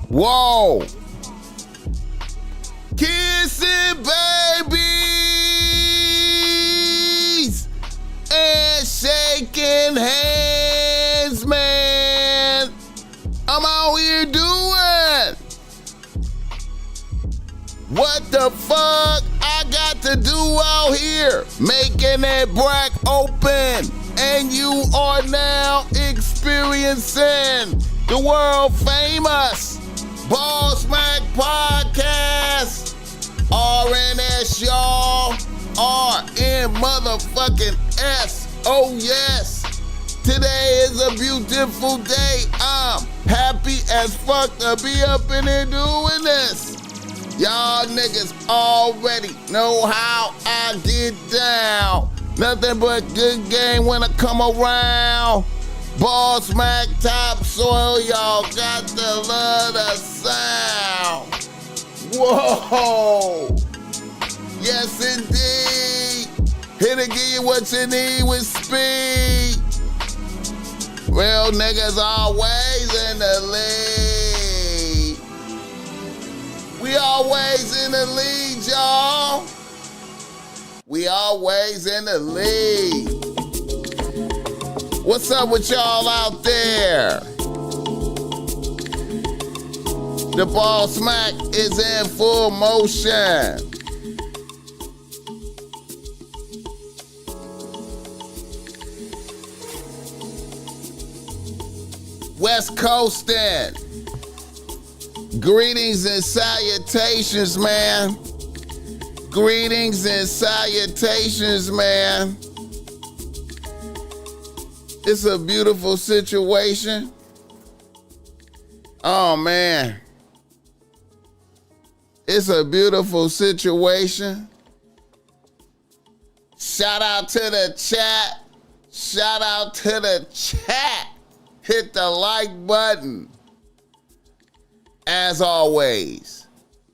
Whoa. Kissing babies and shaking hands, man. I'm out here doing what the fuck I got to do out here, making that brack open, and you are now experiencing the world famous BossMack podcast. RNS, y'all. RN motherfucking S. Oh yes. Today is a beautiful day. I'm happy as fuck to be up in here doing this. Y'all niggas already know how I get down. Nothing but good game when I come around. BossMack topsoil, y'all got to love the sound. Whoa. Yes, indeed. Here to give you what you need with speed. Real niggas always in the lead. We always in the lead, y'all. We always in the lead. What's up with y'all out there? The BossMack is in full motion. West Coastin'. Greetings and salutations, man. Greetings and salutations, man. It's a beautiful situation. Oh, man. It's a beautiful situation. Shout out to the chat. Shout out to the chat. Hit the like button. As always,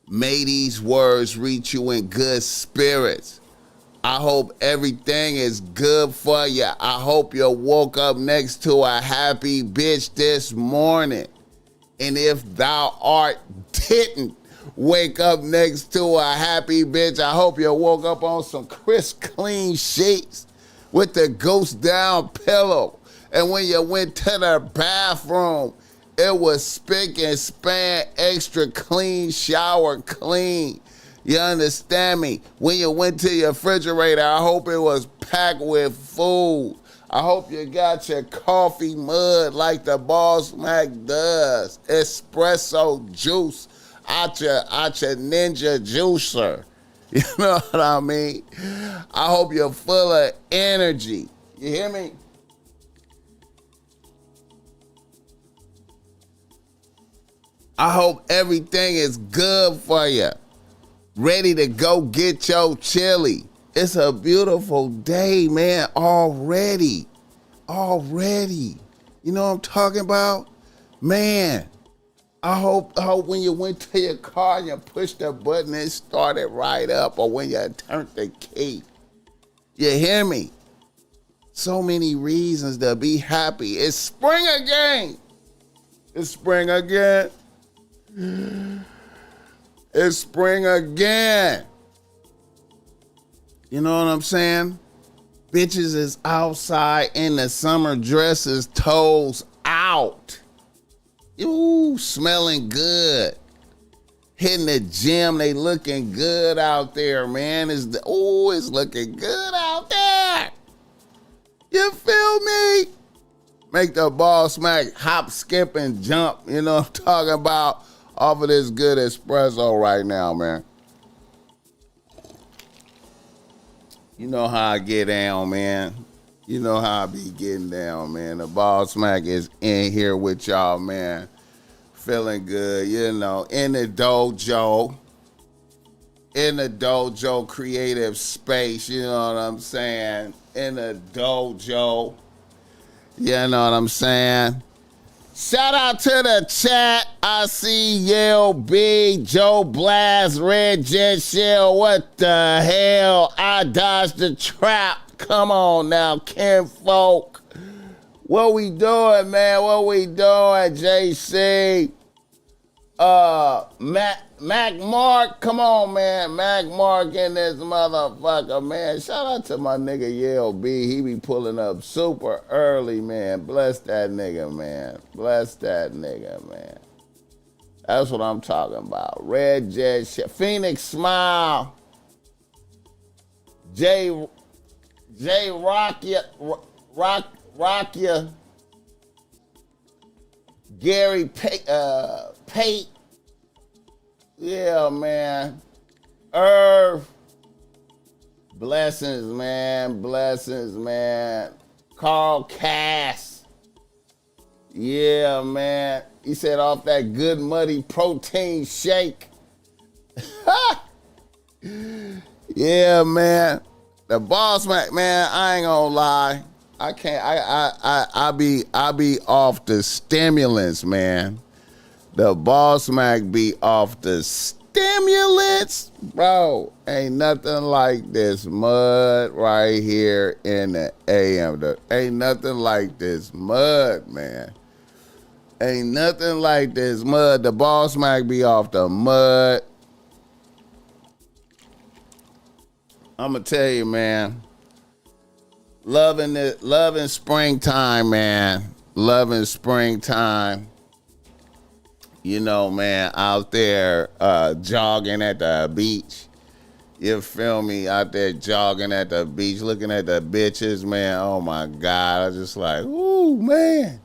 may these words reach you in good spirits. I hope everything is good for you. I hope you woke up next to a happy bitch this morning. And if thou art didn't wake up next to a happy bitch, I hope you woke up on some crisp, clean sheets with the ghost down pillow. And when you went to the bathroom, it was spick and span, extra clean, shower clean. You understand me? When you went to your refrigerator, I hope it was packed with food. I hope you got your coffee mud like the BossMack does. Espresso juice out your ninja juicer. You know what I mean? I hope you're full of energy. You hear me? I hope everything is good for you. Ready to go get your chili. It's a beautiful day, man, already. Already. You know what I'm talking about? Man, I hope when you went to your car and you pushed the button, it started right up, or when you turned the key. You hear me? So many reasons to be happy. It's spring again. It's spring again. It's spring again. You know what I'm saying? Bitches is outside in the summer dresses, toes out. Ooh, smelling good. Hitting the gym, they looking good out there, man. It's looking good out there. You feel me? Make the BossMack hop, skip, and jump. You know what I'm talking about? Off of this good espresso right now, man. You know how I get down, man. You know how I be getting down, man. The BossMack is in here with y'all, man. Feeling good, you know. In the dojo. In the dojo creative space, you know what I'm saying? In the dojo. You know what I'm saying? Shout out to the chat. I see Yale B, Joe Blast, Red Jet Shell. What the hell? I dodged the trap. Come on now, kinfolk. What we doing, man? What we doing, JC? Mac Mark, come on, man. Mac Mark in this motherfucker, man. Shout out to my nigga Yale B. He be pulling up super early, man. Bless that nigga, man. Bless that nigga, man. That's what I'm talking about. Red Jet shit. Phoenix Smile. J Rockia. Rockia. Gary Pate. Yeah, man. Irv. Blessings, man. Blessings, man. Carl Cass. Yeah, man. He said off that good muddy protein shake. Yeah, man. The BossMack, man, I ain't gonna lie. I can't. I be off the stimulants, man. The BossMack be off the stimulants, bro. Ain't nothing like this mud right here in the AM. Ain't nothing like this mud, man. Ain't nothing like this mud. The BossMack be off the mud. I'ma tell you, man. Loving it, loving springtime, man. Loving springtime. You know, man, out there jogging at the beach. You feel me? Out there jogging at the beach, looking at the bitches, man. Oh my God. I was just like, ooh, man.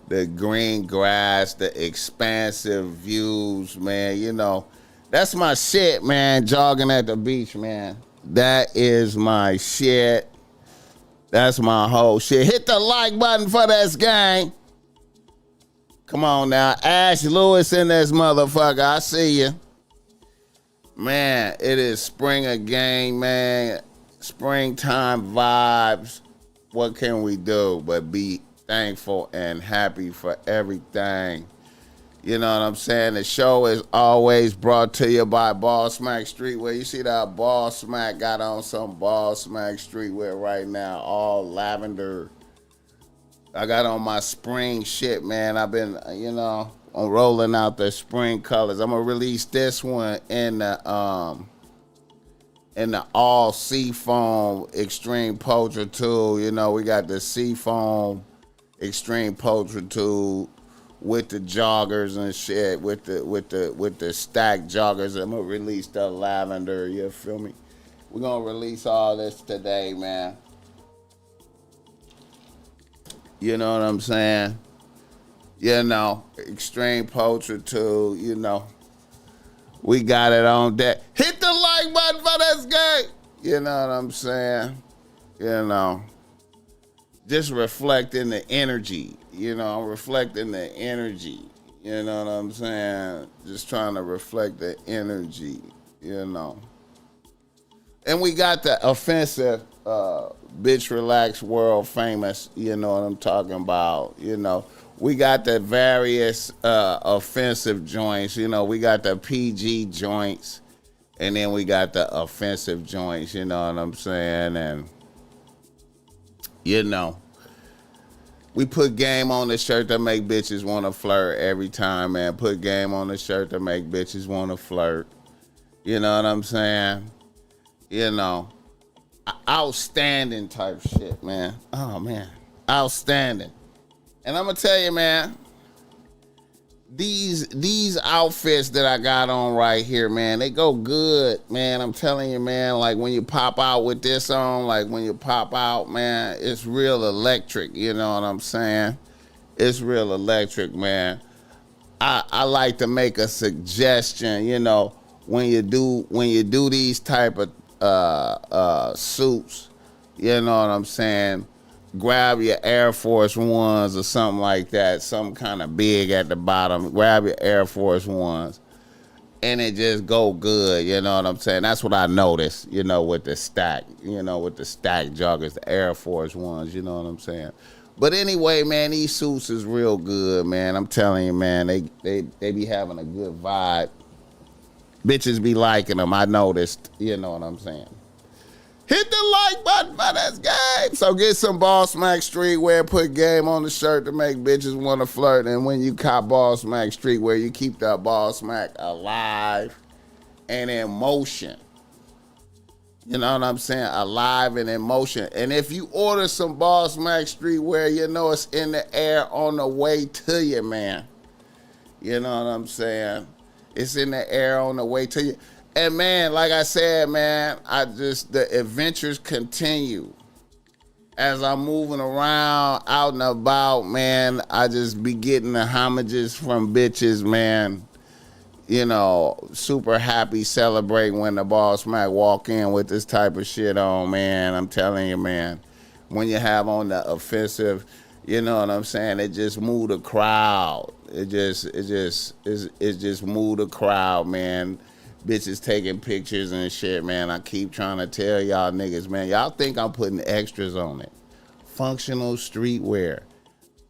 The green grass, the expansive views, man. You know, that's my shit, man. Jogging at the beach, man. That is my shit. That's my whole shit. Hit the like button for this gang. Come on now. Ash Lewis in this motherfucker. I see you. Man, it is spring again, man. Springtime vibes. What can we do but be thankful and happy for everything? You know what I'm saying? The show is always brought to you by BossMack Streetwear. You see that BossMack got on some BossMack Streetwear right now, all lavender. I got on my spring shit, man. I've been, you know, I'm rolling out the spring colors. I'm gonna release this one in the all seafoam extreme poacher tool. You know, we got the seafoam extreme poacher tool with the joggers and shit, with the stacked joggers. I'm gonna release the lavender, you feel me? We're gonna release all this today, man. You know what I'm saying? You know, extreme poacher tool, you know. We got it on deck. Hit the like button for this game. You know what I'm saying? You know. Just reflecting the energy. You know, I'm reflecting the energy. You know what I'm saying? Just trying to reflect the energy, you know. And we got the offensive, bitch relax, world famous, you know what I'm talking about, you know. We got the various offensive joints, you know. We got the PG joints, and then we got the offensive joints, you know what I'm saying? And, you know, we put game on the shirt to make bitches want to flirt every time, man. Put game on the shirt to make bitches want to flirt. You know what I'm saying? You know, outstanding type shit, man. Oh, man. Outstanding. And I'm going to tell you, man, these outfits that I got on right here, man, they go good, man. I'm telling you, man, like when you pop out with this on, like when you pop out, man, it's real electric, you know what I'm saying? It's real electric, man. I like to make a suggestion, you know, when you do these type of suits, you know what I'm saying? Grab your Air Force Ones or something like that, some kind of big at the bottom. Grab your Air Force Ones, and it just go good, you know what I'm saying? That's what I noticed, you know, with the stack, you know, with the stack joggers, the Air Force Ones, you know what I'm saying? But anyway, man, these suits is real good, man. I'm telling you, man, they be having a good vibe. Bitches be liking them, I noticed, you know what I'm saying? Hit the like button for this game. So get some BossMack streetwear, put game on the shirt to make bitches want to flirt. And when you cop BossMack streetwear, you keep that BossMack alive and in motion. You know what I'm saying? Alive and in motion. And if you order some BossMack streetwear, you know it's in the air on the way to you, man. You know what I'm saying? It's in the air on the way to you. And man, like I said, man, the adventures continue. As I'm moving around, out and about, man, I just be getting the homages from bitches, man. You know, super happy celebrating when the BossMack walk in with this type of shit on, man. I'm telling you, man. When you have on the offensive, you know what I'm saying? It just move the crowd. It just move the crowd, man. Bitches taking pictures and shit, man. I keep trying to tell y'all niggas, man. Y'all think I'm putting extras on it. Functional streetwear.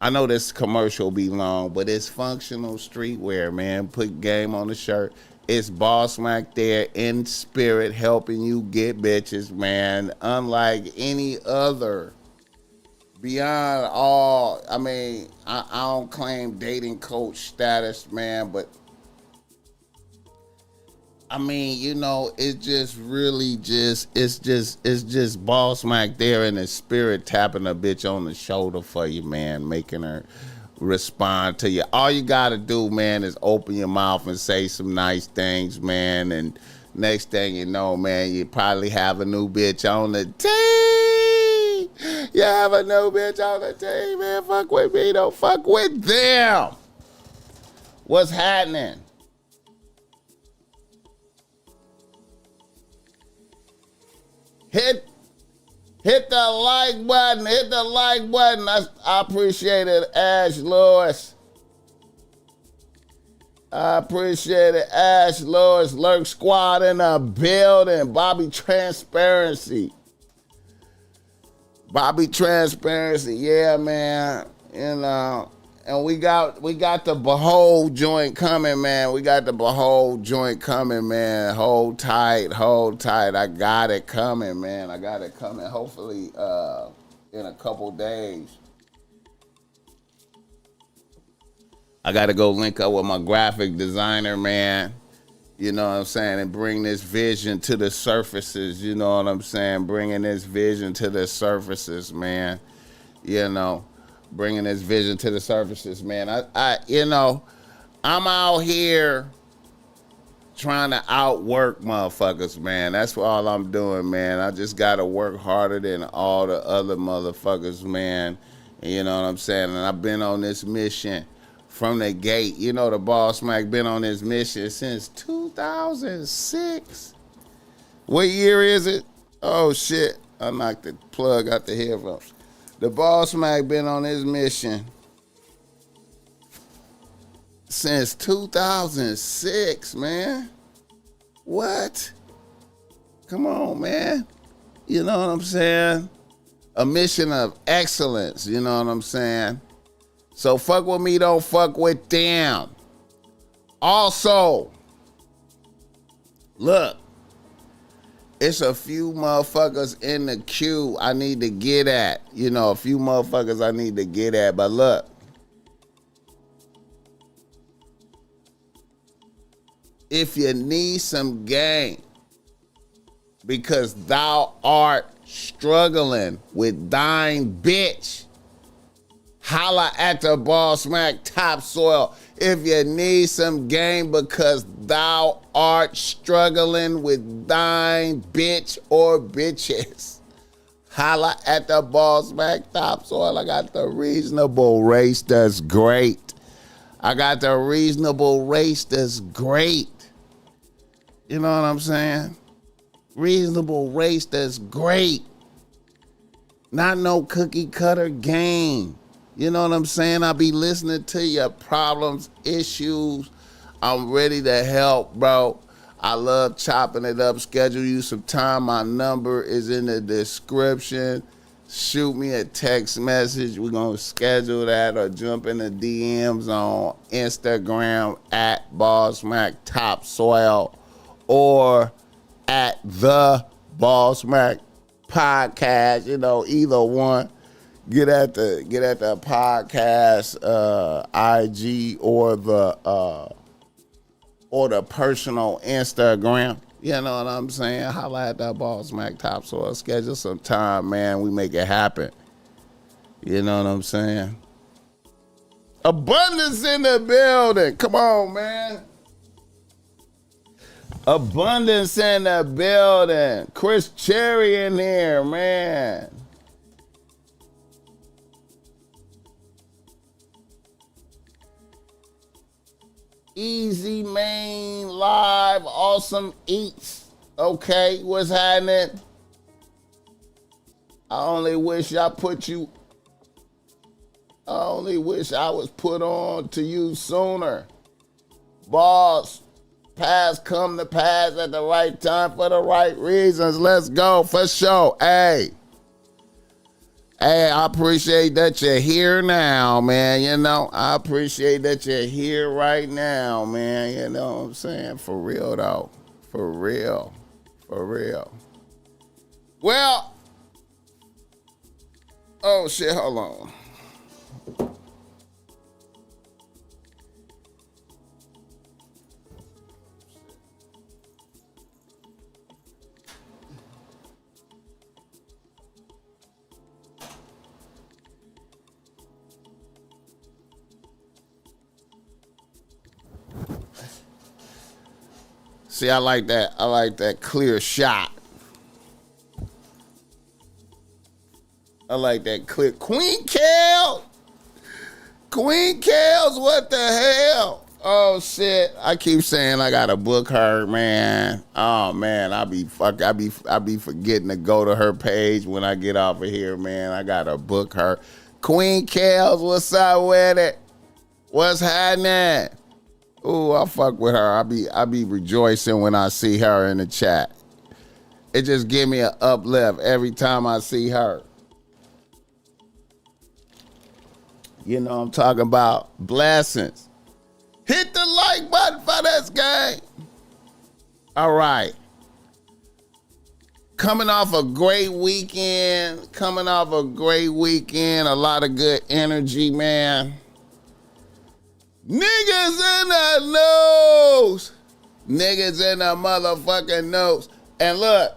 I know this commercial be long, but it's functional streetwear, man. Put game on the shirt. It's BossMack there in spirit helping you get bitches, man. Unlike any other. Beyond all, I mean, I don't claim dating coach status, man, but I mean, you know, it's just really it's just BossMack there in his spirit tapping a bitch on the shoulder for you, man, making her respond to you. All you gotta do, man, is open your mouth and say some nice things, man, and next thing you know, man, you probably have a new bitch on the team. You have a new bitch on the team, man. Fuck with me, don't fuck with them. What's happening? Hit the like button. Hit the like button. I appreciate it, Ash Lewis. I appreciate it, Ash Lewis. Lurk Squad in the building. Bobby Transparency. Bobby Transparency. Yeah, man. You know. And we got the Behold joint coming, man. We got the Behold joint coming, man. Hold tight, hold tight. I got it coming, man. I got it coming. Hopefully in a couple days. I got to go link up with my graphic designer, man. You know what I'm saying? And bring this vision to the surfaces. You know what I'm saying? Bringing this vision to the surfaces, man. You know. Bringing this vision to the surfaces, man. You know, I'm out here trying to outwork motherfuckers, man. That's all I'm doing, man. I just gotta work harder than all the other motherfuckers, man. And you know what I'm saying? And I've been on this mission from the gate. You know, the BossMack been on this mission since 2006. What year is it? Oh shit! I knocked the plug out the headphones. The BossMack been on his mission since 2006, man. What? Come on, man. You know what I'm saying? A mission of excellence, you know what I'm saying? So fuck with me, don't fuck with them. Also, look. It's a few motherfuckers in the queue I need to get at. You know, a few motherfuckers I need to get at. But look. If you need some game because thou art struggling with thine bitch, holla at the BossMack Topsoil. If you need some game because thou art struggling with thine bitch or bitches, holla at the BossMack Topsoil. I got the reasonable race that's great. I got the reasonable race that's great. You know what I'm saying? Reasonable race that's great. Not no cookie cutter game. You know what I'm saying? I be listening to your problems, issues. I'm ready to help, bro. I love chopping it up. Schedule you some time. My number is in the description. Shoot me a text message. We're going to schedule that or jump in the DMs on Instagram at BossMack Topsoil or at the BossMack podcast, either one. Get at the podcast IG or the personal Instagram. You know what I'm saying? Holla at that BossMack Topsoil. Schedule some time, man. We make it happen. You know what I'm saying? Abundance in the building. Come on, man. Abundance in the building. Chris Cherry in here, man. Easy Main Live, Awesome Eats. Okay, what's happening? I only wish I was put on to you sooner. Boss, past come to pass at the right time for the right reasons. Let's go, for sure. Hey, I appreciate that you're here now, man. I appreciate that you're here right now, man. You know what I'm saying? For real, though. For real. Well, oh, shit, hold on. See, I like that. I like that clear shot. I like that clear. Queen Kales, what the hell? Oh shit! I keep saying I gotta book her, man. Oh man, I be forgetting to go to her page when I get off of here, man. I gotta book her. Queen Kales, what's up with it? What's happening? Ooh, I fuck with her. I be rejoicing when I see her in the chat. It just give me an uplift every time I see her. You know I'm talking about. Blessings. Hit the like button for this game. All right. Coming off a great weekend. A lot of good energy, man. Niggas in the nose. Niggas in the motherfucking nose. And look,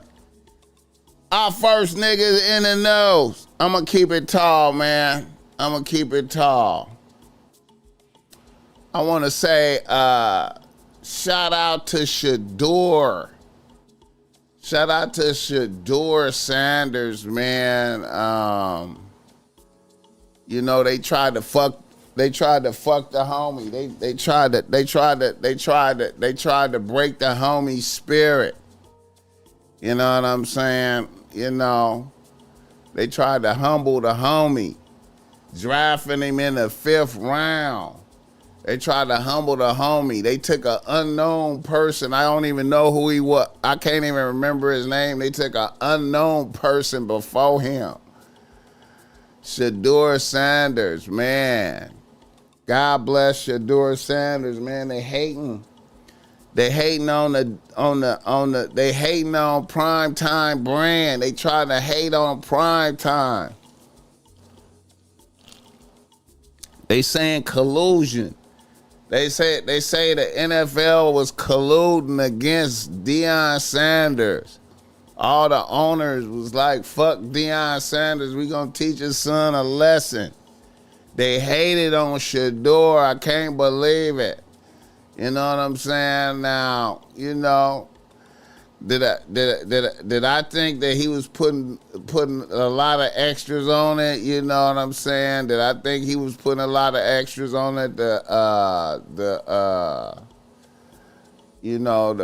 our first niggas in the nose. I'm going to keep it tall, man. I want to say shout out to Shedeur. Shedeur Sanders, man. They tried to fuck the homie. They tried to break the homie's spirit. You know what I'm saying? They tried to humble the homie, drafting him in the 5th round. They tried to humble the homie. They took an unknown person. I don't even know who he was. I can't even remember his name. They took an unknown person before him. Shedeur Sanders, man. God bless Shedeur Sanders, man. They hating on Primetime brand. They trying to hate on Primetime. They saying collusion. They say the NFL was colluding against Deion Sanders. All the owners was like, fuck Deion Sanders. We gonna teach his son a lesson. They hated on Shedeur. I can't believe it. You know what I'm saying? Now, did I think that he was putting a lot of extras on it? You know what I'm saying? Did I think he was putting a lot of extras on it? The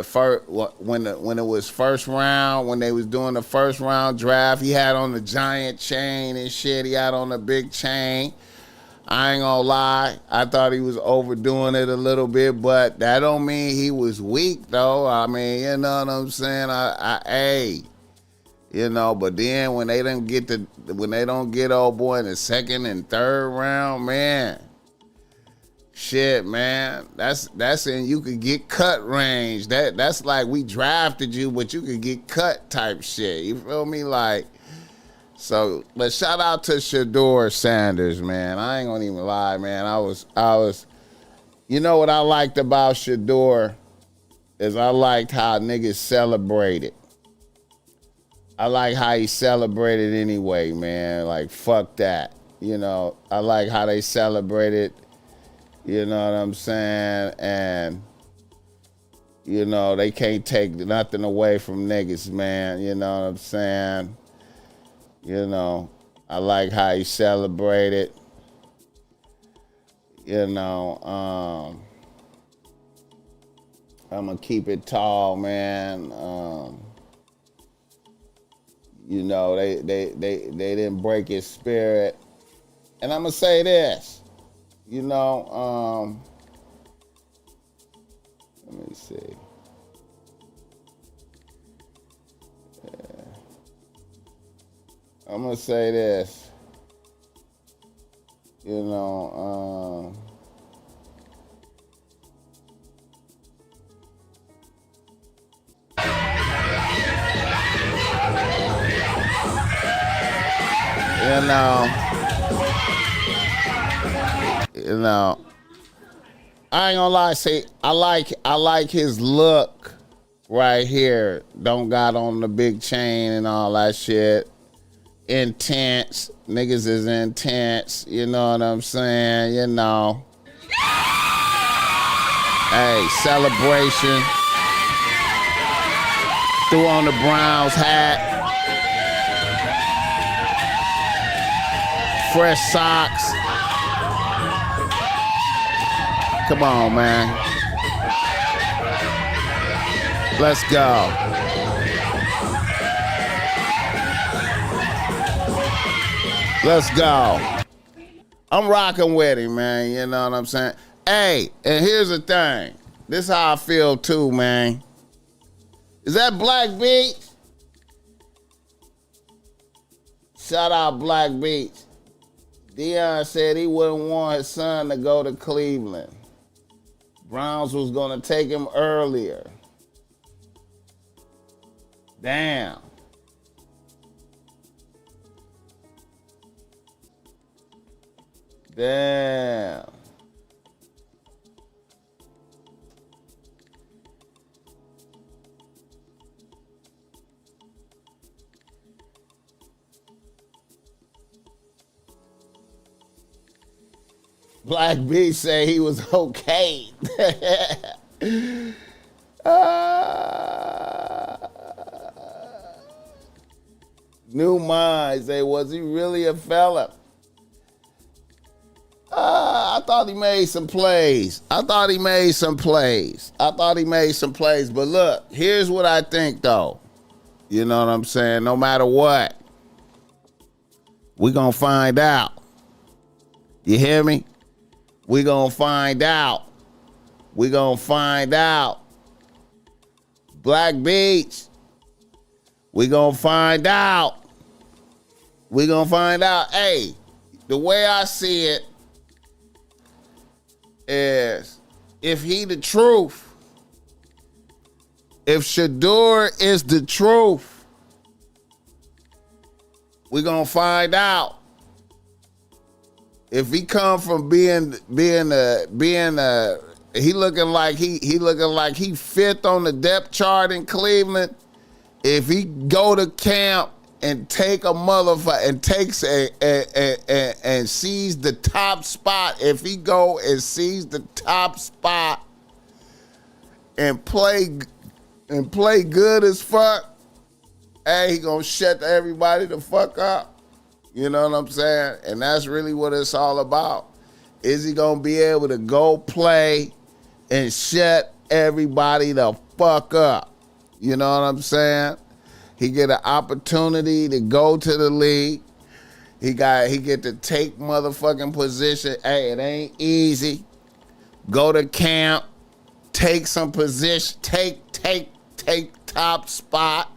first when it was first round, when they was doing the first round draft, he had on the giant chain and shit. He had on the big chain. I ain't gonna lie, I thought he was overdoing it a little bit, but that don't mean he was weak though. I mean, you know what I'm saying? But then when they don't get old boy in the 2nd and 3rd round, man, shit, man, that's in you could get cut range. That's like we drafted you, but you could get cut type shit. You feel me? Like, So, but shout out to Shedeur Sanders, man. I ain't gonna even lie, man. I was. You know what I liked about Shedeur is I liked how niggas celebrated. I like how he celebrated anyway, man. Like, fuck that. You know, I like how they celebrated. You know what I'm saying? And, you know, they can't take nothing away from niggas, man. You know what I'm saying? You know, I like how he celebrated. You know, I'm going to keep it tall, man. You know, they didn't break his spirit. And I'm going to say this. You know, let me see. Yeah. I'm going to say this. You know, I ain't gonna lie. See, I like his look right here. Don't got on the big chain and all that shit. Intense. Niggas is intense. You know what I'm saying? You know. Hey, celebration. Threw on the Browns hat. Fresh socks. Come on, man. Let's go. Let's go. I'm rocking with him, man. You know what I'm saying? Hey, and here's the thing. This is how I feel too, man. Is that Black Beach? Shout out Black Beach. Deion said he wouldn't want his son to go to Cleveland. Browns was going to take him earlier. Damn. Damn. Black B say he was okay. New Mind say, was he really a fella? I thought he made some plays. But look, here's what I think, though. You know what I'm saying? No matter what, we gonna find out. You hear me? We gonna find out. Black Beach. We gonna find out. Hey, the way I see it is, if he the truth, if Shedeur is the truth, we gonna find out. If he come from being he looking like he fifth on the depth chart in Cleveland. If he go to camp and take a motherfucker and takes and sees the top spot, if he go and sees the top spot and play good as fuck, hey, he gonna shut everybody the fuck up. You know what I'm saying? And that's really what it's all about. Is he gonna be able to go play and shut everybody the fuck up? You know what I'm saying? He get an opportunity to go to the league. He get to take motherfucking position. Hey, it ain't easy. Go to camp, take some position, take top spot.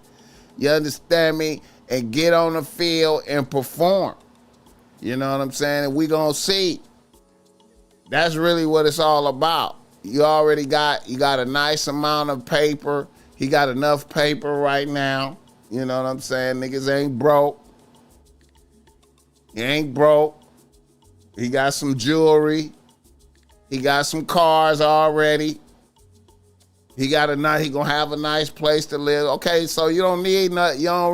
You understand me? And get on the field and perform. You know what I'm saying? And we gonna see. That's really what it's all about. You got a nice amount of paper. He got enough paper right now. You know what I'm saying? Niggas ain't broke. He ain't broke. He got some jewelry. He got some cars already. He gonna have a nice place to live. Okay, so you don't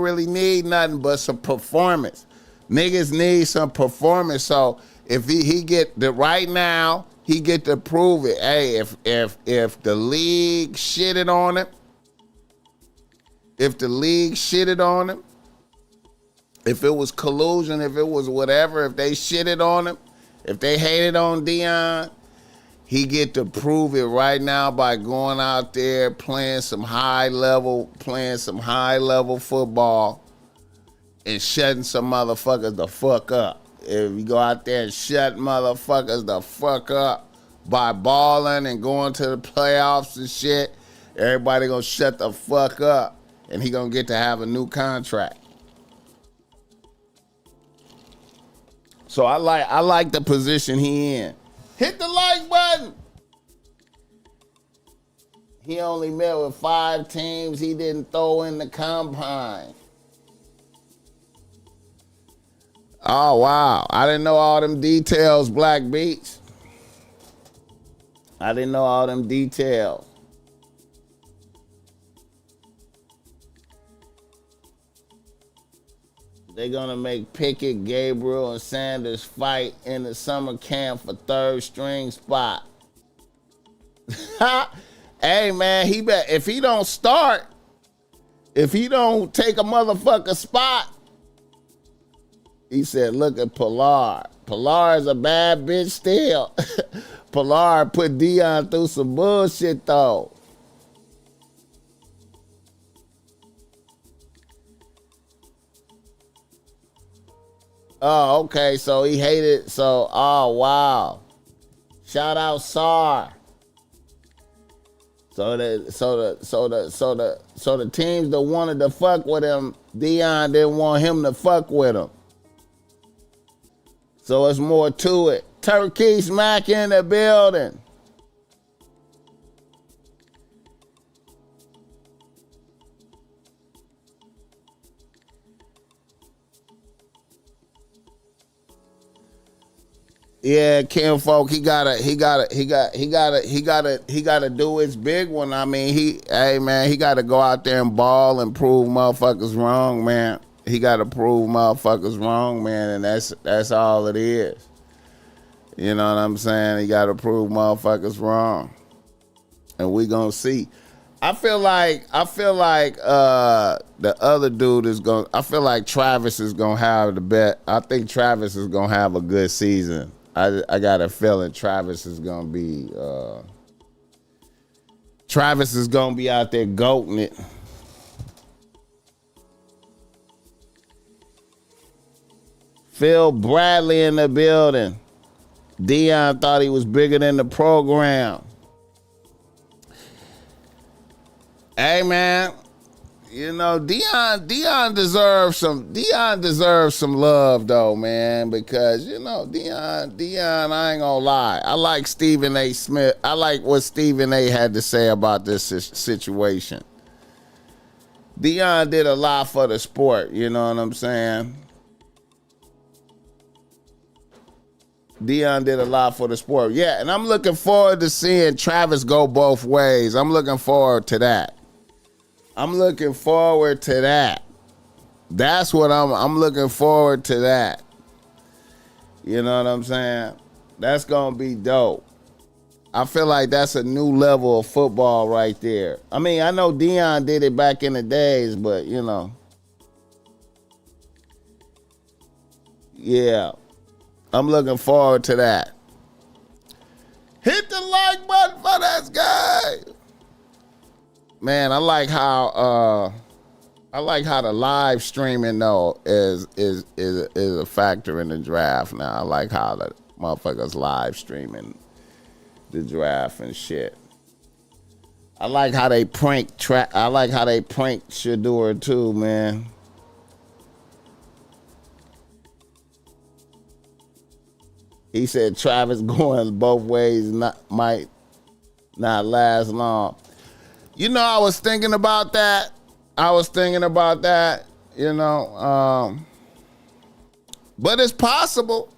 really need nothing but some performance. Niggas need some performance. So if he get the right now, he get to prove it. Hey, if the league shitted on him, if it was collusion, if it was whatever, if they shitted on him, if they hated on Deion, he get to prove it right now by going out there playing some high level football and shutting some motherfuckers the fuck up. If you go out there and shut motherfuckers the fuck up by balling and going to the playoffs and shit, everybody gonna shut the fuck up and he gonna get to have a new contract. So I like the position he in. Hit the like button. He only met with 5 teams he didn't throw in the combine. Oh, wow. I didn't know all them details, Black Beats. I didn't know all them details. They're going to make Pickett, Gabriel, and Sanders fight in the summer camp for 3rd string spot. Hey, man, if he don't start, if he don't take a motherfucker spot, he said, look at Pilar. Pilar is a bad bitch still. Pilar put Deion through some bullshit, though. Oh, okay. So he hated. So, oh wow. Shout out SAR. So the teams that wanted to fuck with him, Deion didn't want him to fuck with him. So it's more to it. Turkey Smack in the building. Yeah, Kim Folk, he gotta do his big one. I mean, he gotta go out there and ball and prove motherfuckers wrong, man. He gotta prove motherfuckers wrong, man, and that's all it is. You know what I'm saying? He gotta prove motherfuckers wrong. And we gonna see. I feel like the other dude is going. I feel like Travis is gonna have the bet. I think Travis is gonna have a good season. I got a feeling Travis is gonna be out there goating it. Phil Bradley in the building. Deion thought he was bigger than the program. Hey man, you know Deion deserves some love though, man, because you know Deion, I ain't gonna lie. I like Stephen A. Smith. I like what Stephen A. had to say about this situation. Deion did a lot for the sport, you know what I'm saying? Deion did a lot for the sport. Yeah, and I'm looking forward to seeing Travis go both ways. I'm looking forward to that. That's what I'm looking forward to that. You know what I'm saying? That's going to be dope. I feel like that's a new level of football right there. I mean, I know Deion did it back in the days, but you know. Yeah. I'm looking forward to that. Hit the like button for this guy. Man, I like how the live streaming though is a factor in the draft now. I like how the motherfuckers live streaming the draft and shit. I like how they prank Shedeur too, man. He said Travis going both ways might not last long. You know, I was thinking about that. You know, But it's possible.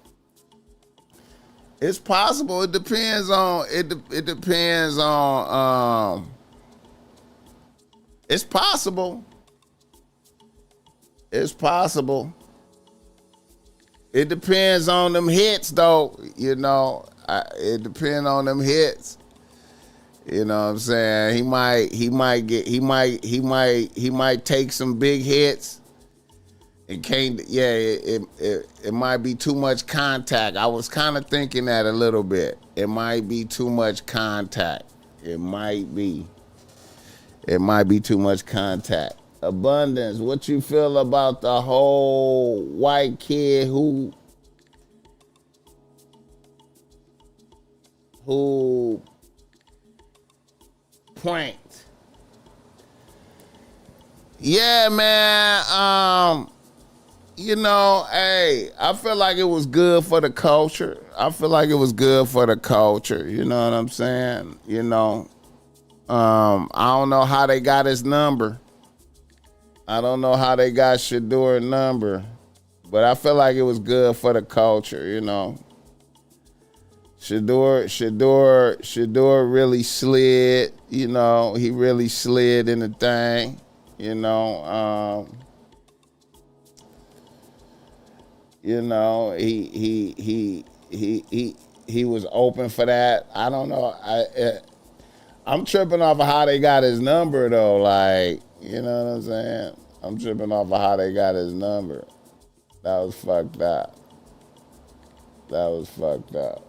It's possible. It depends on it depends on it's possible. It's possible. It depends on them hits though, you know. It depends on them hits. You know what I'm saying? He might take some big hits. It can't. Yeah, it might be too much contact. I was kind of thinking that a little bit. It might be too much contact. It might be too much contact. Abundance. What you feel about the whole white kid who pranked? Yeah, man. You know, hey, I feel like it was good for the culture. I feel like it was good for the culture. You know what I'm saying? You know, I don't know how they got his number. I don't know how they got Shedeur's number, but I feel like it was good for the culture. You know, Shedeur really slid. You know, he really slid in the thing. You know. You know, he was open for that. I don't know. I'm tripping off of how they got his number though. Like, you know what I'm saying? I'm tripping off of how they got his number. That was fucked up. That was fucked up.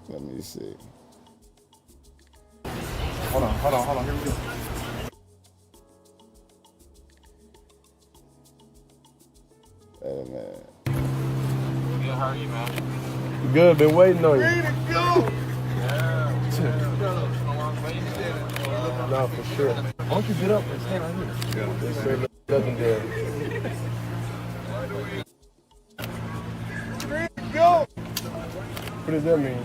Let me see. Hold on. Here we go. Wait a minute. Good, how are you, man? Good, been waiting on you. Ready to go! Yeah. No, for sure. Why don't you get up and stand right here? Yeah. Nothing there. Ready to go! What does that mean?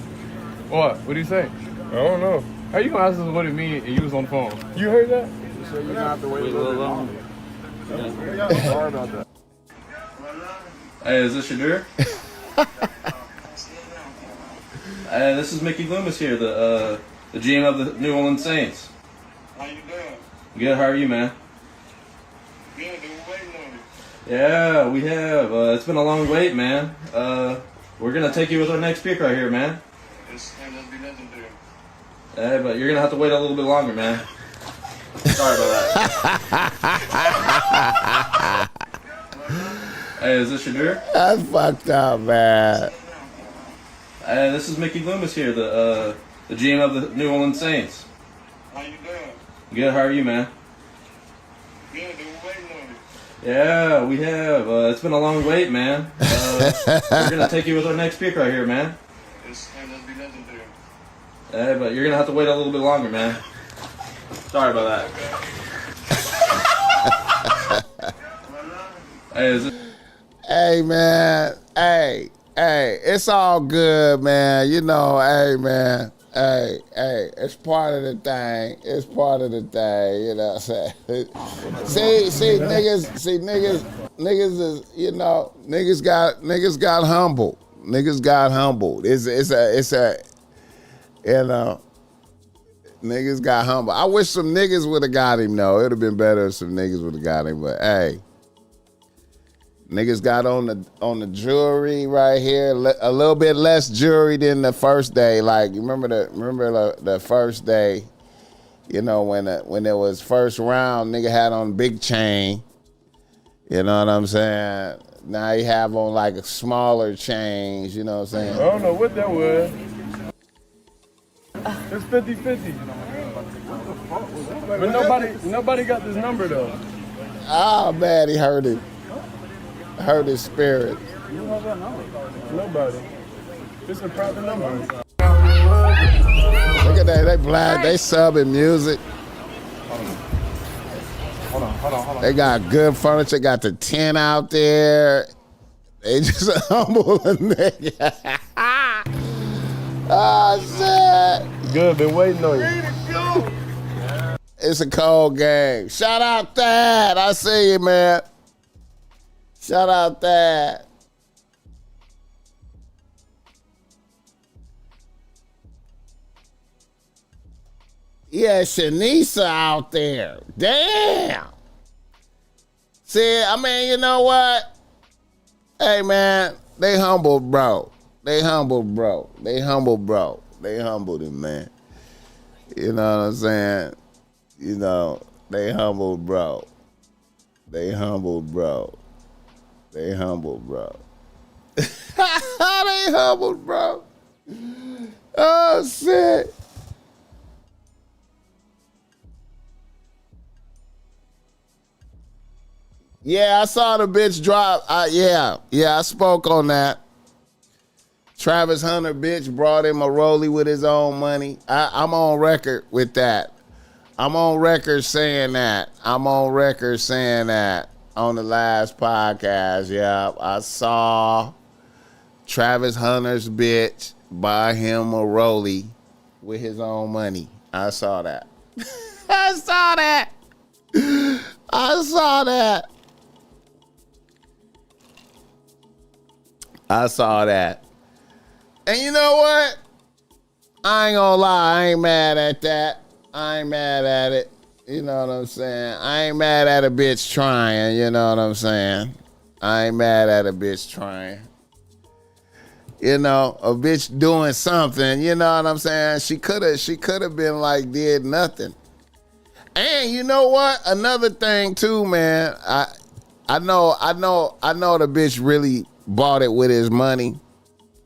What? What do you say? I don't know. How you gonna ask us what it means and you was on the phone? You heard that? So you're gonna have to wait a little bit longer. Yeah, sorry about that. Hey, is this Shedeur? Hey, this is Mickey Loomis here, the GM of the New Orleans Saints. How you doing? Good, how are you, man? Good, they were waiting on you. Yeah, we have. It's been a long wait, man. We're gonna take you with our next pick right here, man. It's gonna be legendary. Hey, but you're gonna have to wait a little bit longer, man. Sorry about that. Hey, is this Shedeur? That's fucked up, man. Hey, this is Mickey Loomis here, the GM of the New Orleans Saints. How you doing? Good, how are you, man? Good, they were waiting on you. Yeah, we have. It's been a long wait, man. We're gonna take you with our next pick right here, man. It's gonna be legendary. Hey, but you're gonna have to wait a little bit longer, man. Sorry about that. Hey, is it? Hey, man. Hey, it's all good, man. You know, hey, man. Hey, it's part of the thing. It's part of the thing, you know what I'm saying? see, niggas is, you know, niggas got humbled. Niggas got humbled. It's a, you know, niggas got humbled. I wish some niggas would have got him, though. It would have been better if some niggas would have got him, but hey. Niggas got on the jewelry right here, a little bit less jewelry than the first day. Like, you remember the first day, you know, when it was first round, nigga had on big chain. You know what I'm saying? Now you have on like a smaller chains, you know what I'm saying? I don't know what that was. It's 50-50. But nobody got this number though. Oh man, he heard it. Hurt his spirit. You don't have that number. Nobody. It's a private number. Look at that, they black, they subbing music. Hold on. They got good furniture, got the tent out there. They just humble a nigga. Oh shit. Good, been waiting on you. Ready to go! It's a cold game. Shout out that. I see you, man. Shout out that. Yeah, Shanisa out there. Damn. See, I mean, you know what? Hey, man, they humbled, bro. They humbled, bro. They humbled, bro. They humbled him, man. You know what I'm saying? You know, they humbled, bro. They humbled, bro. They humbled, bro. They humbled, bro. Oh, shit. Yeah, I saw the bitch drop. Yeah, I spoke on that. Travis Hunter bitch brought him a rollie with his own money. I'm on record with that. I'm on record saying that. On the last podcast. Yeah, I saw Travis Hunter's bitch buy him a rollie with his own money. I saw that. I saw that. I saw that. I saw that. And you know what? I ain't gonna lie. I ain't mad at that. I ain't mad at it. You know what I'm saying? I ain't mad at a bitch trying. You know what I'm saying? I ain't mad at a bitch trying. You know, a bitch doing something. You know what I'm saying? She could have been like did nothing. And you know what? Another thing too, man. I know the bitch really bought it with his money.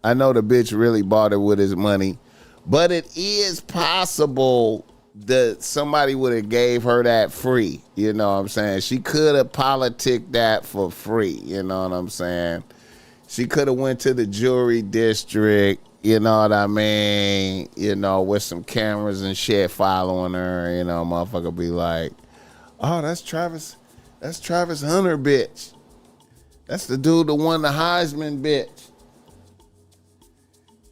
I know the bitch really bought it with his money. But it is possible that somebody would have gave her that free. You know what I'm saying? She could have politicked that for free. You know what I'm saying? She could have went to the jewelry district. You know what I mean? You know, with some cameras and shit following her. You know, motherfucker be like, oh, that's Travis Hunter, bitch. That's the dude that won the Heisman, bitch.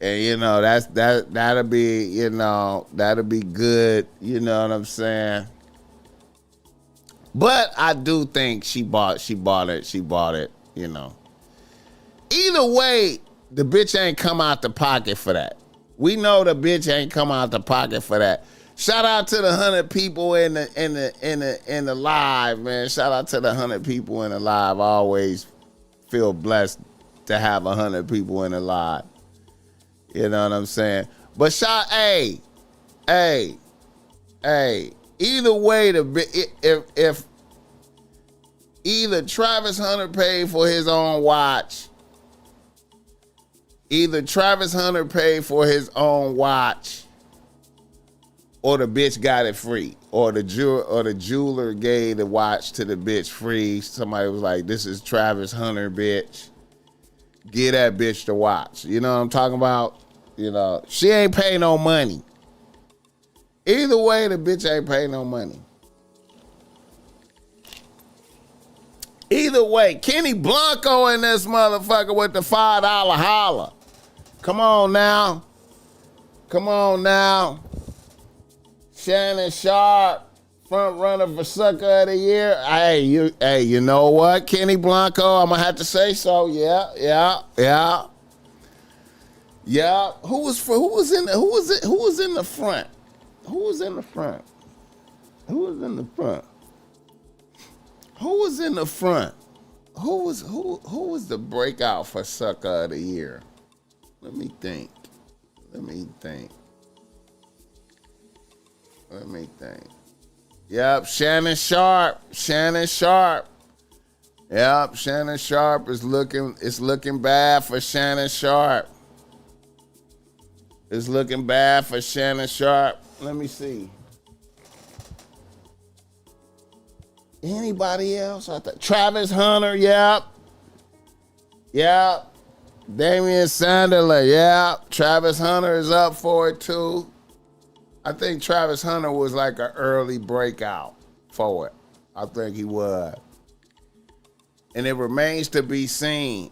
And you know, that'll be, you know, that'll be good, you know what I'm saying? But I do think she bought it, you know. Either way, the bitch ain't come out the pocket for that. We know the bitch ain't come out the pocket for that. Shout out to the 100 people in the live, man. Shout out to the 100 people in the live. I always feel blessed to have 100 people in the live. You know what I'm saying? But hey. Either way, if either Travis Hunter paid for his own watch, or the bitch got it free, or the jeweler gave the watch to the bitch free. Somebody was like, "This is Travis Hunter, bitch. Get that bitch the watch." You know what I'm talking about? You know, she ain't pay no money. Either way, the bitch ain't pay no money. Either way, Kenny Blanco in this motherfucker with the $5 holler. Come on now. Shannon Sharp, front runner for Sucker of the Year. Hey, you know what, Kenny Blanco? I'm gonna have to say so. Yeah. Who was in the front? Who was the breakout for Sucker of the Year? Let me think. Yep, Shannon Sharp. Yep, Shannon Sharp it's looking bad for Shannon Sharp. It's looking bad for Shannon Sharp. Let me see. Anybody else? Travis Hunter, yep. Damian Sandler, yep. Travis Hunter is up for it too. I think Travis Hunter was like an early breakout for it. I think he was. And it remains to be seen.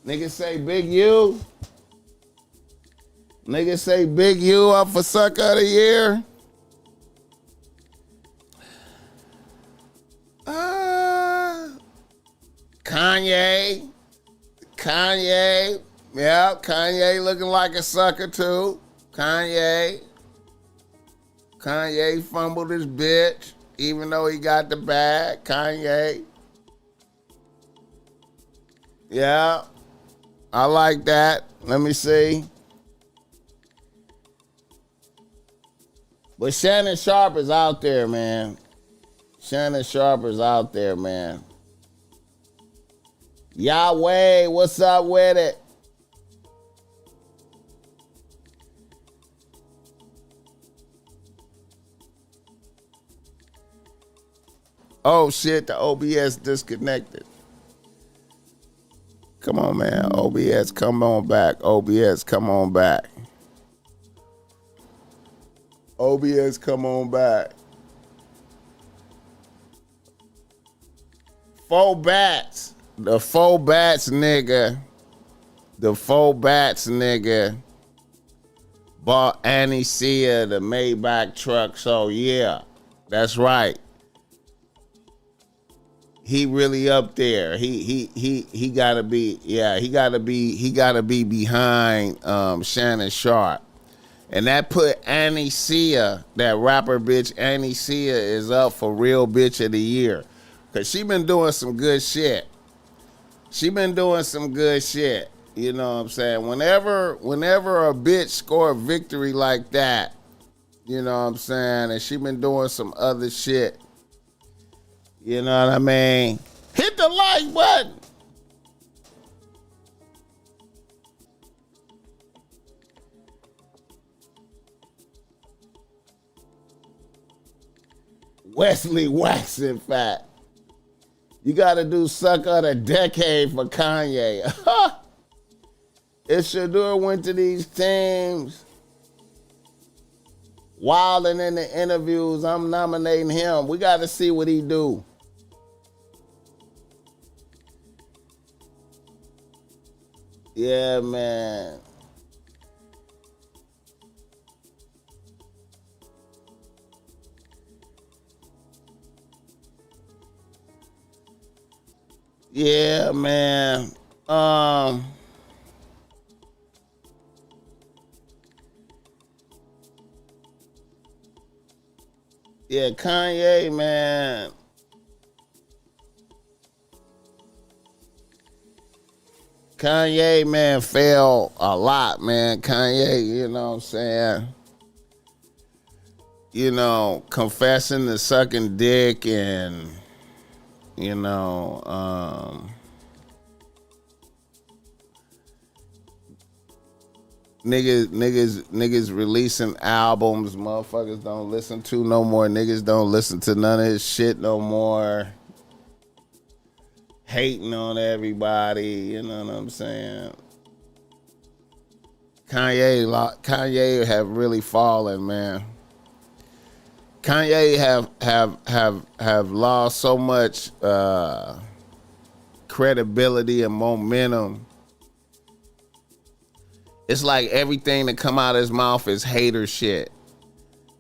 Niggas say Big U. Niggas say Big U up for Sucker of the Year. Kanye. Yeah, Kanye looking like a sucker too. Kanye fumbled his bitch, even though he got the bag. Kanye. Yeah, I like that. Let me see. But Shannon Sharp is out there, man. Shannon Sharp is out there, man. Yahweh, what's up with it? Oh shit, the OBS disconnected. Come on, man. OBS, come on back. OBS, come on back. OBS, come on back. 4 bats. The 4 bats nigga. The 4 bats nigga bought Annie Sia the Maybach truck. So yeah, that's right. He really up there. He gotta be, yeah, he gotta be behind Shannon Sharp. And that put Annie Sia, that rapper bitch Annie Sia, is up for Real Bitch of the Year. Cause she been doing some good shit. You know what I'm saying? Whenever a bitch score a victory like that, you know what I'm saying, and she been doing some other shit. You know what I mean? Hit the like button. Wesley Waxing Fat. You got to do Suck of the Decade for Kanye. If Shedeur went to these teams, wilding in the interviews, I'm nominating him. We got to see what he do. Yeah, man. Yeah, man. Yeah, Kanye, man. Kanye, man, fell a lot, man. Kanye, you know what I'm saying? You know, confessing to sucking dick and, you know, niggas releasing albums motherfuckers don't listen to no more. Niggas don't listen to none of his shit no more. Hating on everybody, you know what I'm saying? Kanye have really fallen, man. Kanye have lost so much credibility and momentum. It's like everything that come out of his mouth is hater shit.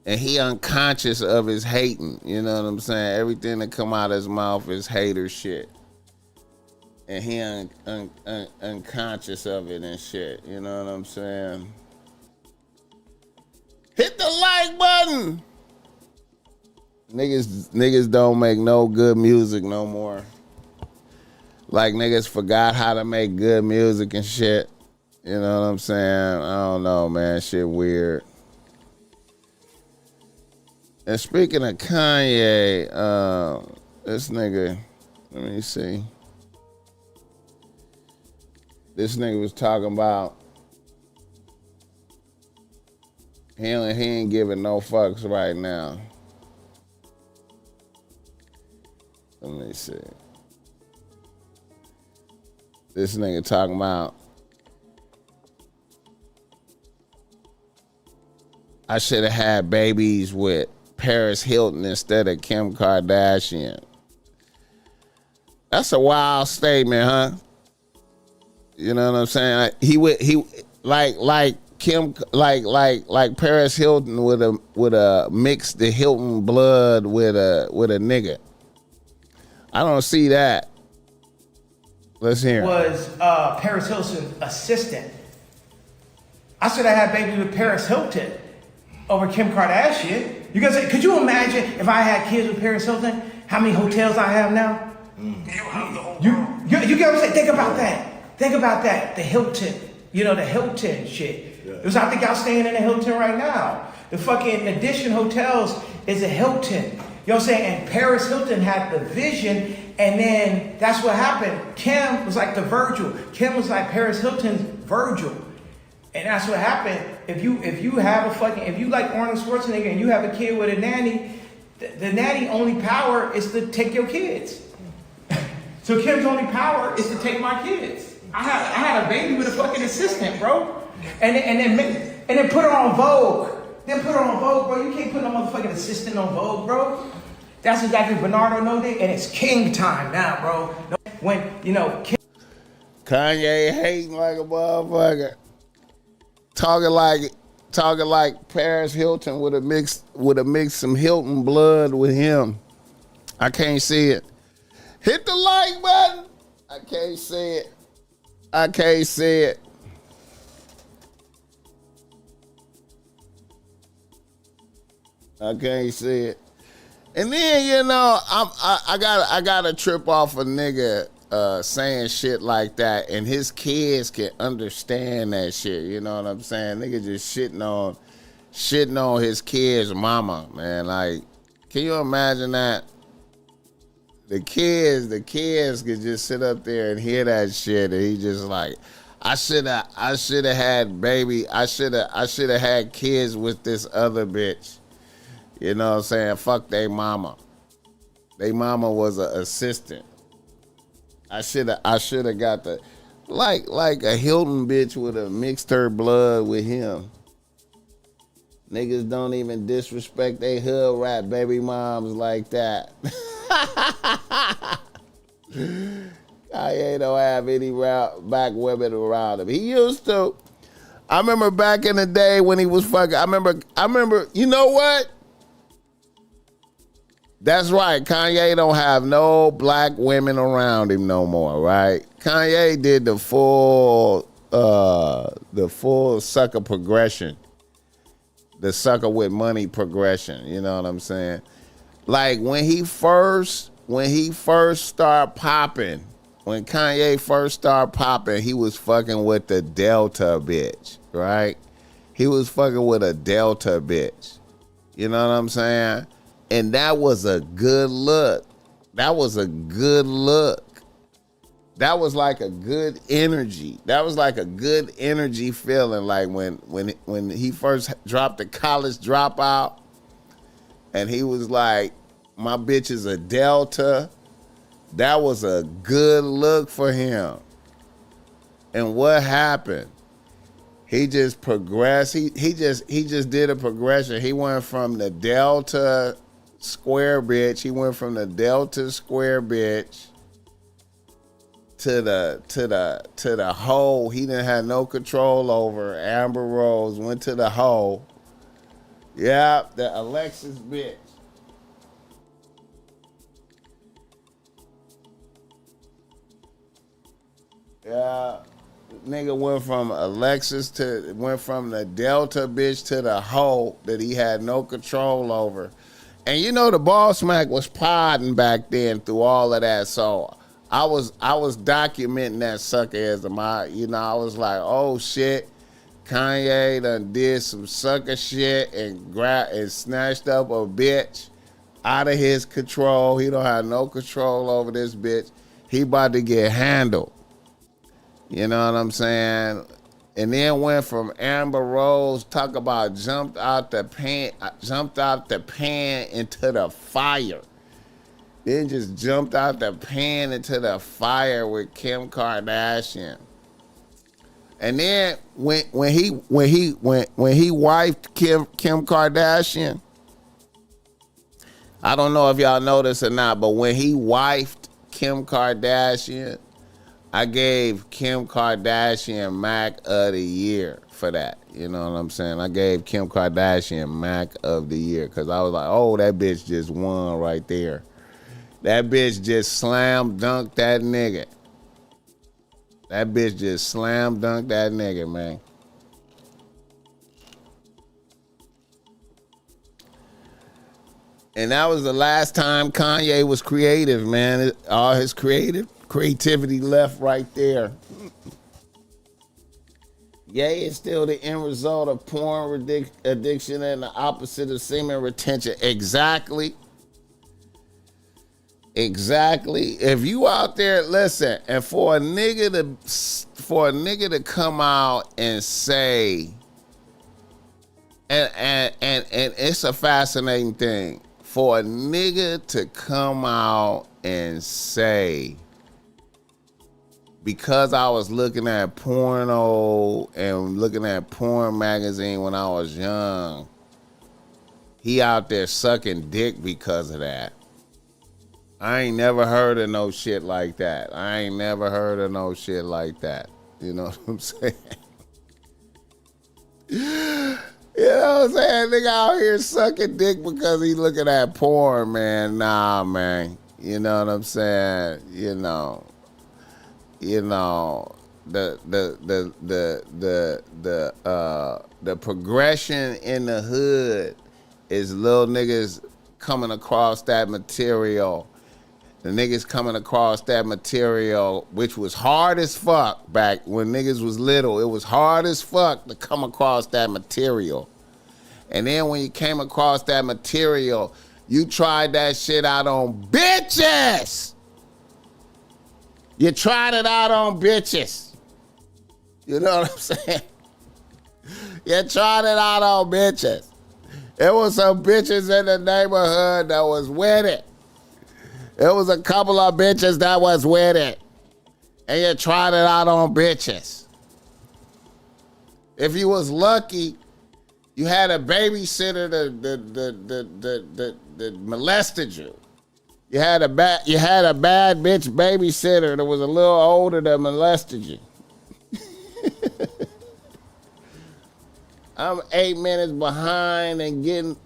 And he unconscious of his hating, you know what I'm saying? Everything that come out of his mouth is hater shit. And he unconscious of it and shit. You know what I'm saying? Hit the like button. Niggas don't make no good music no more. Like niggas forgot how to make good music and shit. You know what I'm saying? I don't know, man. Shit weird. And speaking of Kanye, this nigga, let me see. This nigga was talking about he ain't giving no fucks right now. Let me see. This nigga talking about I should have had babies with Paris Hilton instead of Kim Kardashian. That's a wild statement, huh? You know what I'm saying? Like Kim, like Paris Hilton would a mix the Hilton blood with a nigga. I don't see that. Let's hear. Was Paris Hilton's assistant. I should have had baby with Paris Hilton over Kim Kardashian. You guys, could you imagine if I had kids with Paris Hilton? How many hotels I have now? You have the whole world. You get what I'm saying? Think about that. Think about that. The Hilton. You know, the Hilton shit. Because I think y'all staying in the Hilton right now. The fucking Edition Hotels is a Hilton. You know what I'm saying? And Paris Hilton had the vision, and then that's what happened. Kim was like the Virgil. Kim was like Paris Hilton's Virgil. And that's what happened. If you have a fucking, if you like Arnold Schwarzenegger and you have a kid with a nanny, the nanny only power is to take your kids. So Kim's only power is to take my kids. I had a baby with a fucking assistant, bro. And then put her on Vogue. Then put her on Vogue, bro. You can't put no motherfucking assistant on Vogue, bro. That's exactly Bernardo know that, and it's king time now, bro. When, you know, Kanye hating like a motherfucker. Talking like Paris Hilton would have mixed some Hilton blood with him. I can't see it. Hit the like button. I can't see it. I can't see it. I can't see it. And then, you know, I got to trip off a nigga saying shit like that, and his kids can understand that shit. You know what I'm saying? Nigga just shitting on his kid's mama, man. Like, can you imagine that? The kids could just sit up there and hear that shit, and he just like, I should have had kids with this other bitch. You know what I'm saying? Fuck they mama. They mama was an assistant. I should have got the like a Hilton bitch would have mixed her blood with him. Niggas don't even disrespect they hood rat baby moms like that. Kanye don't have any black women around him. He used to. I remember back in the day when he was fucking. I remember. You know what? That's right. Kanye don't have no black women around him no more, right? Kanye did the full sucker progression. The sucker with money progression. You know what I'm saying? Like when he first started popping, when Kanye first started popping, he was fucking with the Delta bitch, right? He was fucking with a Delta bitch. You know what I'm saying? And that was a good look. That was a good look. That was like a good energy. That was like a good energy feeling. Like when he first dropped the College Dropout, and he was like, my bitch is a Delta. That was a good look for him. And what happened? He just progressed. He just did a progression. He went from the Delta square bitch. He went from the Delta square bitch to the hoe he didn't have no control over. Amber Rose went to the hoe. Yeah, the Alexis bitch. Yeah, nigga went from the Delta bitch to the hoe that he had no control over. And you know the BossMack was podding back then through all of that, so I was documenting that sucker as I was like, oh shit, Kanye done did some sucker shit and snatched up a bitch out of his control. He don't have no control over this bitch. He about to get handled. You know what I'm saying? And then went from Amber Rose, talk about jumped out the pan into the fire. Then just jumped out the pan into the fire with Kim Kardashian. And then when he wifed Kim Kardashian, I don't know if y'all know this or not, but when he wifed Kim Kardashian, I gave Kim Kardashian Mac of the Year for that. You know what I'm saying? I gave Kim Kardashian Mac of the Year because I was like, oh, that bitch just won right there. That bitch just slam dunked that nigga. That bitch just slam dunked that nigga, man. And that was the last time Kanye was creative, man. All his creativity left right there. Ye is still the end result of porn addiction and the opposite of semen retention. Exactly. If you out there, listen, and for a nigga to come out and say, and it's a fascinating thing. For a nigga to come out and say, because I was looking at porno and looking at porn magazine when I was young, he out there sucking dick because of that. I ain't never heard of no shit like that. You know what I'm saying? You know what I'm saying? Nigga out here sucking dick because he looking at porn, man. Nah, man. You know what I'm saying? The progression in the hood is little niggas coming across that material. The niggas coming across that material, which was hard as fuck back when niggas was little. It was hard as fuck to come across that material. And then when you came across that material, you tried that shit out on bitches. You tried it out on bitches. You know what I'm saying? You tried it out on bitches. There was some bitches in the neighborhood that was with it. There was a couple of bitches that was with it. And you tried it out on bitches. If you was lucky, you had a babysitter that molested you. You had a bad bitch babysitter that was a little older that molested you. I'm 8 minutes behind and getting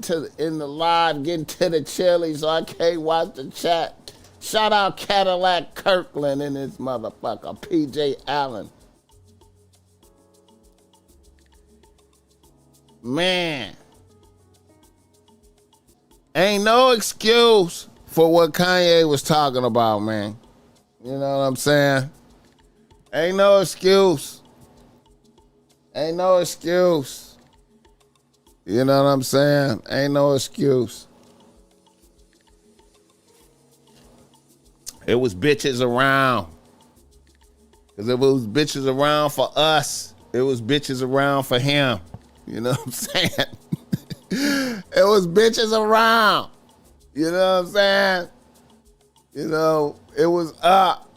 to the chili, so I can't watch the chat. Shout out Cadillac Kirkland and this motherfucker, PJ Allen. Man, ain't no excuse for what Kanye was talking about, man. You know what I'm saying? Ain't no excuse. You know what I'm saying? Ain't no excuse. It was bitches around. Because if it was bitches around for us, it was bitches around for him. You know what I'm saying? It was bitches around. You know what I'm saying? You know, it was up.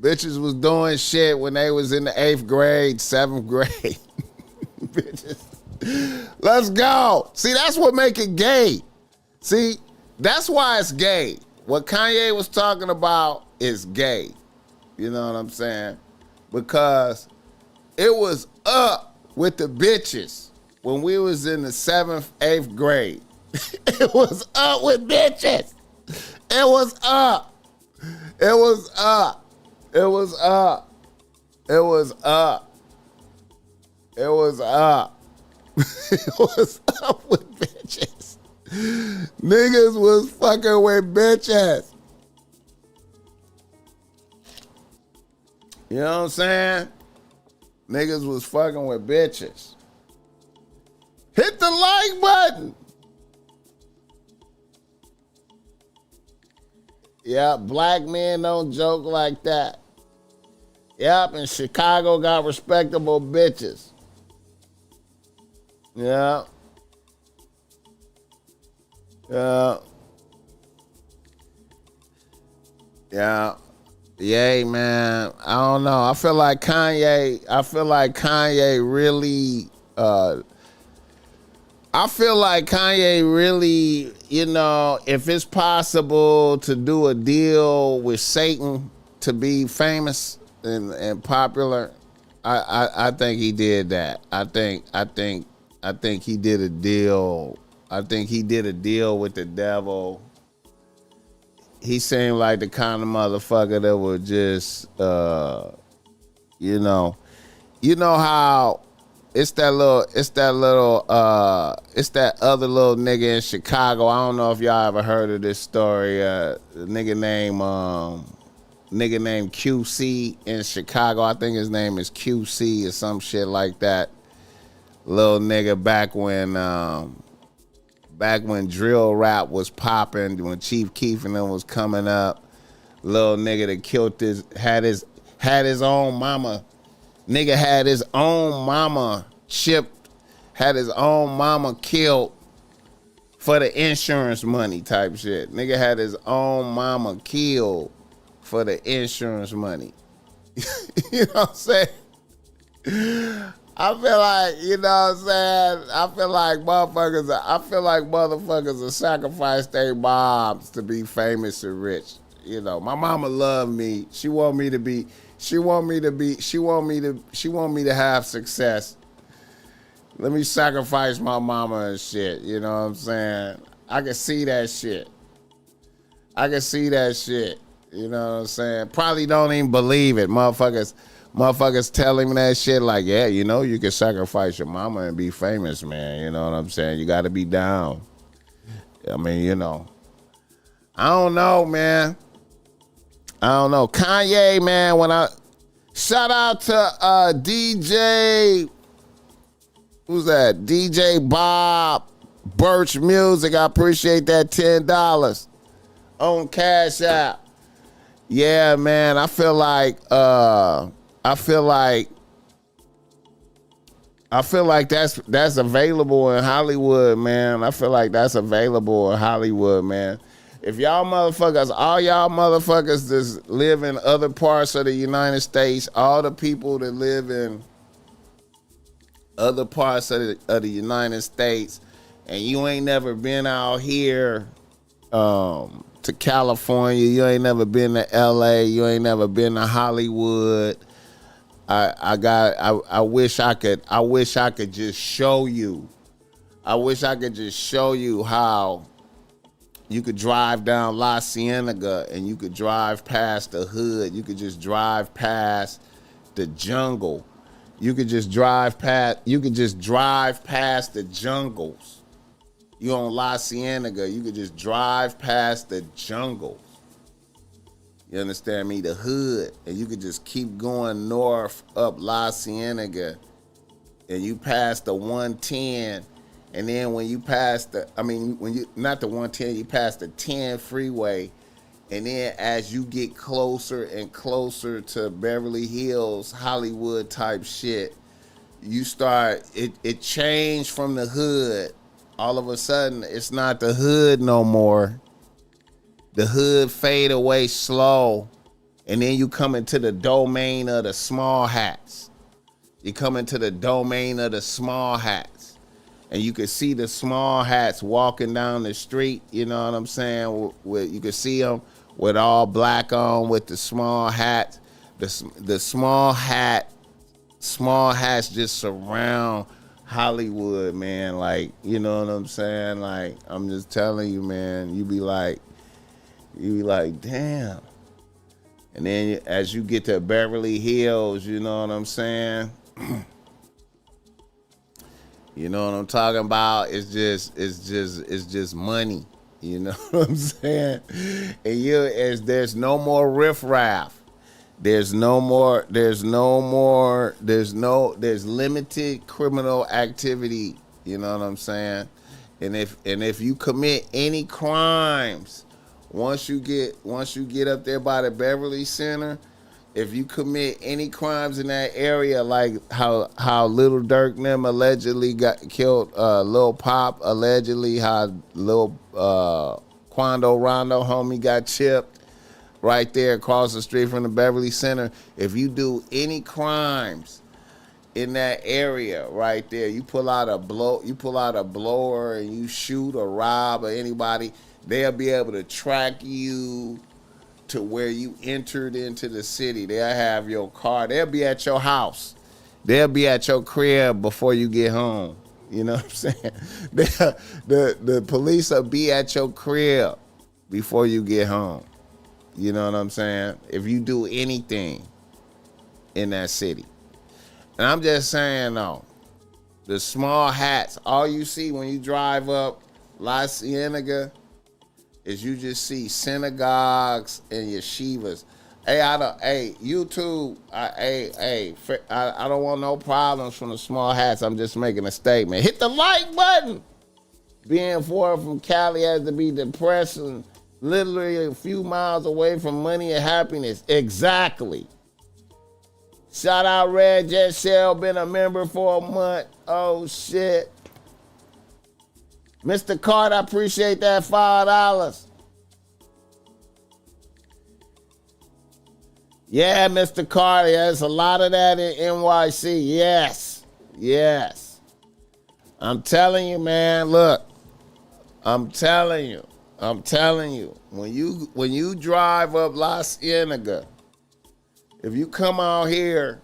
Bitches was doing shit when they was in the 8th grade, 7th grade. Bitches. Let's go. See, that's what make it gay. See, that's why it's gay. What Kanye was talking about is gay. You know what I'm saying? Because it was up with the bitches when we was in the 7th, 8th grade. It was up with bitches. It was up. It was up. It was up. It was up. It was up. It was up with bitches. Niggas was fucking with bitches. You know what I'm saying? Niggas was fucking with bitches. Hit the like button. Yeah, black men don't joke like that. Yep, and Chicago got respectable bitches. Yeah. Yeah. Yeah. Yay, man. I don't know. I feel like Kanye really, you know, if it's possible to do a deal with Satan to be famous and popular, I think he did that. I think he did a deal. I think he did a deal with the devil. he seemed like the kind of motherfucker that would just, you know how it's that other little nigga in Chicago. I don't know if y'all ever heard of this story. The nigga named QC in Chicago. I think his name is QC or some shit like that. Little nigga back when drill rap was popping, when Chief Keef and them was coming up. Little nigga that killed had his own mama. Nigga had his own mama chipped, had his own mama killed for the insurance money type shit. Nigga had his own mama killed for the insurance money. You know what I'm saying? I feel like, you know what I'm saying? I feel like motherfuckers will sacrifice their moms to be famous and rich. You know, my mama loved me. She want me to have success. Let me sacrifice my mama and shit. You know what I'm saying? I can see that shit. You know what I'm saying? Probably don't even believe it. Motherfuckers telling me that shit like, yeah, you know, you can sacrifice your mama and be famous, man. You know what I'm saying? You got to be down. I mean, you know. I don't know, man. Kanye, man, shout out to DJ, who's that? DJ Bob Birch Music. I appreciate that $10 on Cash App. Yeah, man, I feel like that's available in Hollywood, man. I feel like that's available in Hollywood, man. If y'all motherfuckers, all y'all motherfuckers that live in other parts of the United States, all the people that live in other parts of the United States, and you ain't never been out here to California, you ain't never been to LA, you ain't never been to Hollywood. I wish I could just show you. I wish I could just show you how you could drive down La Cienega and you could drive past the hood. You could just drive past the jungle. You could just drive past the jungles. You on La Cienega, you could just drive past the jungles. You understand me? The hood. And you could just keep going north up La Cienega and you pass the 110. And then when you pass not the 110, you pass the 10 freeway. And then as you get closer and closer to Beverly Hills, Hollywood type shit, you start, it changed from the hood. All of a sudden, it's not the hood no more. The hood fade away slow. And then you come into the domain of the small hats. You come into the domain of the small hats. And you can see the small hats walking down the street, you know what I'm saying? You can see them with all black on with the small hats. The small hats just surround Hollywood, man. Like, you know what I'm saying? Like, I'm just telling you, man, you be like, damn. And then as you get to Beverly Hills, you know what I'm saying? You know what I'm talking about? It's just money. You know what I'm saying? And there's no more riffraff. There's limited criminal activity. You know what I'm saying? And if you commit any crimes, once you get up there by the Beverly Center, if you commit any crimes in that area, like how Little Dirk them allegedly got killed, Lil Pop allegedly, how Lil Quando Rondo homie got chipped right there across the street from the Beverly Center. If you do any crimes in that area right there, you pull out a blower and you shoot or rob or anybody, they'll be able to track you to where you entered into the city. They'll have your car. They'll be at your house. They'll be at your crib before you get home. You know what I'm saying? The police will be at your crib before you get home. You know what I'm saying? If you do anything in that city. And I'm just saying though, the small hats, all you see when you drive up La Cienega is you just see synagogues and yeshivas. Hey, YouTube, I don't want no problems from the small hats. I'm just making a statement. Hit the like button. Being far from Cali has to be depressing, literally a few miles away from money and happiness. Exactly. Shout out Red Jet Shell, been a member for a month. Oh shit. Mr. Card, I appreciate that $5. Yeah, Mr. Carter, there's a lot of that in NYC. Yes. I'm telling you, man, look. I'm telling you. When you drive up La Cienega, if you come out here,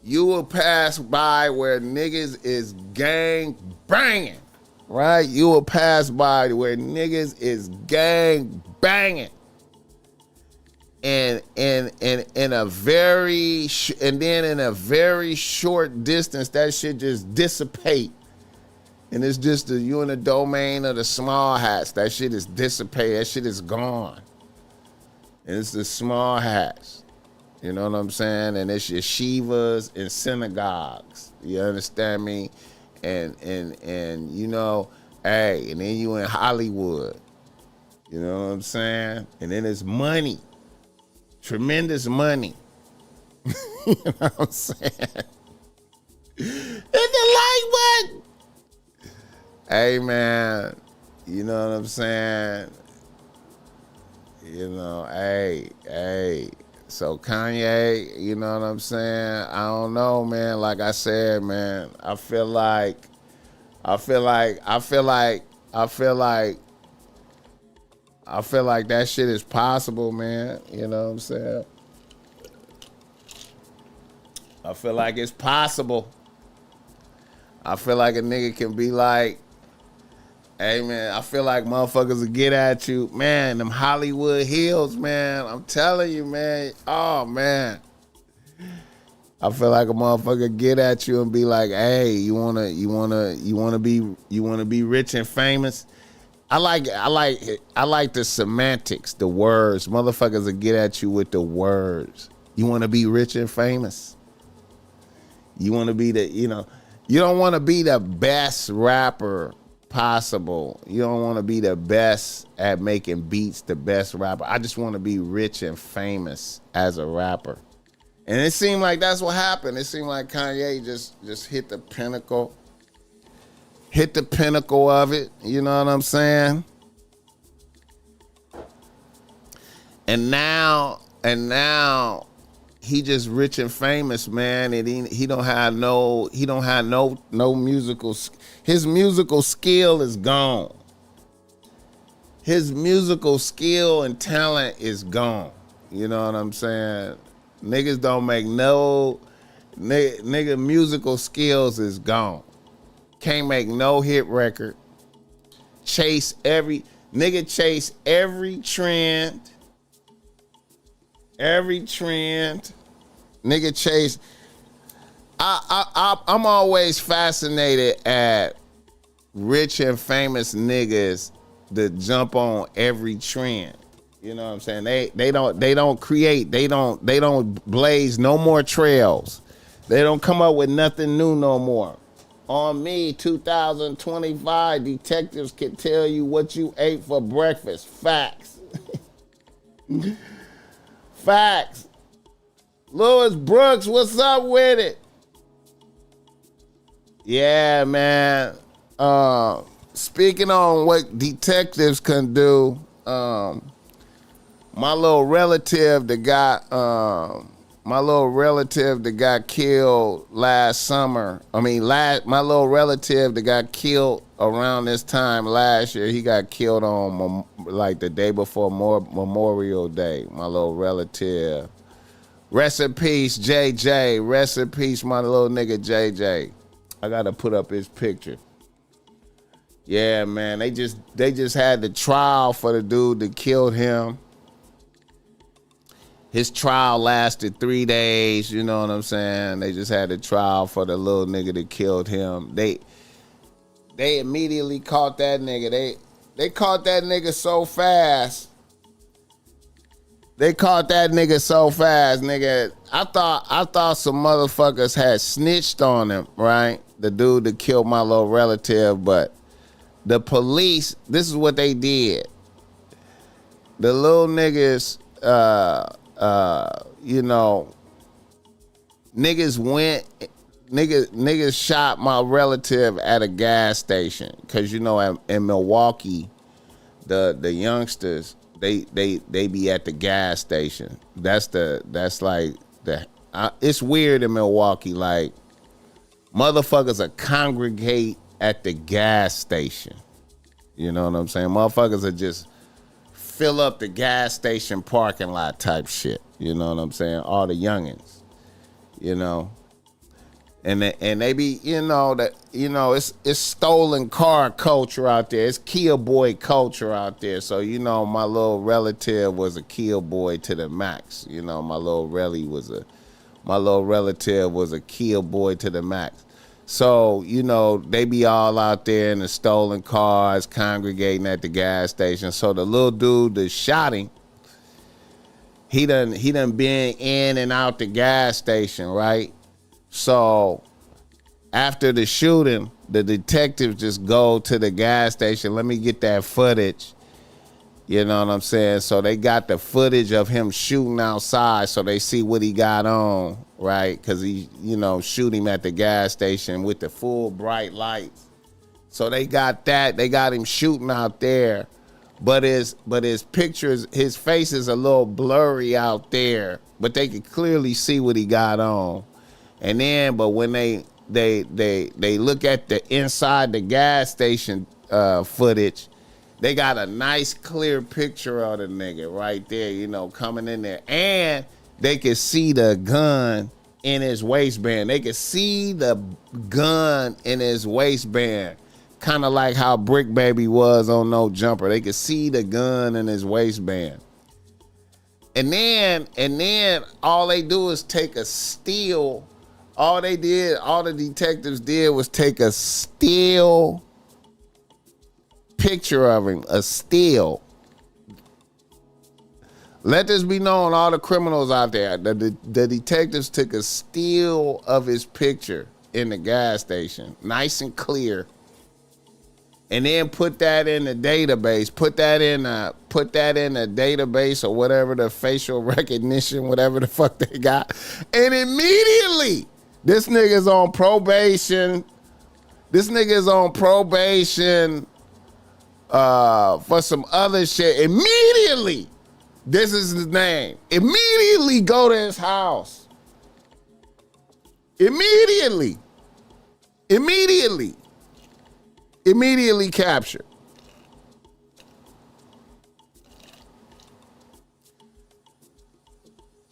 you will pass by where niggas is gang banging, right? You will pass by where niggas is gang banging. And in a very short distance, that shit just dissipate, and it's just you in the domain of the small hats. That shit is dissipated. That shit is gone. And it's the small hats. You know what I'm saying? And it's yeshivas and synagogues. You understand me? And you know, hey, and then you in Hollywood. You know what I'm saying? And then it's money. Tremendous money. You know what I'm saying? Hit the like button. Hey, man. You know what I'm saying? You know, hey. So Kanye, you know what I'm saying? I don't know, man. Like I said, man, I feel like that shit is possible, man. You know what I'm saying? I feel like it's possible. I feel like a nigga can be like, hey, man, I feel like motherfuckers will get at you. Man, them Hollywood Hills, man. I'm telling you, man. Oh, man. I feel like a motherfucker get at you and be like, hey, you wanna be rich and famous? I like the semantics, the words. Motherfuckers will get at you with the words. You want to be rich and famous? You want to be you don't want to be the best rapper possible. You don't want to be the best at making beats, the best rapper. I just want to be rich and famous as a rapper. And it seemed like that's what happened. It seemed like Kanye just hit the pinnacle. Hit the pinnacle of it, you know what I'm saying? And now he just rich and famous, man, and he don't have no musical. His musical skill is gone. His musical skill and talent is gone. You know what I'm saying? Niggas don't make nigga musical skills is gone. Can't make no hit record. Chase every trend. Nigga chase. I'm always fascinated at rich and famous niggas that jump on every trend. You know what I'm saying? They don't create. They don't blaze no more trails. They don't come up with nothing new no more. On me, 2025, detectives can tell you what you ate for breakfast. Facts. Facts. Louis Brooks, what's up with it? Yeah, man. Speaking on what detectives can do, my little relative that got killed last summer. My little relative that got killed around this time last year. He got killed on like the day before Memorial Day. My little relative. Rest in peace, JJ. Rest in peace, my little nigga JJ. I gotta put up his picture. Yeah, man. They just had the trial for the dude that killed him. His trial lasted 3 days, you know what I'm saying? They just had a trial for the little nigga that killed him. They immediately caught that nigga. They caught that nigga so fast. They caught that nigga so fast, nigga. I thought some motherfuckers had snitched on him, right? The dude that killed my little relative, but the police, this is what they did. The little niggas, you know, niggas shot my relative at a gas station. Cause you know, in Milwaukee, the youngsters, they be at the gas station. It's weird in Milwaukee, like motherfuckers are congregate at the gas station. You know what I'm saying? Motherfuckers are just fill up the gas station parking lot type shit. You know what I'm saying? All the youngins, you know. And they be, you know, that, you know, it's stolen car culture out there. It's Kia boy culture out there. So, you know, my little relative was a Kia boy to the max. You know, my little relative was a Kia boy to the max. So, you know, they be all out there in the stolen cars, congregating at the gas station. So the little dude that shot him, he done been in and out the gas station, right? So after the shooting, the detectives just go to the gas station. Let me get that footage. You know what I'm saying? So they got the footage of him shooting outside, so they see what he got on, right? Because he, you know, shoot him at the gas station with the full bright lights. So they got that. They got him shooting out there. But his pictures, his face is a little blurry out there, but they could clearly see what he got on. And then, but when they look at the inside the gas station footage, they got a nice clear picture of the nigga right there, you know, coming in there. And they could see the gun in his waistband. They could see the gun in his waistband. Kind of like how Brick Baby was on No Jumper. They could see the gun in his waistband. And then all they do is take a still. All the detectives did was take a still picture of him, a still. Let this be known, all the criminals out there, the detectives took a still of his picture in the gas station, nice and clear, and then put that in the database, put that in a database or whatever, the facial recognition, whatever the fuck they got, and immediately this nigga's on probation. This nigga's on probation for some other shit. Immediately, this is his name. Immediately go to his house. Immediately captured.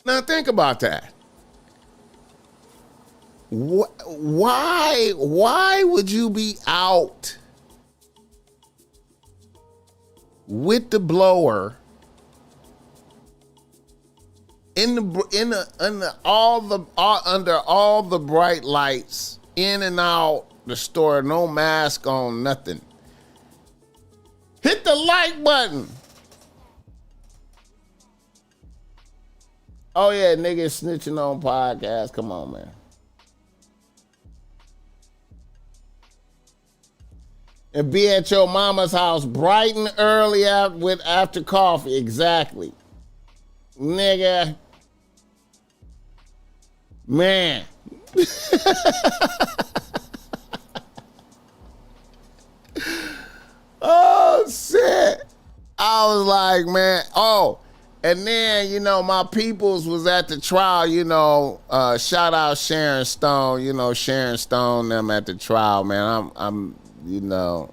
Now think about that. Why would you be out with the blower under all the bright lights, in and out the store, no mask on, nothing? Hit the like button. Oh yeah, niggas snitching on podcasts. Come on, man. And be at your mama's house bright and early after coffee. Exactly. Nigga. Man. Oh, shit. I was like, man. Oh, and then, you know, my peoples was at the trial, you know, shout out Sharon Stone, you know, Sharon Stone, them at the trial, man. I'm you know,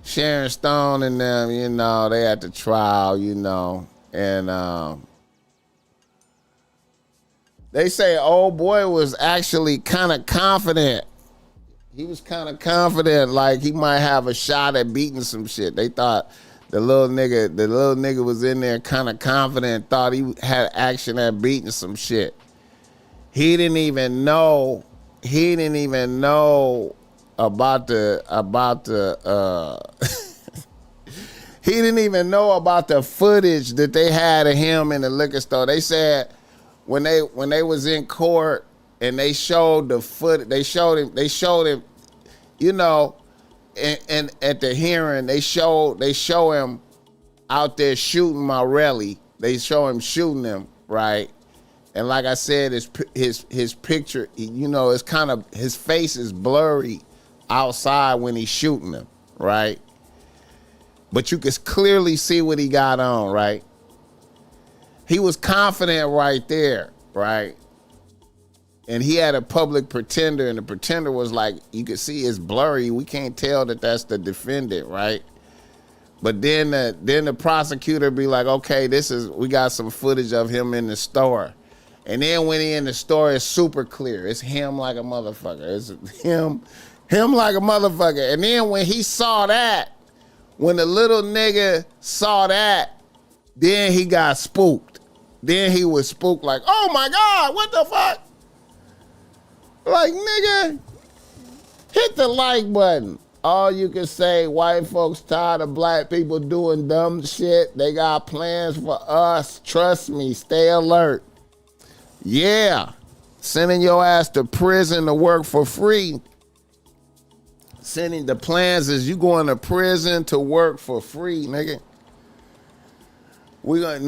Sharon Stone and them, you know, they at the trial, you know, and they say old boy was actually kind of confident. He was kind of confident, like he might have a shot at beating some shit. They thought The little nigga was in there kind of confident, thought he had action at beating some shit. He didn't even know about the he didn't even know about the footage that they had of him in the liquor store. They said when they was in court and they showed the foot, they showed him, you know, and at the hearing they show him out there shooting Morelli. They show him shooting him, right? And like I said, his picture, you know, it's kind of, his face is blurry outside when he's shooting him, right? But you can clearly see what he got on, right? He was confident right there, right? And he had a public pretender, and the pretender was like, you could see it's blurry. We can't tell that that's the defendant, right? But then the prosecutor be like, okay, we got some footage of him in the store. And then when he in the store, it's super clear. It's him like a motherfucker. It's him like a motherfucker. And then when he saw that, when the little nigga saw that, then he got spooked. Then he was spooked like, oh my God, what the fuck? Like, nigga, hit the like button. All you can say, white folks tired of black people doing dumb shit. They got plans for us. Trust me, stay alert. Yeah, sending your ass to prison to work for free. Sending the plans is you going to prison to work for free, nigga. We're gonna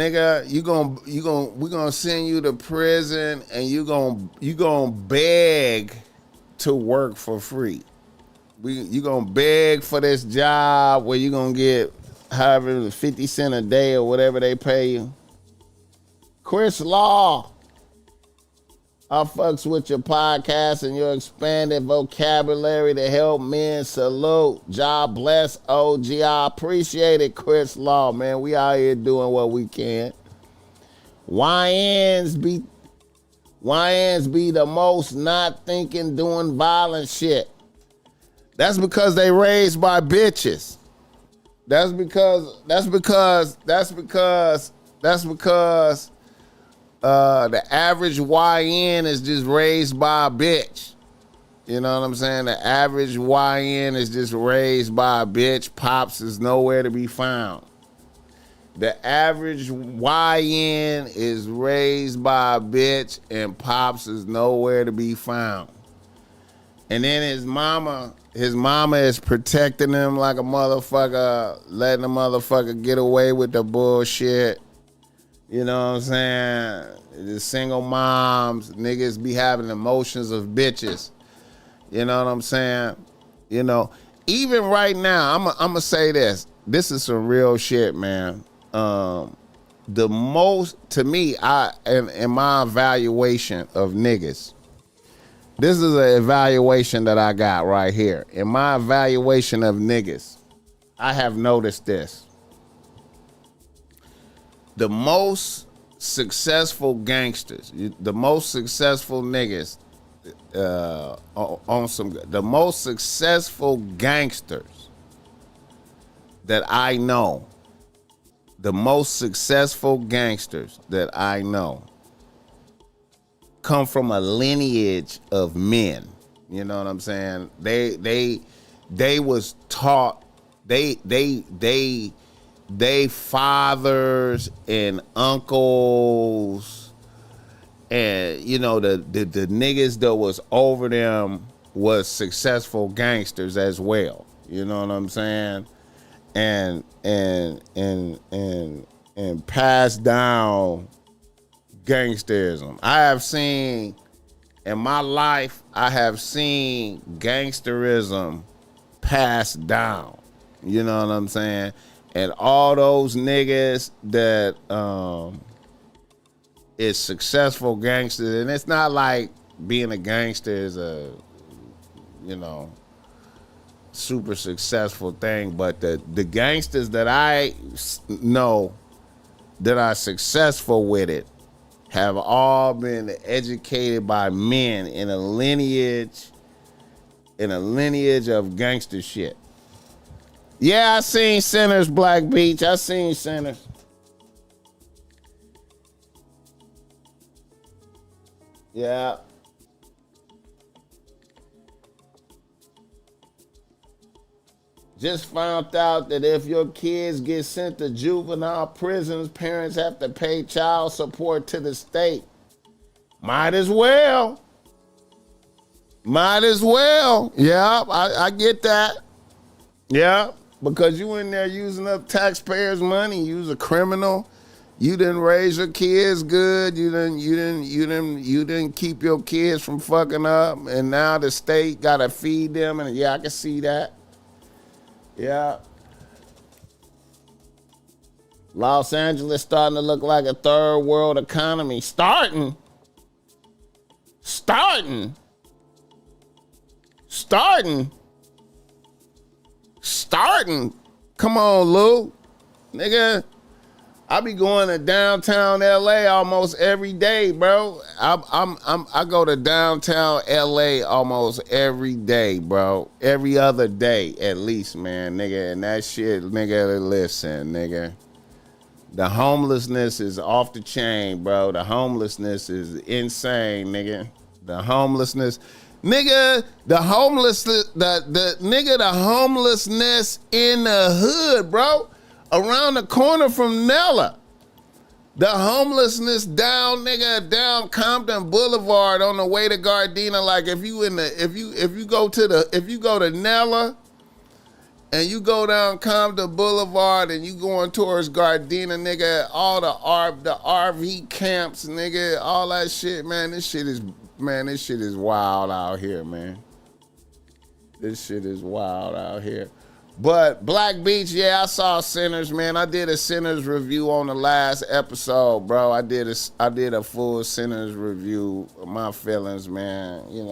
send you to prison and you gonna beg to work for free. You gonna beg for this job where you gonna get however 50 cents a day or whatever they pay you. Chris Law, I fucks with your podcast and your expanded vocabulary to help men. Salute. God bless OG. I appreciate it, Chris Law, man. We out here doing what we can. YNs be the most not thinking, doing violent shit. That's because they raised by bitches. That's because the average YN is just raised by a bitch. You know what I'm saying? The average YN is just raised by a bitch. Pops is nowhere to be found. The average YN is raised by a bitch and Pops is nowhere to be found. And then his mama is protecting him like a motherfucker, letting the motherfucker get away with the bullshit. You know what I'm saying? The single moms, niggas be having emotions of bitches. You know what I'm saying? You know, even right now, I'm gonna say this. This is some real shit, man. The most, to me, in my evaluation of niggas, this is an evaluation that I got right here. In my evaluation of niggas, I have noticed this. The most successful gangsters, the most successful niggas, the most successful gangsters that I know, come from a lineage of men. You know what I'm saying? They was taught, they fathers and uncles and, you know, the niggas that was over them was successful gangsters as well. You know what I'm saying? And passed down gangsterism. In my life, I have seen gangsterism passed down. You know what I'm saying? And all those niggas that is successful gangsters, and it's not like being a gangster is a, you know, super successful thing, but the gangsters that I know that are successful with it have all been educated by men in a lineage of gangster shit. Yeah, I seen Sinners, Black Beach. I seen Sinners. Yeah. Just found out that if your kids get sent to juvenile prisons, parents have to pay child support to the state. Might as well. Might as well. Yeah, I get that. Yeah, because you in there using up taxpayers' money. You's a criminal. You didn't raise your kids good. You didn't keep your kids from fucking up. And now the state gotta feed them. And yeah, I can see that. Yeah. Los Angeles starting to look like a third world economy. Starting. Come on, Lou. Nigga, I be going to downtown LA almost every day, bro. I go to downtown LA almost every day, bro. Every other day at least, man, nigga. And that shit, nigga, listen, nigga. The homelessness is off the chain, bro. The homelessness is insane, nigga. The homelessness, nigga, the homelessness in the hood, bro. Around the corner from Nella. The homelessness down Compton Boulevard on the way to Gardena. Like if you go to Nella and you go down Compton Boulevard and you going towards Gardena, nigga, all the RV camps, nigga, all that shit, man. This shit is wild out here, man. This shit is wild out here. But Black Beach, yeah, I saw Sinners, man. I did a Sinners review on the last episode, bro. I did a full Sinners review of my feelings, man. You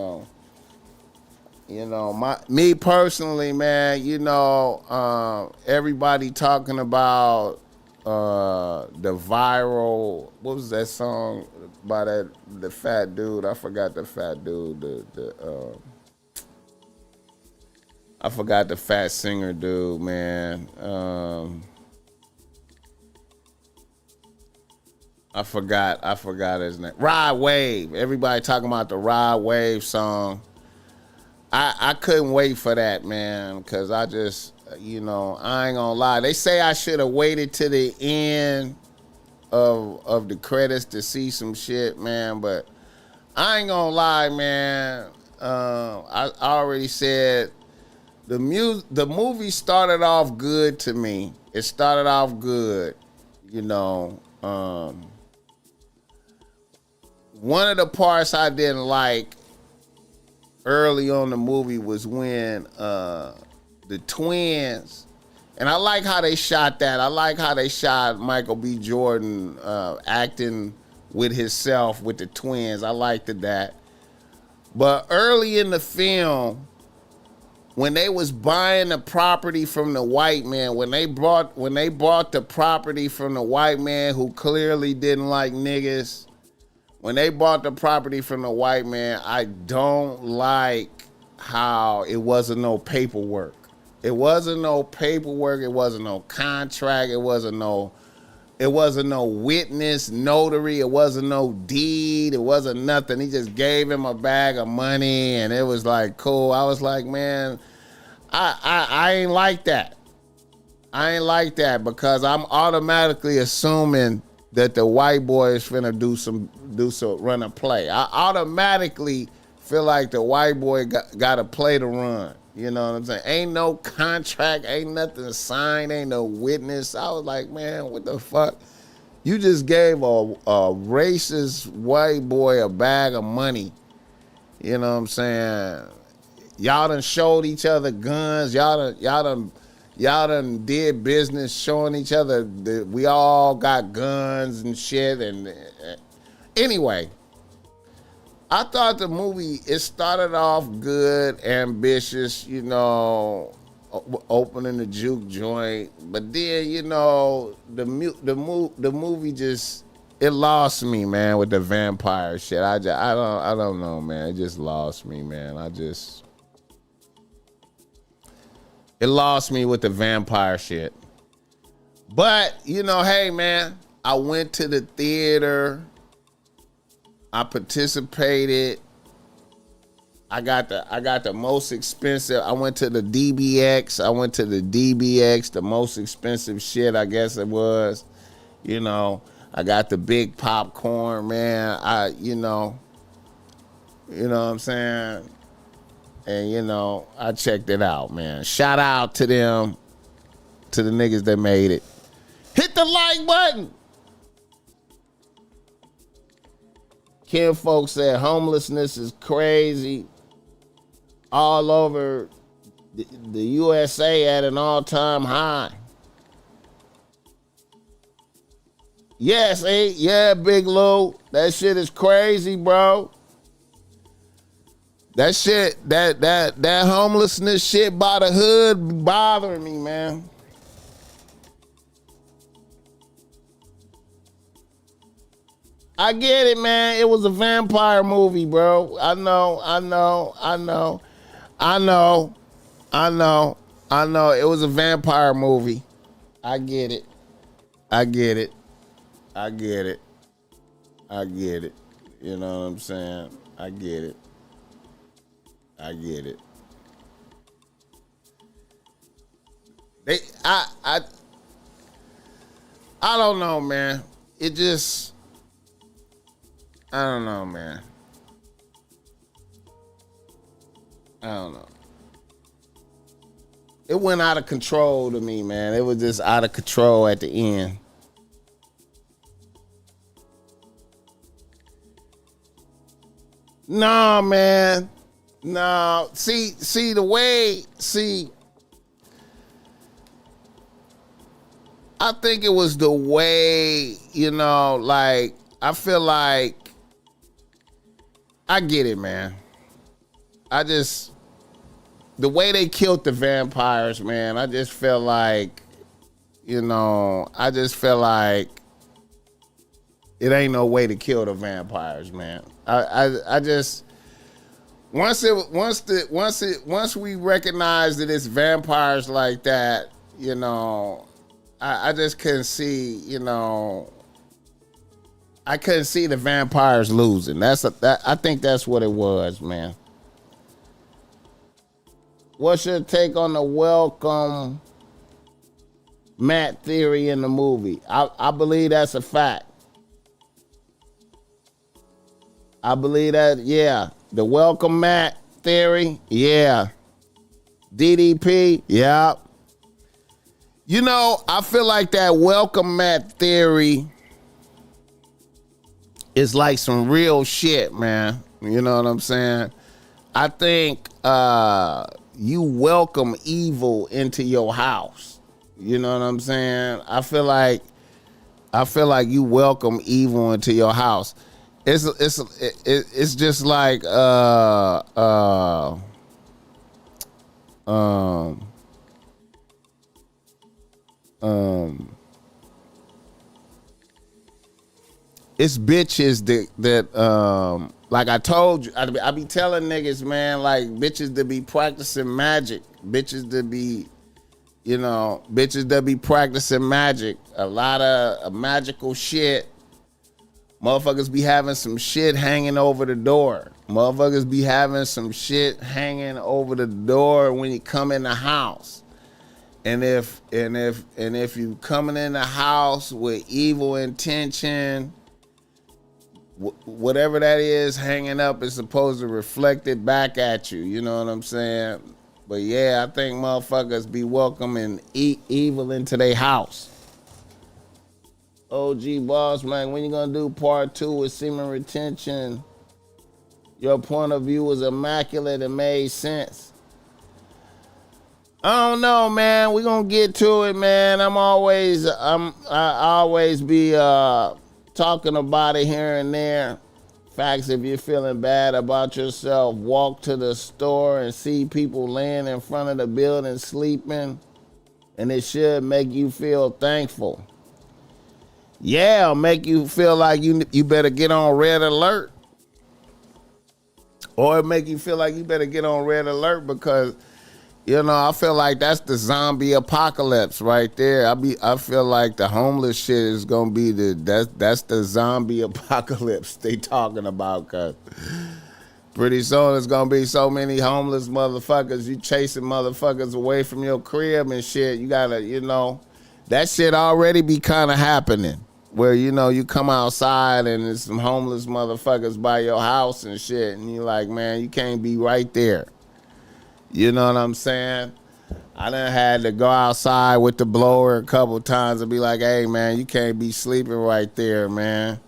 know, me personally, man. You know, everybody talking about the viral. What was that song by the fat dude? I forgot the fat dude. I forgot the fat singer dude, man. I forgot his name. Ride Wave. Everybody talking about the Ride Wave song. I couldn't wait for that, man, because I just, you know, I ain't gonna lie. They say I should have waited to the end of the credits to see some shit, man, but I ain't gonna lie, man. I already said the movie started off good to me. It started off good, you know. One of the parts I didn't like early on the movie was when the twins, and I like how they shot that. I like how they shot Michael B. Jordan acting with himself with the twins. I liked that. But early in the film, when they was buying the property from the white man, when they bought the property from the white man who clearly didn't like niggas, when they bought the property from the white man, I don't like how it wasn't no paperwork. It wasn't no paperwork. It wasn't no contract. It wasn't no witness, notary. It wasn't no deed. It wasn't nothing. He just gave him a bag of money, and it was like cool. I was like, man, I ain't like that. I ain't like that because I'm automatically assuming that the white boy is finna do some run a play. I automatically feel like the white boy got a play to run. You know what I'm saying? Ain't no contract, ain't nothing signed, ain't no witness. I was like, man, what the fuck? You just gave a racist white boy a bag of money. You know what I'm saying? Y'all done showed each other guns. Y'all done did business showing each other that we all got guns and shit. And anyway, I thought the movie, it started off good, ambitious, you know, opening the juke joint. But then, you know, the movie just, it lost me, man, with the vampire shit. I don't know, man. It just lost me, man. It lost me with the vampire shit. But, you know, hey, man, I went to the theater. I participated. I got the most expensive. I went to the DBX. The most expensive shit, I guess it was. You know, I got the big popcorn, man. You know what I'm saying? And, you know, I checked it out, man. Shout out to them, to the niggas that made it. Hit the like button. Kim folks said homelessness is crazy. All over the USA at an all-time high. Yes, yeah, Big Lou. That shit is crazy, bro. That shit, that homelessness shit by the hood bothering me, man. I get it, man. It was a vampire movie, bro. I know. It was a vampire movie. I get it. You know what I'm saying? I get it. I don't know, man. It just, I don't know, man. I don't know. It went out of control to me, man. It was just out of control at the end. No, man. No. See, I think it was the way, you know, like, I feel like, I get it, man. The way they killed the vampires, man, I just felt like, you know, it ain't no way to kill the vampires, man. I just, once we recognize that it's vampires like that, you know, I just couldn't see, you know, I couldn't see the vampires losing. I think that's what it was, man. What's your take on the welcome mat theory in the movie? I believe that's a fact. I believe that, yeah. The welcome mat theory, yeah. DDP, yeah. You know, I feel like that welcome mat theory is like some real shit, man. You know what I'm saying? I think you welcome evil into your house. You know what I'm saying? I feel like you welcome evil into your house. It's just like it's bitches that like I told you, I be telling niggas, man, like bitches that be practicing magic, bitches that be practicing magic, a lot of magical shit. Motherfuckers be having some shit hanging over the door. Motherfuckers be having some shit hanging over the door when you come in the house. And if you coming in the house with evil intention, whatever that is hanging up is supposed to reflect it back at you. You know what I'm saying? But yeah, I think motherfuckers be welcoming evil into their house. OG BossMack, when you gonna do part 2 with semen retention? Your point of view was immaculate and made sense. I don't know, man. We gonna get to it, man. I always be talking about it here and there. Facts, if you're feeling bad about yourself, walk to the store and see people laying in front of the building sleeping, and it should make you feel thankful. Yeah, it'll make you feel like you better get on red alert. Or it make you feel like you better get on red alert because You know, I feel like that's the zombie apocalypse right there. I feel like the homeless shit is gonna be that's the zombie apocalypse they talking about, cause pretty soon it's gonna be so many homeless motherfuckers. You chasing motherfuckers away from your crib and shit. You gotta, you know, that shit already be kind of happening. Where, you know, you come outside and there's some homeless motherfuckers by your house and shit, and you're like, man, you can't be right there. You know what I'm saying? I done had to go outside with the blower a couple times and be like, hey, man, you can't be sleeping right there, man.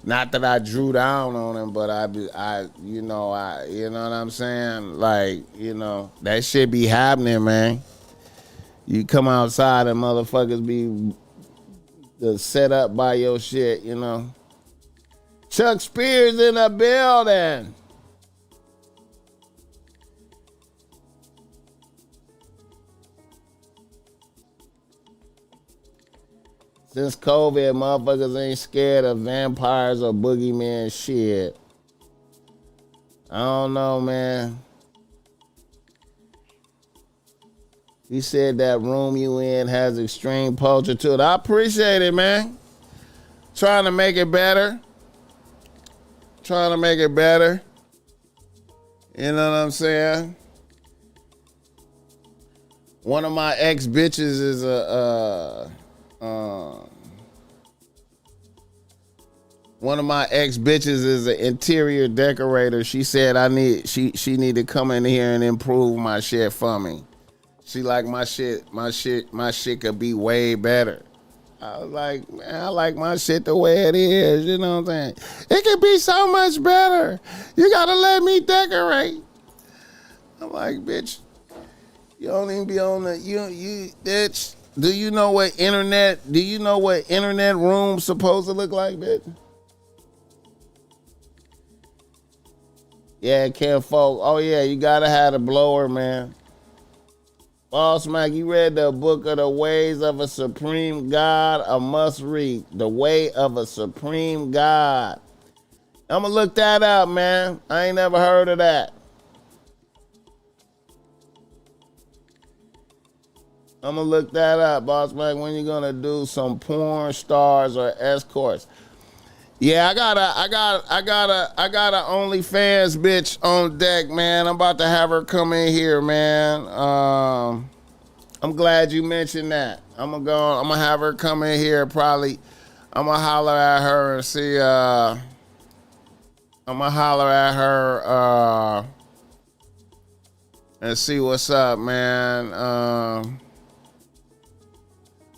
Not that I drew down on him, but you know what I'm saying? Like, you know, that shit be happening, man. You come outside and motherfuckers be set up by your shit, you know. Chuck Spears in the building. Since COVID, motherfuckers ain't scared of vampires or boogeyman shit. I don't know, man. He said that room you in has extreme culture to it. I appreciate it, man. Trying to make it better. Trying to make it better. You know what I'm saying? One of my ex-bitches is one of my ex-bitches is an interior decorator. She said she need to come in here and improve my shit for me. She like my shit could be way better. I was like, man, I like my shit the way it is, you know what I'm saying? It could be so much better. You gotta let me decorate. I'm like, bitch, you don't even be on the you bitch. Do you know what internet rooms supposed to look like, bitch? Yeah, Ken Folk. Oh yeah, you gotta have a blower, man. BossMack, you read the book of the ways of a supreme God? A must read. The Way of a Supreme God. I'm gonna look that up, man. I ain't never heard of that. I'm gonna look that up, BossMack. When you gonna do some porn stars or escorts? Yeah, I got a OnlyFans bitch on deck, man. I'm about to have her come in here, man. I'm glad you mentioned that. I'm gonna have her come in here probably. I'm gonna holler at her and see. I'm gonna holler at her and see what's up, man.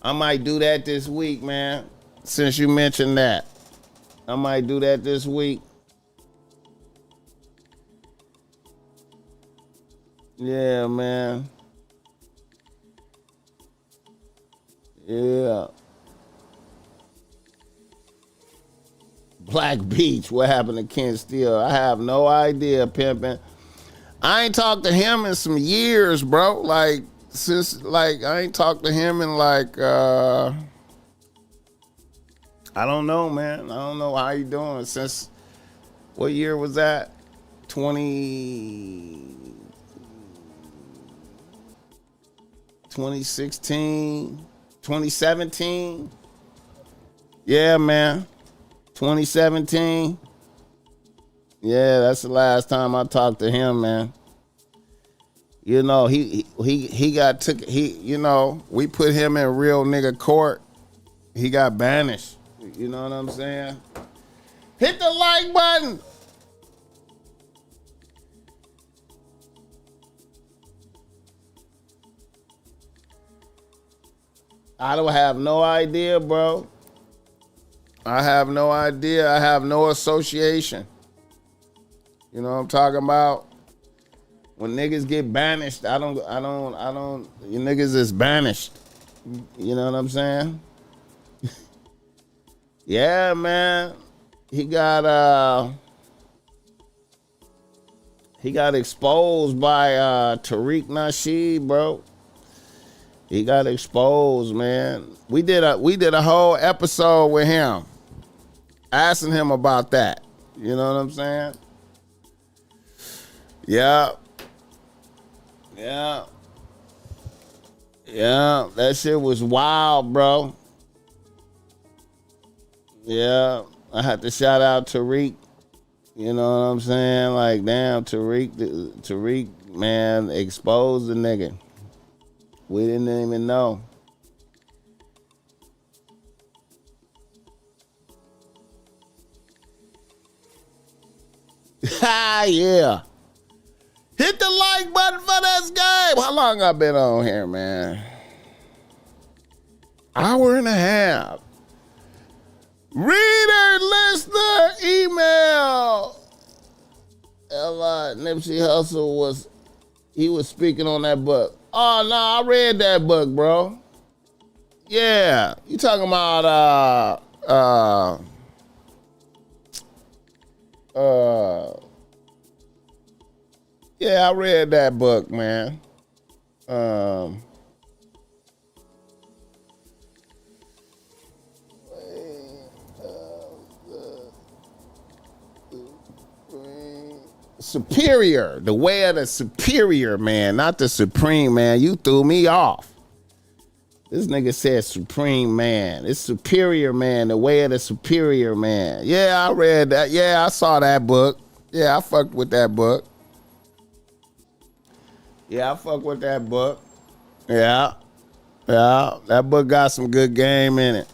I might do that this week, man. Since you mentioned that. I might do that this week. Yeah, man. Yeah. Black Beach, what happened to Ken Steele? I have no idea, pimpin'. I ain't talked to him in some years, bro. Like, I ain't talked to him in I don't know, man. I don't know how you doing. Since, what year was that? 2016? 2017? Yeah, man. 2017. Yeah, that's the last time I talked to him, man. You know, he got took. You know, we put him in real nigga court. He got banished. You know what I'm saying? Hit the like button. I don't have no idea, bro. I have no idea. I have no association. You know what I'm talking about? When niggas get banished, I don't, you niggas is banished. You know what I'm saying? Yeah, man. He got exposed by Tariq Nasheed, bro. He got exposed, man. We did a whole episode with him, asking him about that. You know what I'm saying? Yeah. Yeah. Yeah, that shit was wild, bro. Yeah, I had to shout out Tariq. You know what I'm saying? Like, damn, Tariq, man, exposed the nigga. We didn't even know. Yeah. Hit the like button for this game. How long I been on here, man? Hour and a half. Reader, listener, email. Nipsey Hussle was speaking on that book. Oh, no, I read that book, bro. Yeah. You talking about, yeah, I read that book, man. Superior, the way of the superior man, not the supreme man. You threw me off. This nigga said supreme man. It's superior man, the way of the superior man. Yeah, I read that. Yeah, I saw that book. Yeah, I fucked with that book. Yeah, I fuck with that book. Yeah. Yeah, that book got some good game in it.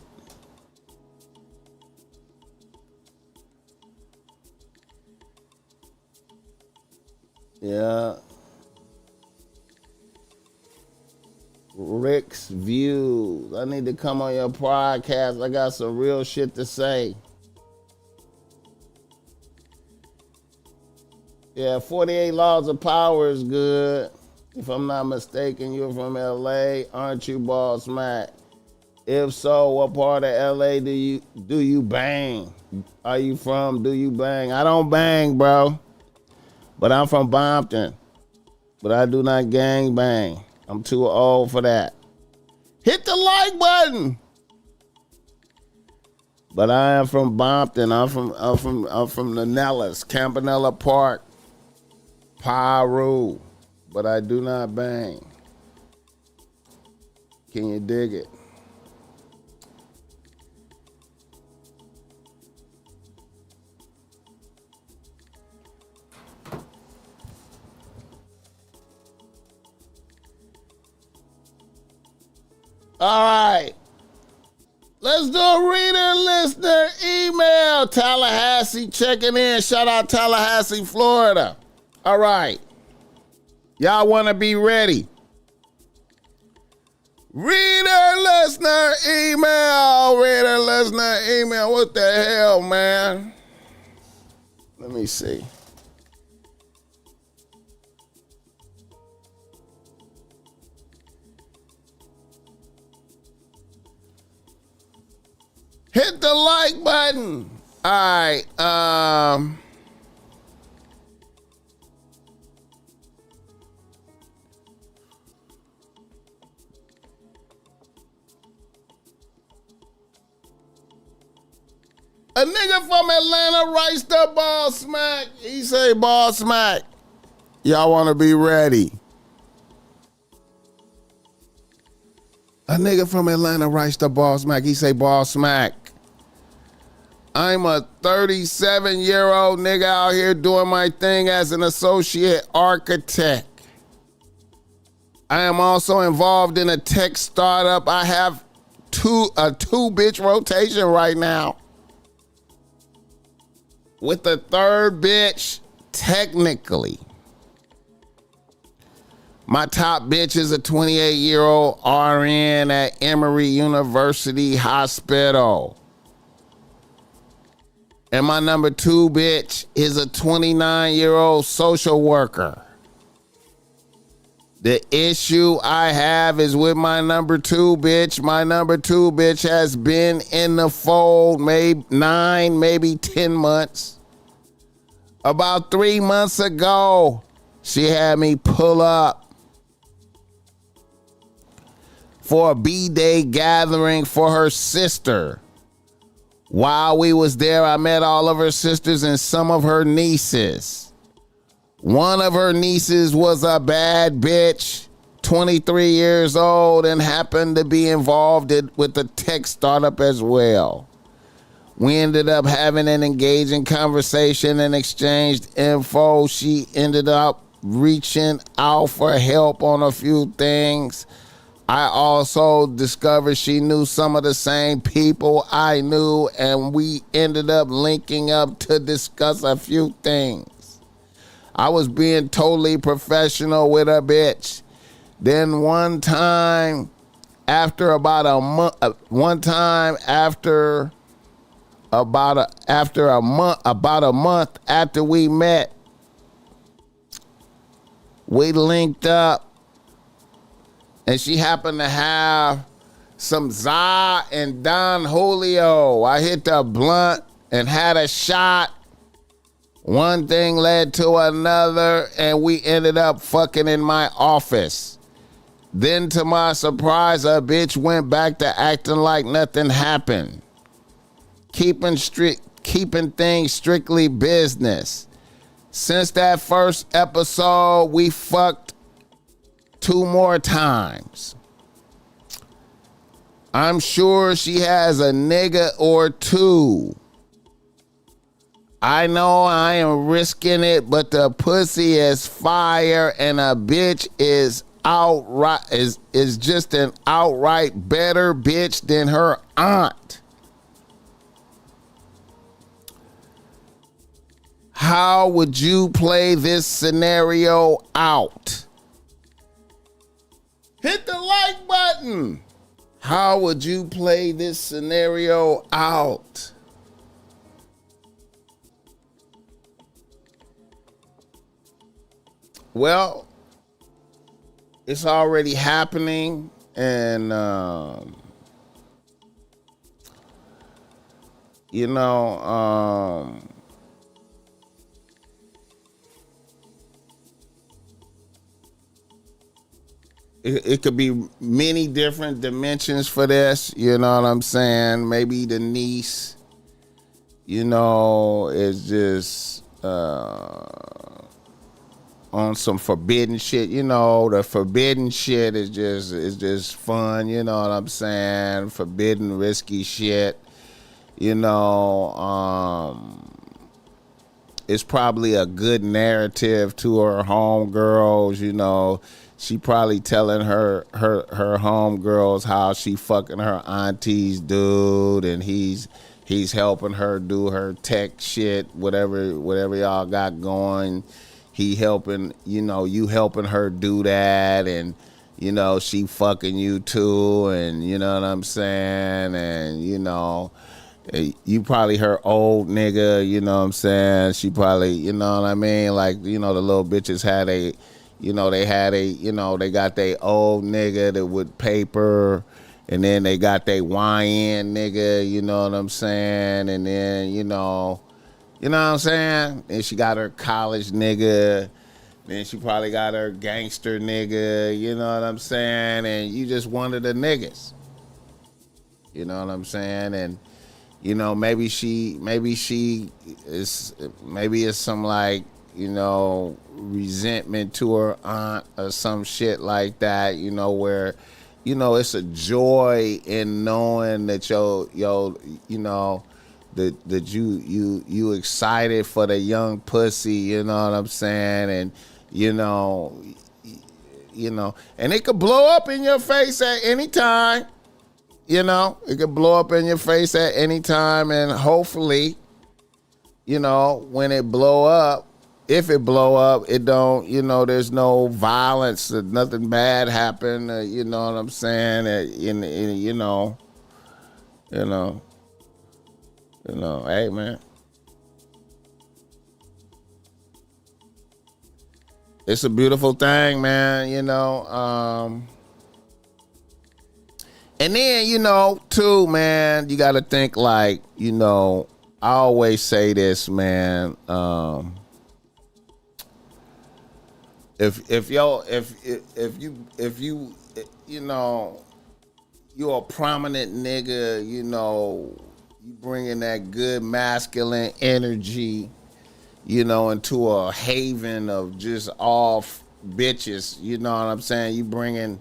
Yeah. Rick's Views. I need to come on your podcast. I got some real shit to say. Yeah, 48 Laws of Power is good. If I'm not mistaken, you're from LA, aren't you, BossMack? If so, what part of LA do you bang? Are you from? Do you bang? I don't bang, bro. But I'm from Bompton. But I do not gang bang. I'm too old for that. Hit the like button. But I am from Bompton. I'm from the Nellis, Campanella Park, Piru. But I do not bang. Can you dig it? All right. Let's do a reader, listener, email. Tallahassee checking in. Shout out Tallahassee, Florida. All right. Y'all want to be ready. Reader, listener, email. Reader, listener, email. What the hell, man? Let me see. Hit the like button. All right. A nigga from Atlanta writes the BossMack. He say, BossMack, y'all want to be ready. A nigga from Atlanta writes the BossMack. He say, BossMack, I'm a 37-year-old nigga out here doing my thing as an associate architect. I am also involved in a tech startup. I have a two bitch rotation right now. With the third bitch, technically. My top bitch is a 28-year-old RN at Emory University Hospital. And my number two bitch is a 29-year-old social worker. The issue I have is with my number two bitch. My number two bitch has been in the fold maybe 9, maybe 10 months. About 3 months ago, she had me pull up for a B-Day gathering for her sister. While we was there, I met all of her sisters and some of her nieces. One of her nieces was a bad bitch, 23 years old and happened to be involved with the tech startup as well. We ended up having an engaging conversation and exchanged info. She ended up reaching out for help on a few things. I also discovered she knew some of the same people I knew, and we ended up linking up to discuss a few things. I was being totally professional with a bitch. Then one time after about a month, about a month after we met, we linked up, and she happened to have some Za and Don Julio. I hit the blunt and had a shot. One thing led to another, and we ended up fucking in my office. Then, to my surprise, a bitch went back to acting like nothing happened. Keeping things strictly business. Since that first episode, we fucked 2 more times. I'm sure she has a nigga or 2. I know I am risking it, but the pussy is fire, and a bitch is just an outright better bitch than her aunt. How would you play this scenario out? Hit the like button. How would you play this scenario out? Well, it's already happening, and it could be many different dimensions for this, you know what I'm saying? Maybe the niece, is just on some forbidden shit. The forbidden shit is just fun, you know what I'm saying? Forbidden, risky shit. It's probably a good narrative to her homegirls, She probably telling her homegirls how she fucking her auntie's dude, and he's helping her do her tech shit, whatever y'all got going. He helping, you helping her do that, and she fucking you too, and you know what I'm saying, and you probably her old nigga, you know what I'm saying. She probably, you know what I mean, like the little bitches had they got their old nigga that with paper, and then they got their YN nigga, you know what I'm saying, and then you know what I'm saying? And she got her college nigga. Then she probably got her gangster nigga, you know what I'm saying? And you just one of the niggas. You know what I'm saying? And maybe it's some like, resentment to her aunt or some shit like that, where it's a joy in knowing that that you excited for the young pussy, you know what I'm saying? And and it could blow up in your face at any time. It could blow up in your face at any time, and hopefully, when it blow up, if it blow up, it don't, there's no violence, nothing bad happen, you know what I'm saying? Hey man, it's a beautiful thing, man. And then too, man, you got to think like, I always say this, man. If you're a prominent nigga, you bringing that good masculine energy, into a haven of just all bitches. You know what I'm saying? You bringing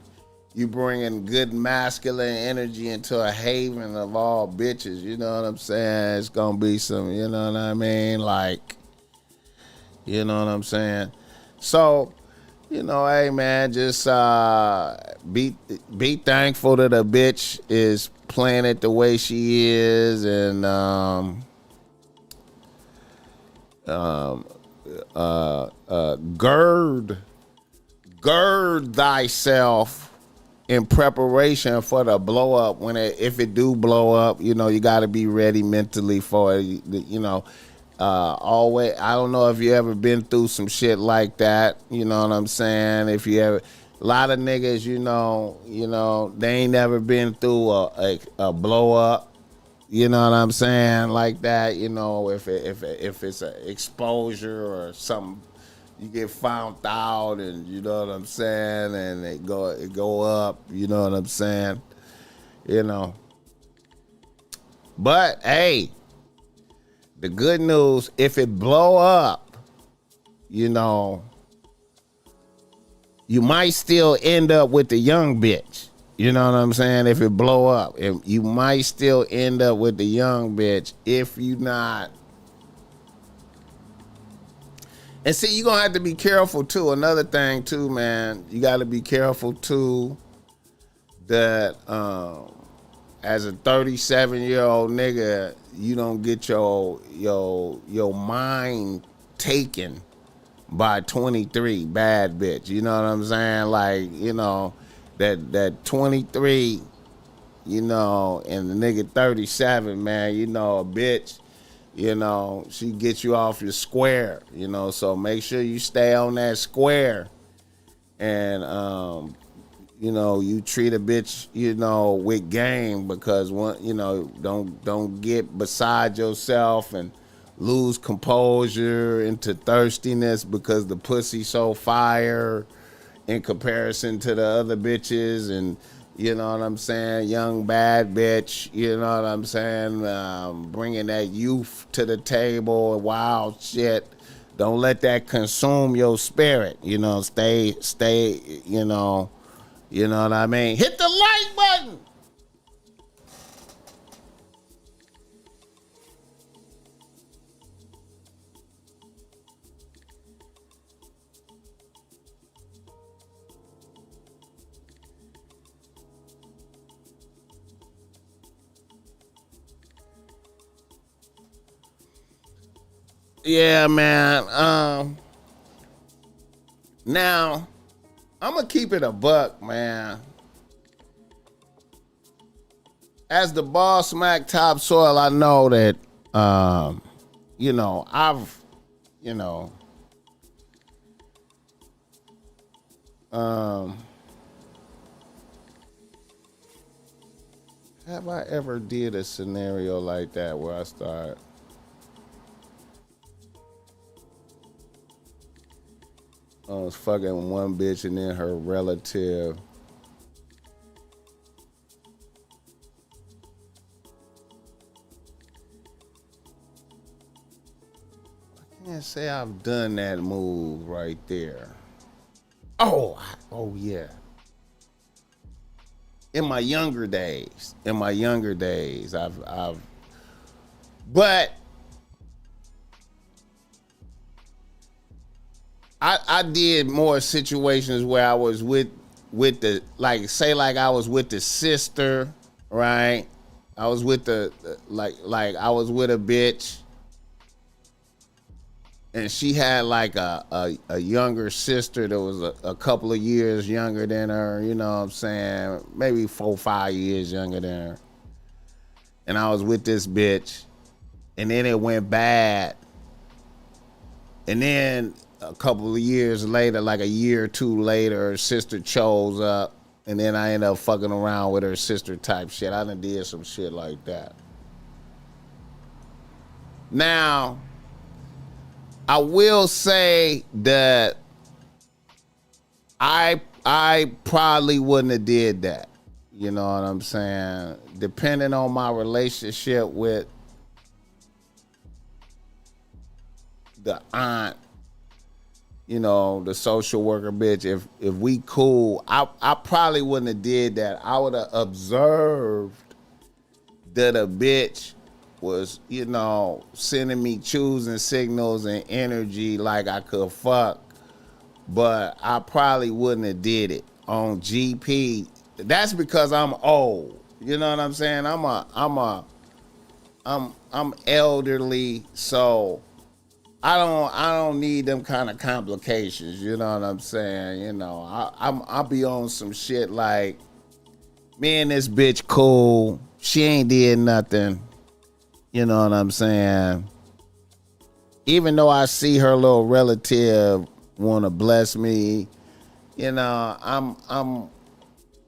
good masculine energy into a haven of all bitches. You know what I'm saying? It's gonna be some. You know what I mean? Like, you know what I'm saying? So, you know, hey man, just be thankful that a bitch is playing it the way she is, and gird thyself in preparation for the blow up. If it do blow up, you know, you got to be ready mentally for it. You know, always. I don't know if you ever been through some shit like that. You know what I'm saying? If you ever, a lot of niggas, you know, they ain't never been through a blow up. You know what I'm saying? Like that. You know, if it's an exposure or something, you get found out, and you know what I'm saying, and it go up. You know what I'm saying? You know. But hey, the good news, if it blow up, you know, you might still end up with the young bitch. You know what I'm saying? If it blow up, you might still end up with the young bitch if you not. And see, you're going to have to be careful, too. Another thing, too, man, you got to be careful, too, that as a 37-year-old nigga, you don't get your mind taken by 23 bad bitch. You know what I'm saying? Like, you know, that 23, you know, and the nigga 37, man, you know, a bitch, you know, she gets you off your square, you know, so make sure you stay on that square, and you know, you treat a bitch, you know, with game, because one, you know, don't get beside yourself and lose composure into thirstiness because the pussy so fire in comparison to the other bitches, and you know what I'm saying, young bad bitch, you know what I'm saying, bringing that youth to the table, wild shit. Don't let that consume your spirit, you know, stay, you know what I mean? Hit the like button. Yeah, man. Now, I'm gonna keep it a buck, man. As the BossMack topsoil, I know that, you know, I've, you know, have I ever did a scenario like that where I was fucking one bitch and then her relative. I can't say I've done that move right there. Oh yeah. In my younger days, but I did more situations where I was with the, like, say, like I was with the sister, right? I was with like I was with a bitch, and she had like a younger sister that was a couple of years younger than her, you know what I'm saying? Maybe 4 or 5 years younger than her. And I was with this bitch, and then it went bad. And then a couple of years later, like a year or two later, her sister chose up, and then I ended up fucking around with her sister type shit. I done did some shit like that. Now, I will say that I probably wouldn't have did that. You know what I'm saying? Depending on my relationship with the aunt, you know, the social worker bitch, if we cool, I probably wouldn't have did that. I would have observed that a bitch was, you know, sending me choosing signals and energy like I could fuck, but I probably wouldn't have did it on GP. That's because I'm old. You know what I'm saying? I'm elderly, so I don't need them kind of complications. You know what I'm saying? You know, I'll be on some shit like, me and this bitch cool. She ain't did nothing. You know what I'm saying? Even though I see her little relative want to bless me, you know, I'm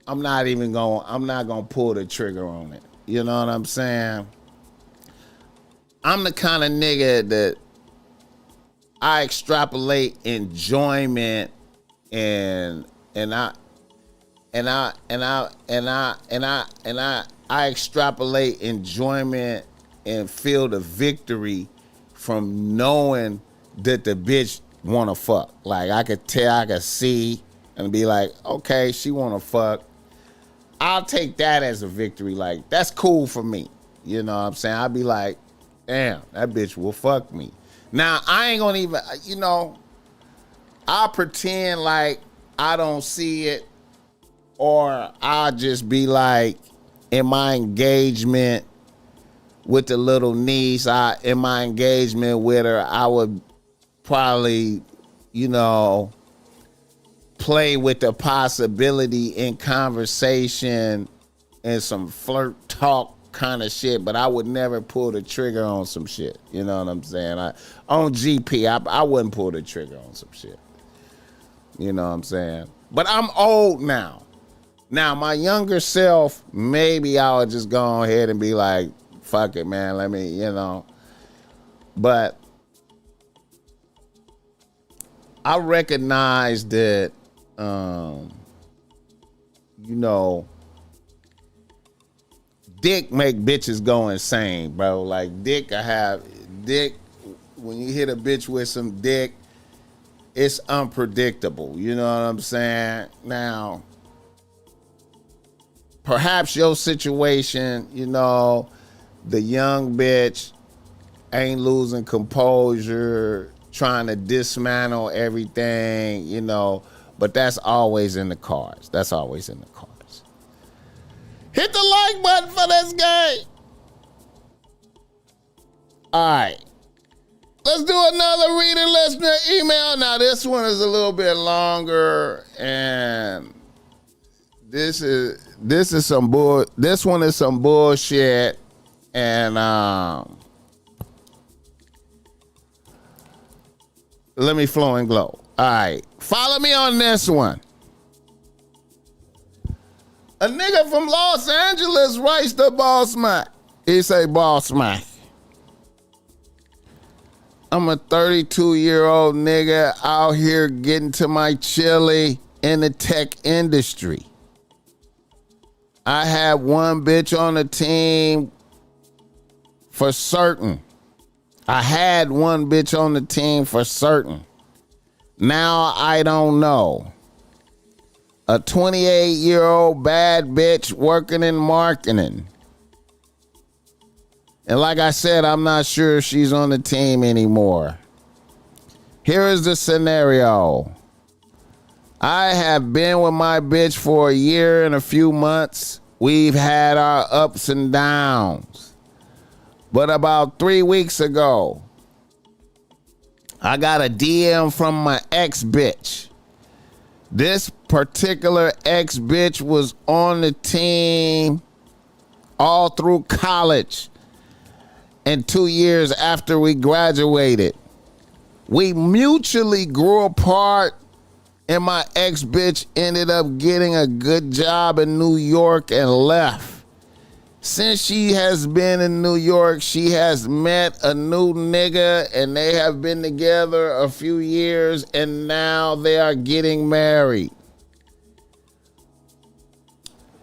not gonna pull the trigger on it. You know what I'm saying? I'm the kind of nigga that I extrapolate enjoyment and I extrapolate enjoyment and feel the victory from knowing that the bitch wanna fuck. Like I could tell, I could see and be like, okay, she wanna fuck. I'll take that as a victory. Like, that's cool for me. You know what I'm saying? I'll be like, damn, that bitch will fuck me. Now, I ain't gonna even, you know, I'll pretend like I don't see it, or I'll just be like, in my engagement with the little niece, in my engagement with her, I would probably, you know, play with the possibility in conversation and some flirt talk kind of shit, but I would never pull the trigger on some shit. You know what I'm saying? On GP, I wouldn't pull the trigger on some shit. You know what I'm saying? But I'm old now. Now, my younger self, maybe I would just go ahead and be like, fuck it, man, let me, you know. But I recognize that, you know, dick make bitches go insane, bro. Like, dick, when you hit a bitch with some dick, it's unpredictable. You know what I'm saying? Now, perhaps your situation, you know, the young bitch ain't losing composure, trying to dismantle everything, you know, but that's always in the cards. That's always in the cards. Hit the like button for this guy. All right. Let's do another reader listener email. Now, this one is a little bit longer, and this one is some bullshit, and let me flow and glow. All right, follow me on this one. A nigga from Los Angeles writes to BossMack. He say, BossMack, I'm a 32-year-old nigga out here getting to my chili in the tech industry. I had one bitch on the team for certain. Now I don't know. A 28-year-old bad bitch working in marketing. And like I said, I'm not sure if she's on the team anymore. Here is the scenario. I have been with my bitch for a year and a few months. We've had our ups and downs. But about 3 weeks ago, I got a DM from my ex-bitch. This particular ex-bitch was on the team all through college and 2 years after we graduated. We mutually grew apart, and my ex-bitch ended up getting a good job in New York and left. Since she has been in New York, she has met a new nigga, and they have been together a few years, and now they are getting married.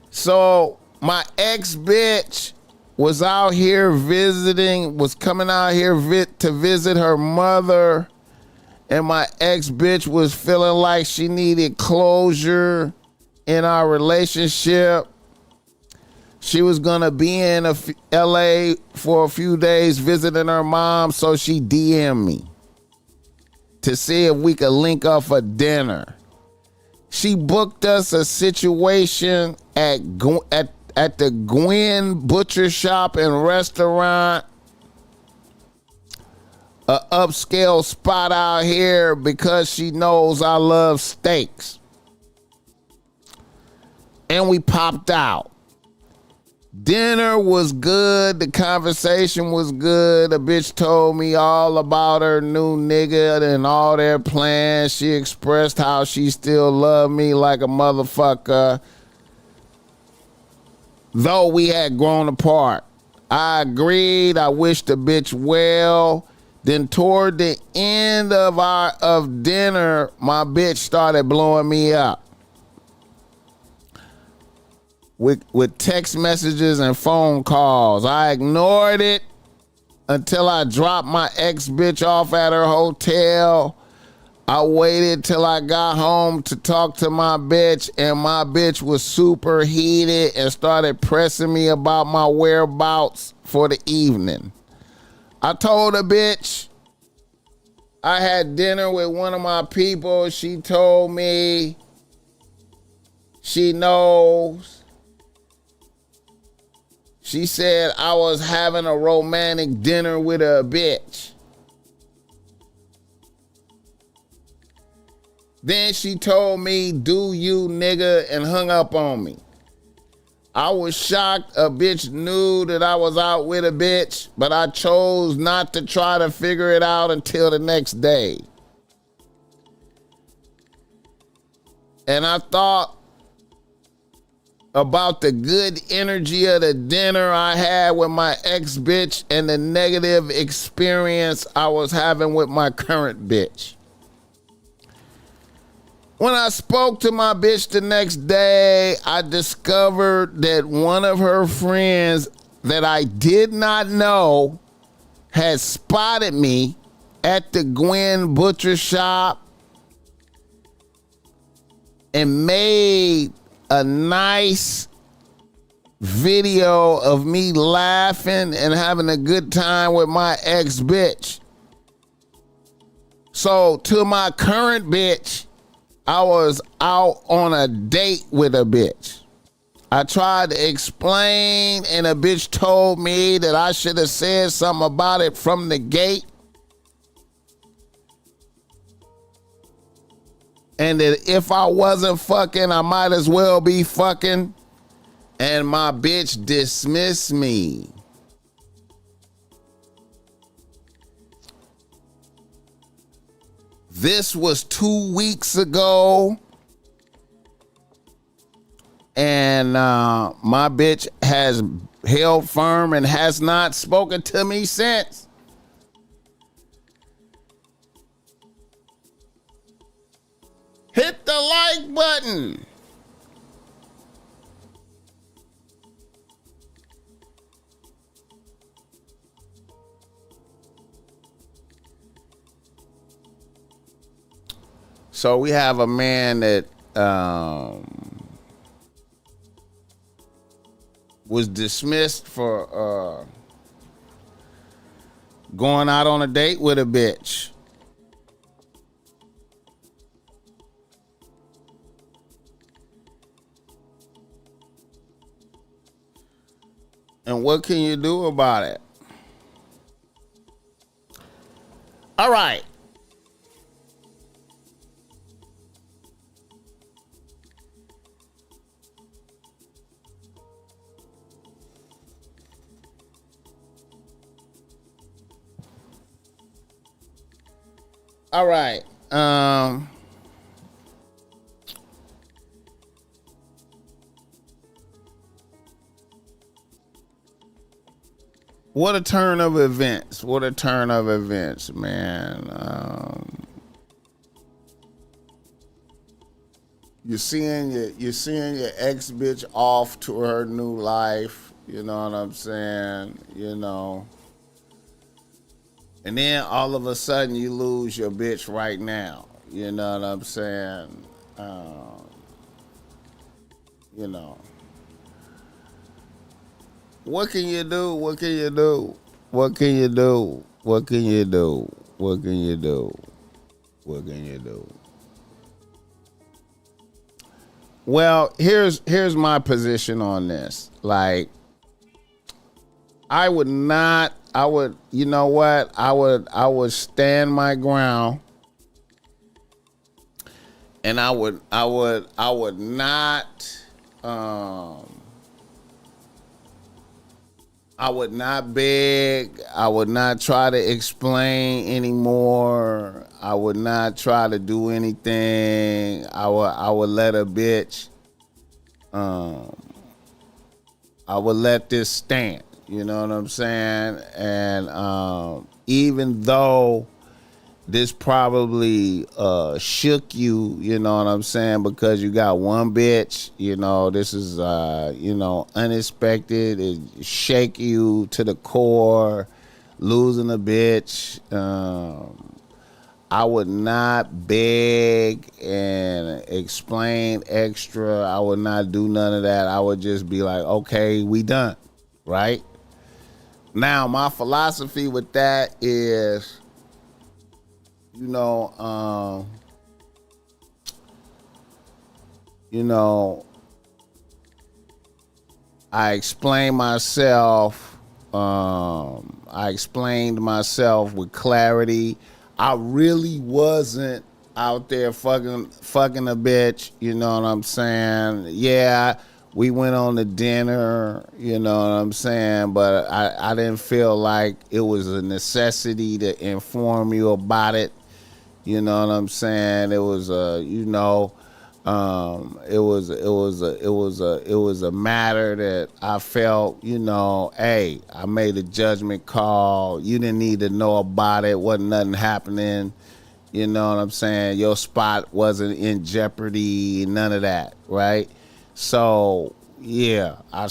So my ex-bitch was out here visiting, was coming out here to visit her mother and my ex-bitch was feeling like she needed closure in our relationship. She was gonna be in LA for a few days visiting her mom, so she DM'd me to see if we could link up for dinner. She booked us a situation at the Gwen Butcher Shop and Restaurant, a upscale spot out here, because she knows I love steaks. And we popped out. Dinner was good. The conversation was good. The bitch told me all about her new nigga and all their plans. She expressed how she still loved me like a motherfucker, though we had grown apart. I agreed. I wished the bitch well. Then toward the end of dinner, my bitch started blowing me up with text messages and phone calls. I ignored it until I dropped my ex-bitch off at her hotel. I waited till I got home to talk to my bitch, and my bitch was super heated and started pressing me about my whereabouts for the evening. I told the bitch I had dinner with one of my people. She told me she knows. She said I was having a romantic dinner with a bitch. Then she told me, "Do you, nigga," and hung up on me. I was shocked. A bitch knew that I was out with a bitch, but I chose not to try to figure it out until the next day. And I thought about the good energy of the dinner I had with my ex-bitch and the negative experience I was having with my current bitch. When I spoke to my bitch the next day, I discovered that one of her friends that I did not know had spotted me at the Gwen Butcher Shop and made a nice video of me laughing and having a good time with my ex-bitch. So to my current bitch, I was out on a date with a bitch. I tried to explain, and a bitch told me that I should have said something about it from the gate, and that if I wasn't fucking, I might as well be fucking. And my bitch dismissed me. This was 2 weeks ago. And my bitch has held firm and has not spoken to me since. Hit the like button. So we have a man that was dismissed for going out on a date with a bitch. And what can you do about it? All right. All right. What a turn of events. What a turn of events, man. You're seeing your ex bitch off to her new life. You know what I'm saying? You know. And then all of a sudden you lose your bitch right now. You know what I'm saying? You know. What can you do? What can you do? What can you do? What can you do? What can you do? What can you do? Well, here's my position on this. Like, you know what? I would stand my ground, and I would not beg. I would not try to explain anymore. I would not try to do anything. I would let a bitch. I would let this stand. You know what I'm saying? And even though this probably shook you, you know what I'm saying, because you got one bitch, you know, this is, you know, unexpected. It shake you to the core, losing a bitch. I would not beg and explain extra. I would not do none of that. I would just be like, okay, we done, right? Now, my philosophy with that is, you know, I explained myself. I explained myself with clarity. I really wasn't out there fucking a bitch. You know what I'm saying? Yeah, we went on to dinner. You know what I'm saying? But I didn't feel like it was a necessity to inform you about it. You know what I'm saying? It was it was a matter that I felt, you know, hey, I made a judgment call. You didn't need to know about it. Wasn't nothing happening. You know what I'm saying? Your spot wasn't in jeopardy, none of that, right? So, yeah, I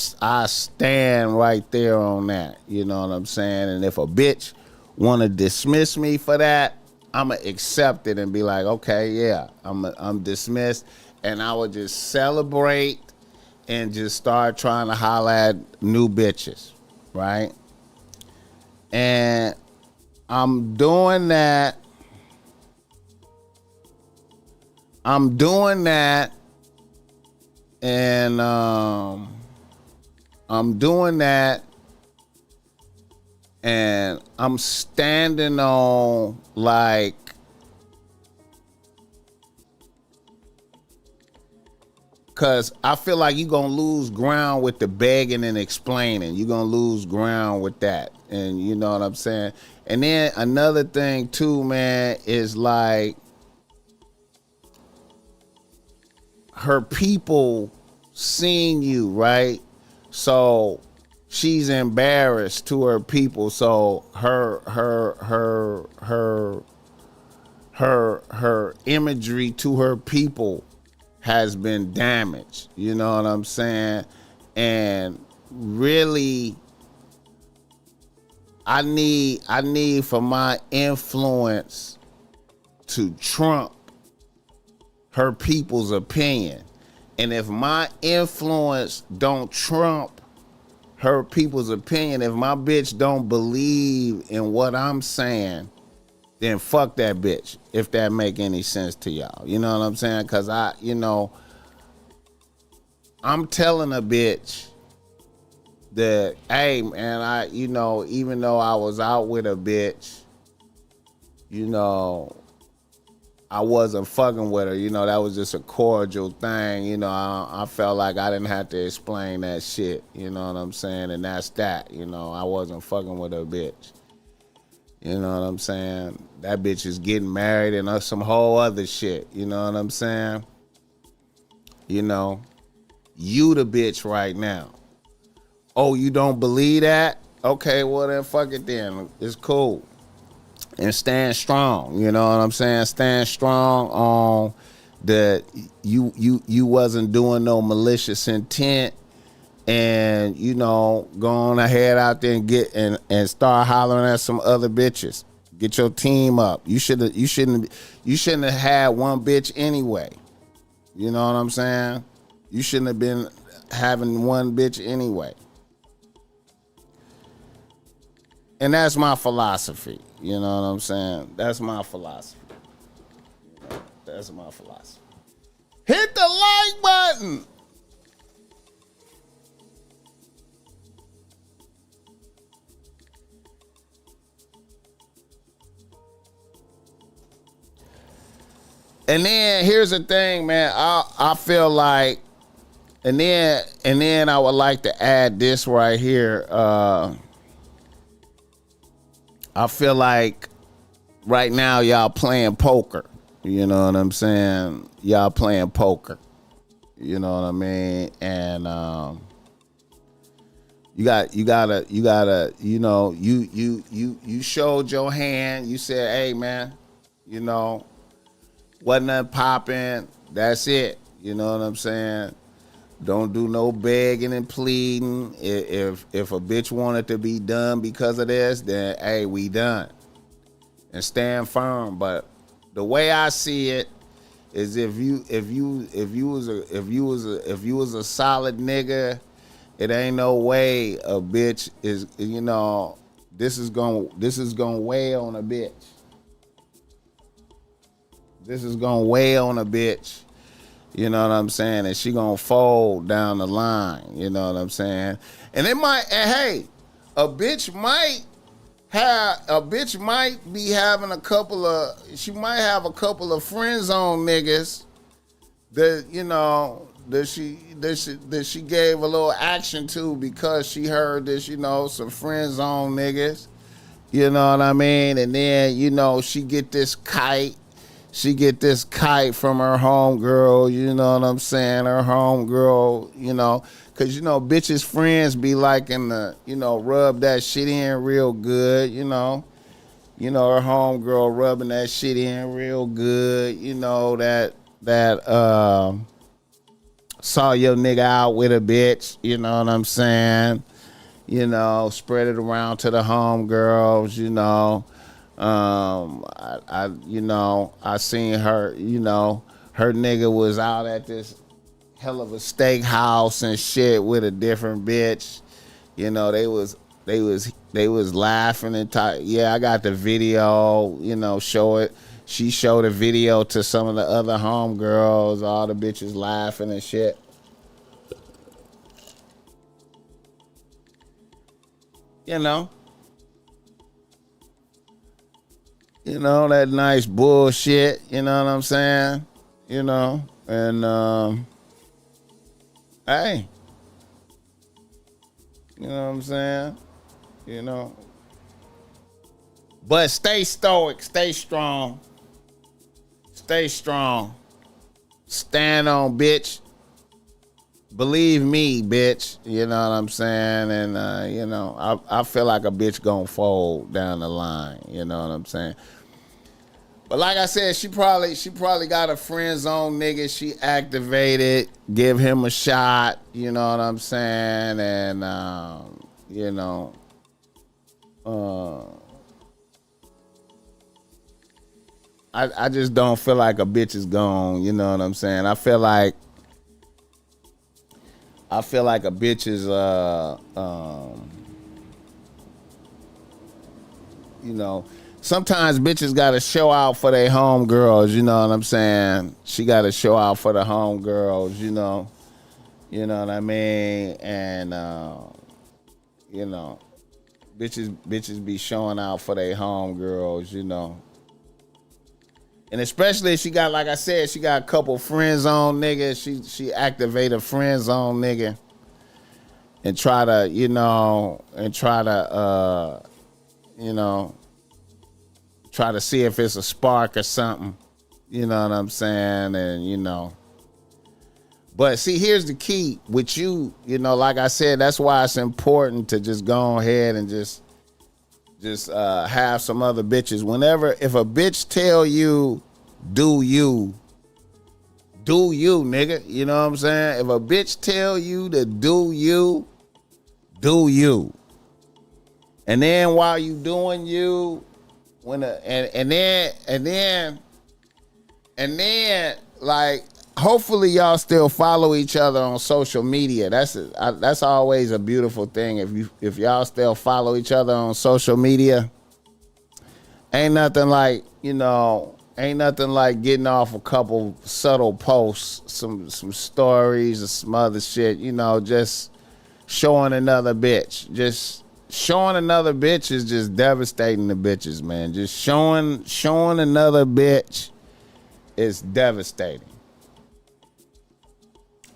stand right there on that. You know what I'm saying? And if a bitch want to dismiss me for that, I'ma accept it and be like, okay, yeah, I'm dismissed, and I would just celebrate and just start trying to holler at new bitches, right? And I'm doing that. And I'm doing that. And I'm standing on, like, because I feel like you're going to lose ground with the begging and explaining. You're going to lose ground with that. And you know what I'm saying? And then another thing, too, man, is like her people seeing you, right? So she's embarrassed to her people, so her imagery to her people has been damaged. You know what I'm saying? And really, I need for my influence to trump her people's opinion. And if my influence don't trump her people's opinion, if my bitch don't believe in what I'm saying, then fuck that bitch, if that make any sense to y'all. You know what I'm saying? Because I'm telling a bitch that, hey, man, even though I was out with a bitch, you know, I wasn't fucking with her. You know, that was just a cordial thing. You know, I felt like I didn't have to explain that shit. You know what I'm saying? And that's that. You know, I wasn't fucking with her bitch. You know what I'm saying? That bitch is getting married and some whole other shit. You know what I'm saying? You know, you the bitch right now. Oh, you don't believe that? Okay, well then fuck it then. It's cool. And stand strong, you know what I'm saying? Stand strong on that you wasn't doing no malicious intent, and you know, go on ahead out there and get and start hollering at some other bitches. Get your team up. You shouldn't have had one bitch anyway. You know what I'm saying? You shouldn't have been having one bitch anyway. And that's my philosophy. You know what I'm saying? That's my philosophy. You know, that's my philosophy. Hit the like button. And then here's the thing, man. I feel like, and then I would like to add this right here. I feel like right now y'all playing poker. You know what I'm saying? Y'all playing poker. You know what I mean? And you gotta, you know, you showed your hand. You said, hey man, you know, wasn't nothing popping. That's it. You know what I'm saying? Don't do no begging and pleading. If a bitch wanted to be done because of this, then hey, we done. And stand firm. But the way I see it is if you was a solid nigga, it ain't no way a bitch is, you know, this is gonna weigh on a bitch. This is gonna weigh on a bitch. You know what I'm saying? And she gonna fold down the line. You know what I'm saying? And it might, and hey, a bitch might be having she might have a couple of friend zone niggas that, you know, that she gave a little action to because she heard this, you know, some friend zone niggas. You know what I mean? And then, you know, she get this kite. She get this kite from her homegirl, you know what I'm saying? Her homegirl, you know, because, you know, bitches' friends be liking to, you know, rub that shit in real good, you know. You know, her homegirl rubbing that shit in real good, you know, that saw your nigga out with a bitch, you know what I'm saying? You know, spread it around to the homegirls, you know. I seen her, you know, her nigga was out at this hell of a steakhouse and shit with a different bitch. You know, they was laughing and talk. Yeah, I got the video, you know, show it. She showed a video to some of the other homegirls, all the bitches laughing and shit. You know, that nice bullshit, you know what I'm saying? You know, and hey, you know what I'm saying? You know. But stay stoic, stay strong. Stay strong. Stand on, bitch. Believe me, bitch. You know what I'm saying? And you know, I feel like a bitch gonna fold down the line. You know what I'm saying? But like I said, she probably got a friend zone nigga. She activated, give him a shot. You know what I'm saying? And you know, I just don't feel like a bitch is gone. You know what I'm saying? I feel like a bitch is you know. Sometimes bitches gotta show out for their homegirls, you know what I'm saying? She gotta show out for the homegirls, you know. You know what I mean? And you know, bitches be showing out for their homegirls, you know. And especially if she got, like I said, she got a couple friend zone niggas. She activate a friend zone nigga and try to, you know, try to see if it's a spark or something. You know what I'm saying? And, you know. But see, here's the key with you, you know, like I said, that's why it's important to just go ahead and just have some other bitches. If a bitch tell you, do you, nigga. You know what I'm saying? If a bitch tell you to do you. And then while you doing you, and then like hopefully y'all still follow each other on social media. That's always a beautiful thing. If y'all still follow each other on social media, ain't nothing like getting off a couple subtle posts, some stories or some other shit, just showing another bitch. Just showing another bitch is just devastating the bitches, man. Just showing another bitch is devastating.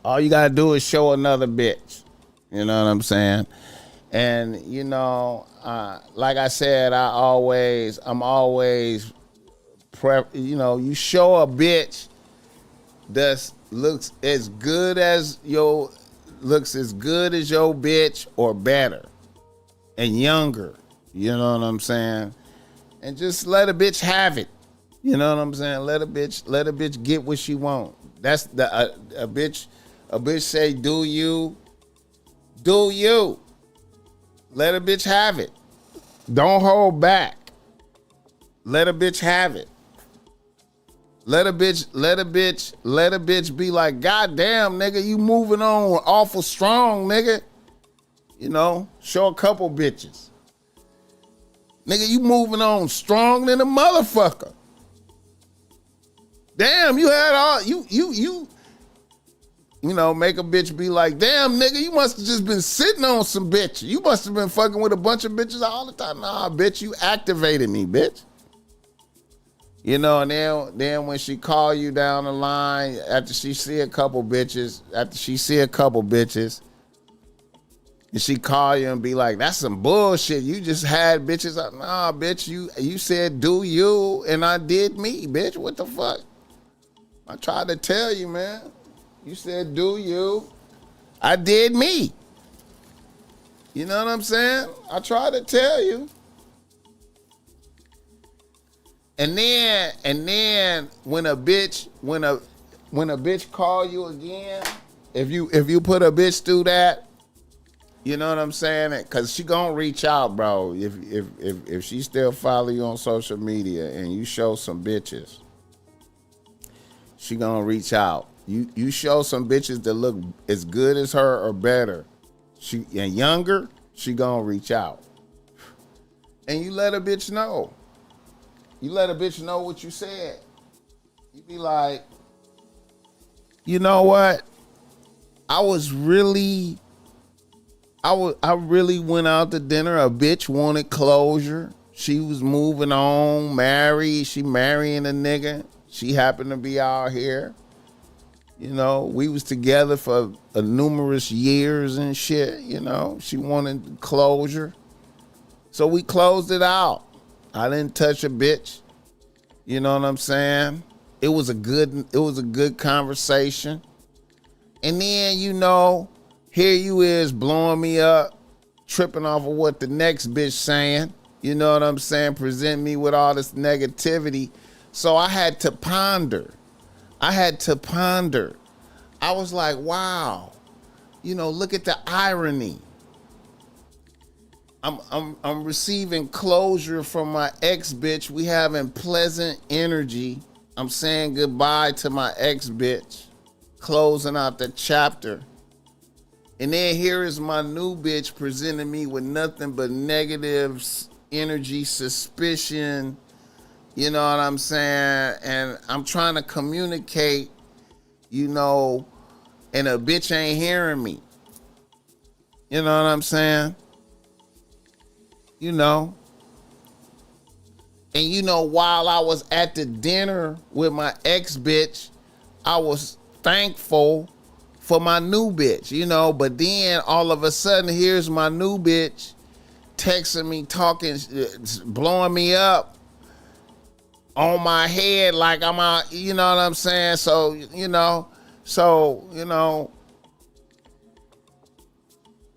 All you gotta do is show another bitch. You know what I'm saying? And like I said, I'm always you show a bitch that looks as good as your bitch or better and younger. You know what I'm saying? And just let a bitch have it. You know what I'm saying? Let a bitch get what she want. That's a bitch say do you. Let a bitch have it. Don't hold back. Let a bitch have it. Let a bitch be like, God damn, nigga, you moving on awful strong, nigga. Show a couple bitches. Nigga, you moving on strong than a motherfucker. Damn, you had all make a bitch be like, damn, nigga, you must have just been sitting on some bitch. You must have been fucking with a bunch of bitches all the time. Nah, bitch, you activated me, bitch. And then when she call you down the line, after she see a couple bitches, and she call you and be like, that's some bullshit. You just had bitches. Nah, bitch, you said do you, and I did me, bitch. What the fuck? I tried to tell you, man. You said do you. I did me. You know what I'm saying? I tried to tell you. And then when a bitch call you again, if you put a bitch through that, you know what I'm saying? Cause she gonna reach out, bro. If she still follow you on social media and you show some bitches, she gonna reach out. You show some bitches that look as good as her or better, and younger, she gonna reach out. And you let a bitch know. You let a bitch know what you said. You be like, you know what? I really went out to dinner. A bitch wanted closure. She was moving on, married. She marrying a nigga. She happened to be out here. We was together for numerous years and shit. She wanted closure. So we closed it out. I didn't touch a bitch. You know what I'm saying? It was a good conversation. And then, here you is blowing me up, tripping off of what the next bitch saying. You know what I'm saying? Present me with all this negativity. So I had to ponder. I was like, wow. Look at the irony. I'm receiving closure from my ex bitch. We having pleasant energy. I'm saying goodbye to my ex bitch, closing out the chapter. And then here is my new bitch presenting me with nothing but negative energy, suspicion. You know what I'm saying? And I'm trying to communicate, and a bitch ain't hearing me. You know what I'm saying? And while I was at the dinner with my ex bitch, I was thankful for my new bitch, but then all of a sudden, here's my new bitch texting me, talking, blowing me up on my head like I'm out, you know what I'm saying? So,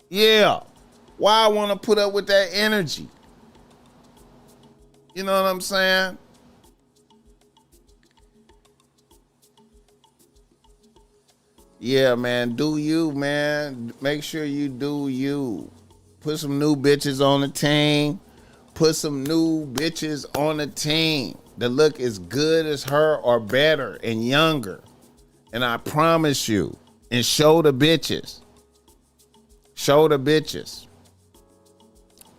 yeah. Why I want to put up with that energy? You know what I'm saying? Yeah, man. Do you, man. Make sure you do you. Put some new bitches on the team. put some new bitches on the team that look as good as her or better and younger. And I promise you, and show the bitches. Show the bitches.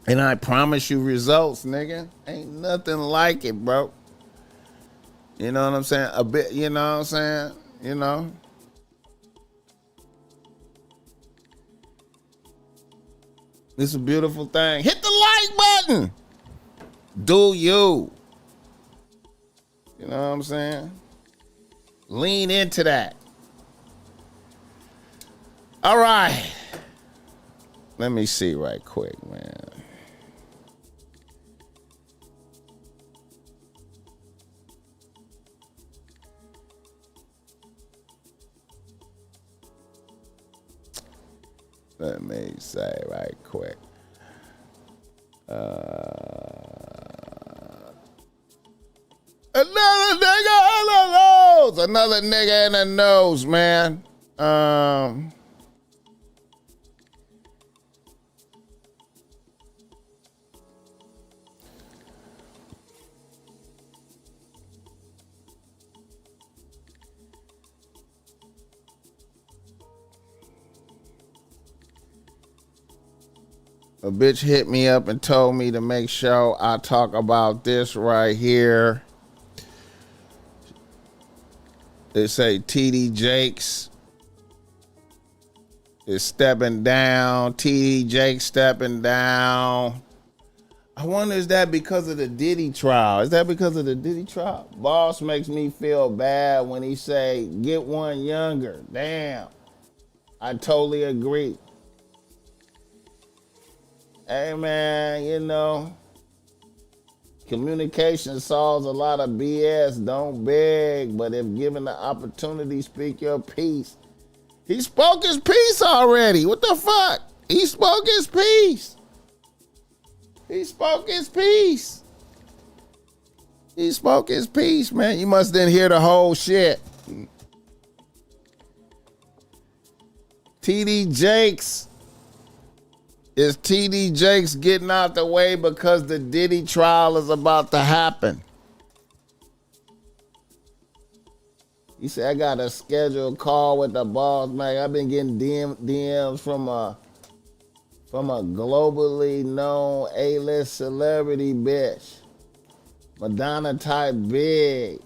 And I promise you results, nigga. Ain't nothing like it, bro. You know what I'm saying? A bit, you know what I'm saying? You know? It's a beautiful thing. Hit the like button. Do you. You know what I'm saying? Lean into that. All right. Let me see right quick, man. Let me say right quick. Another nigga in the nose. Another nigga in the nose, man. A bitch hit me up and told me to make sure I talk about this right here. They say TD Jakes is stepping down. TD Jakes stepping down. I wonder, is that because of the Diddy trial? Is that because of the Diddy trial? Boss makes me feel bad when he say, get one younger. Damn. I totally agree. Hey, man, you know, communication solves a lot of BS. Don't beg, but if given the opportunity, speak your piece. He spoke his piece already. What the fuck? He spoke his piece. He spoke his piece. He spoke his piece, man. You must didn't hear the whole shit. TD Jakes. Is TD Jakes getting out the way because the Diddy trial is about to happen? He said, I got a scheduled call with the BossMack. I've been getting DMs from a globally known A-list celebrity bitch. Madonna type big.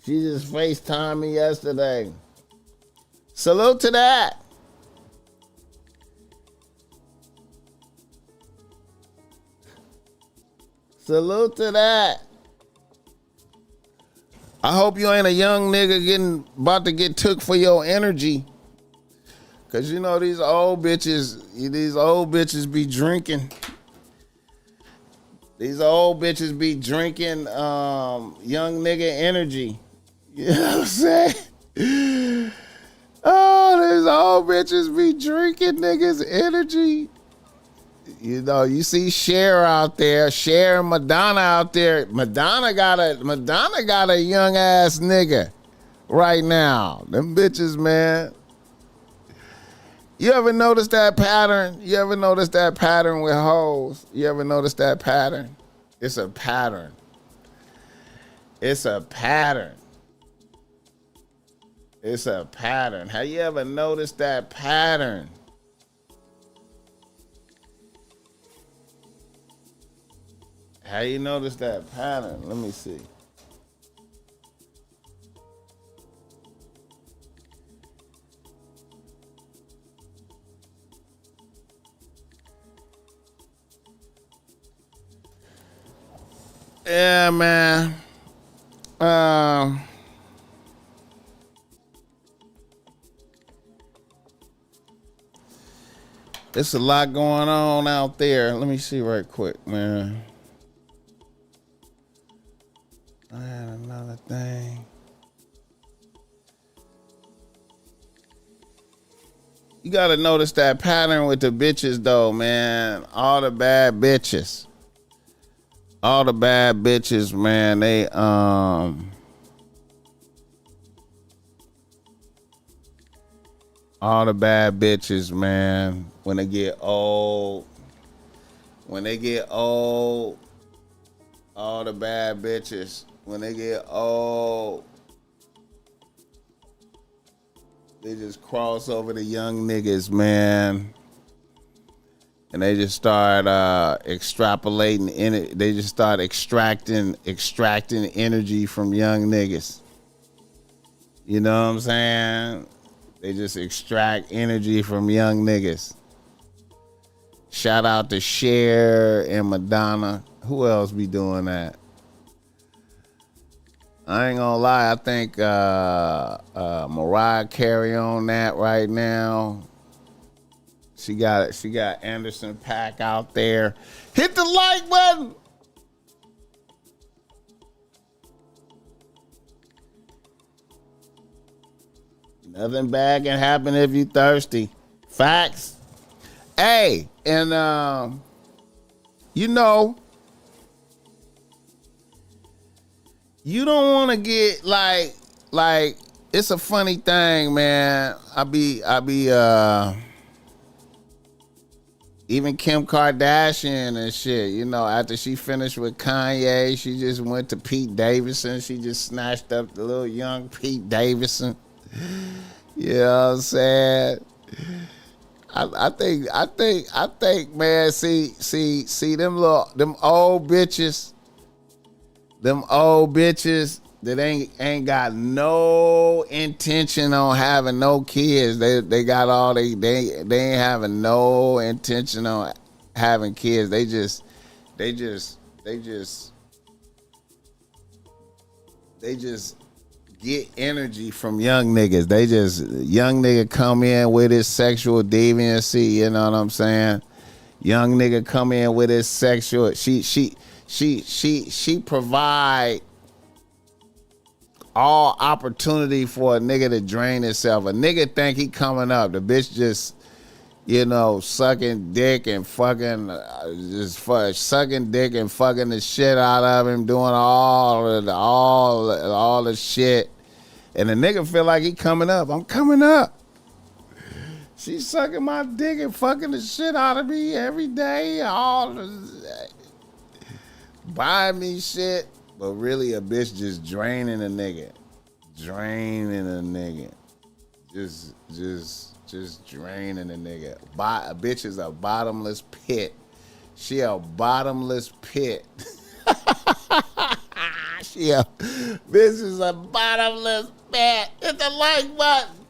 She just FaceTimed me yesterday. Salute to that. Salute to that. I hope you ain't a young nigga about to get took for your energy. Cause you know these old bitches be drinking. These old bitches be drinking young nigga energy. You know what I'm saying? Oh, these old bitches be drinking niggas energy. You know, you see Cher out there, Cher and Madonna out there. Madonna got a young ass nigga right now. Them bitches, man. You ever notice that pattern? You ever notice that pattern with hoes? You ever notice that pattern? It's a pattern. It's a pattern. It's a pattern. Have you ever noticed that pattern? How you notice that pattern? Let me see. Yeah, man. It's a lot going on out there. Let me see right quick, man. I had another thing. You gotta notice that pattern with the bitches though, man. All the bad bitches. All the bad bitches, man, they all the bad bitches, man, when they get old, when they get old, all the bad bitches, when they get old, they just cross over the young niggas, man. And they just start extrapolating in it. They just start extracting energy from young niggas. You know what I'm saying? They just extract energy from young niggas. Shout out to Cher and Madonna. Who else be doing that? I ain't gonna lie. I think Mariah Carey on that right now. She got Anderson .Paak out there. Hit the like button. Nothing bad can happen if you thirsty. Facts. Hey, and you know, you don't want to get like it's a funny thing, man. I be even Kim Kardashian and shit, you know, after she finished with Kanye, she just went to Pete Davidson. She just snatched up the little young Pete Davidson. You know what I'm saying? I think, man, see them old bitches that ain't got no intention on having no kids. They got all they ain't having no intention on having kids. They just get energy from young niggas. They just young nigga come in with his sexual deviancy, you know what I'm saying? Young nigga come in with his sexual she provide all opportunity for a nigga to drain himself. A nigga think he coming up. The bitch just, you know, sucking dick and fucking, sucking dick and fucking the shit out of him, doing all the shit. And the nigga feel like he coming up. I'm coming up. She's sucking my dick and fucking the shit out of me every day. Buying me shit. But really a bitch just draining a nigga. Just draining a nigga. A bitch is a bottomless pit. She a bottomless pit. Bitch is a bottomless pit. Hit the like button.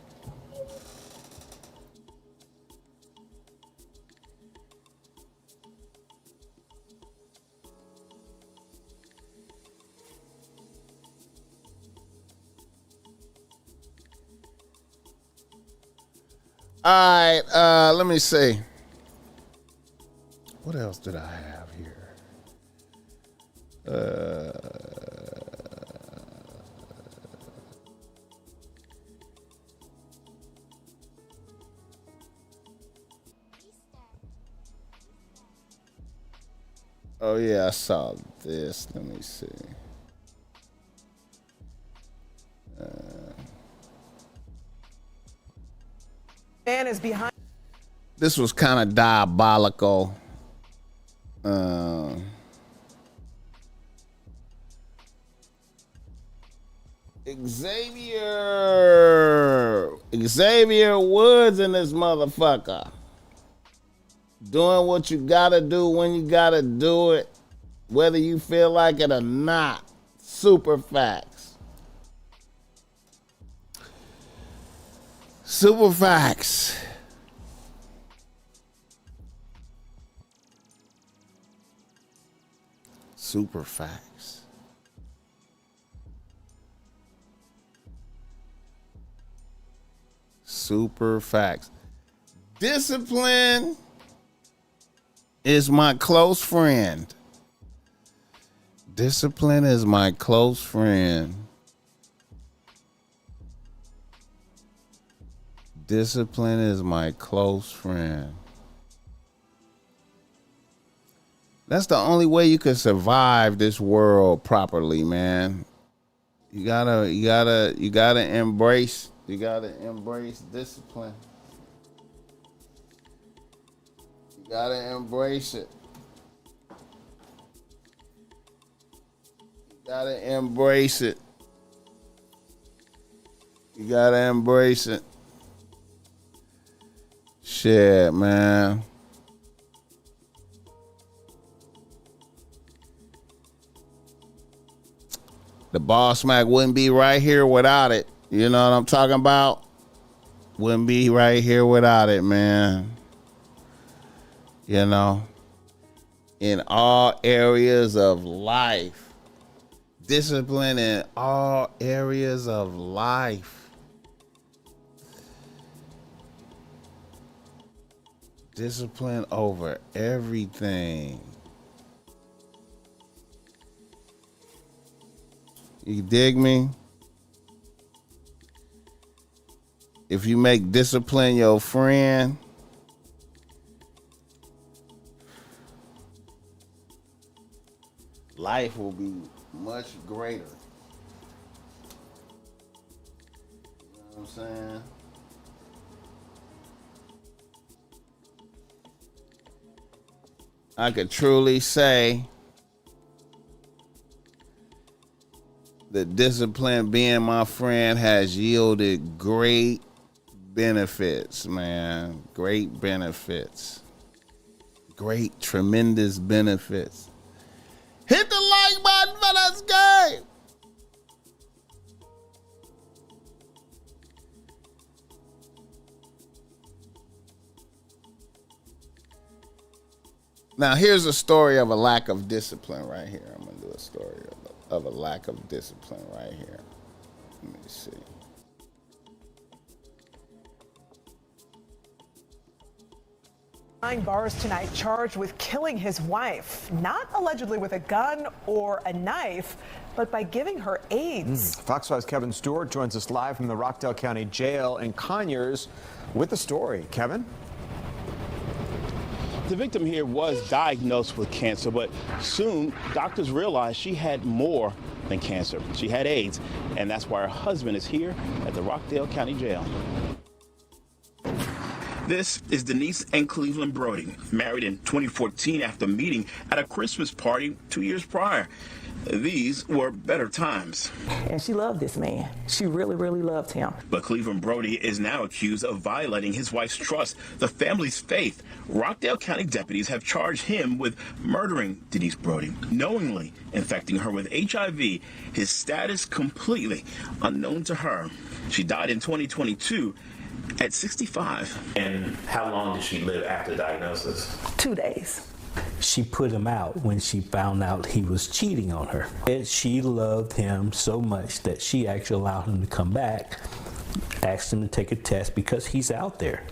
All right, let me see. What else did I have here? Oh yeah, I saw this. Let me see. Man is behind. This was kind of diabolical. Xavier Woods and this motherfucker doing what you gotta do when you gotta do it, whether you feel like it or not. Super facts. Super facts. Super facts. Super facts. Discipline is my close friend. Discipline is my close friend. Discipline is my close friend. That's the only way you can survive this world properly, man. You gotta embrace discipline. You gotta embrace it. Gotta embrace it. You gotta embrace it. Shit, man. The BossMack wouldn't be right here without it. You know what I'm talking about? Wouldn't be right here without it, man. You know, in all areas of life. Discipline in all areas of life. Discipline over everything. You dig me? If you make discipline your friend, life will be much greater. You know what I'm saying? I could truly say that discipline being my friend has yielded great benefits, man. Great benefits. Great, tremendous benefits. Hit the like button for this game. Now, here's a story of a lack of discipline right here. I'm going to do a story of a lack of discipline right here. Let me see. Behind bars tonight, charged with killing his wife, not allegedly with a gun or a knife, but by giving her AIDS. Fox 5's Kevin Stewart joins us live from the Rockdale County Jail in Conyers with the story. Kevin? The victim here was diagnosed with cancer, but soon doctors realized she had more than cancer. She had AIDS, and that's why her husband is here at the Rockdale County Jail. This is Denise and Cleveland Brody, married in 2014 after meeting at a Christmas party 2 years prior. These were better times. And she loved this man. She really, really loved him. But Cleveland Brody is now accused of violating his wife's trust, the family's faith. Rockdale County deputies have charged him with murdering Denise Brody, knowingly infecting her with HIV, his status completely unknown to her. She died in 2022 at 65. And how long did she live after diagnosis? 2 days. She put him out when she found out he was cheating on her. And she loved him so much that she actually allowed him to come back, asked him to take a test because he's out there.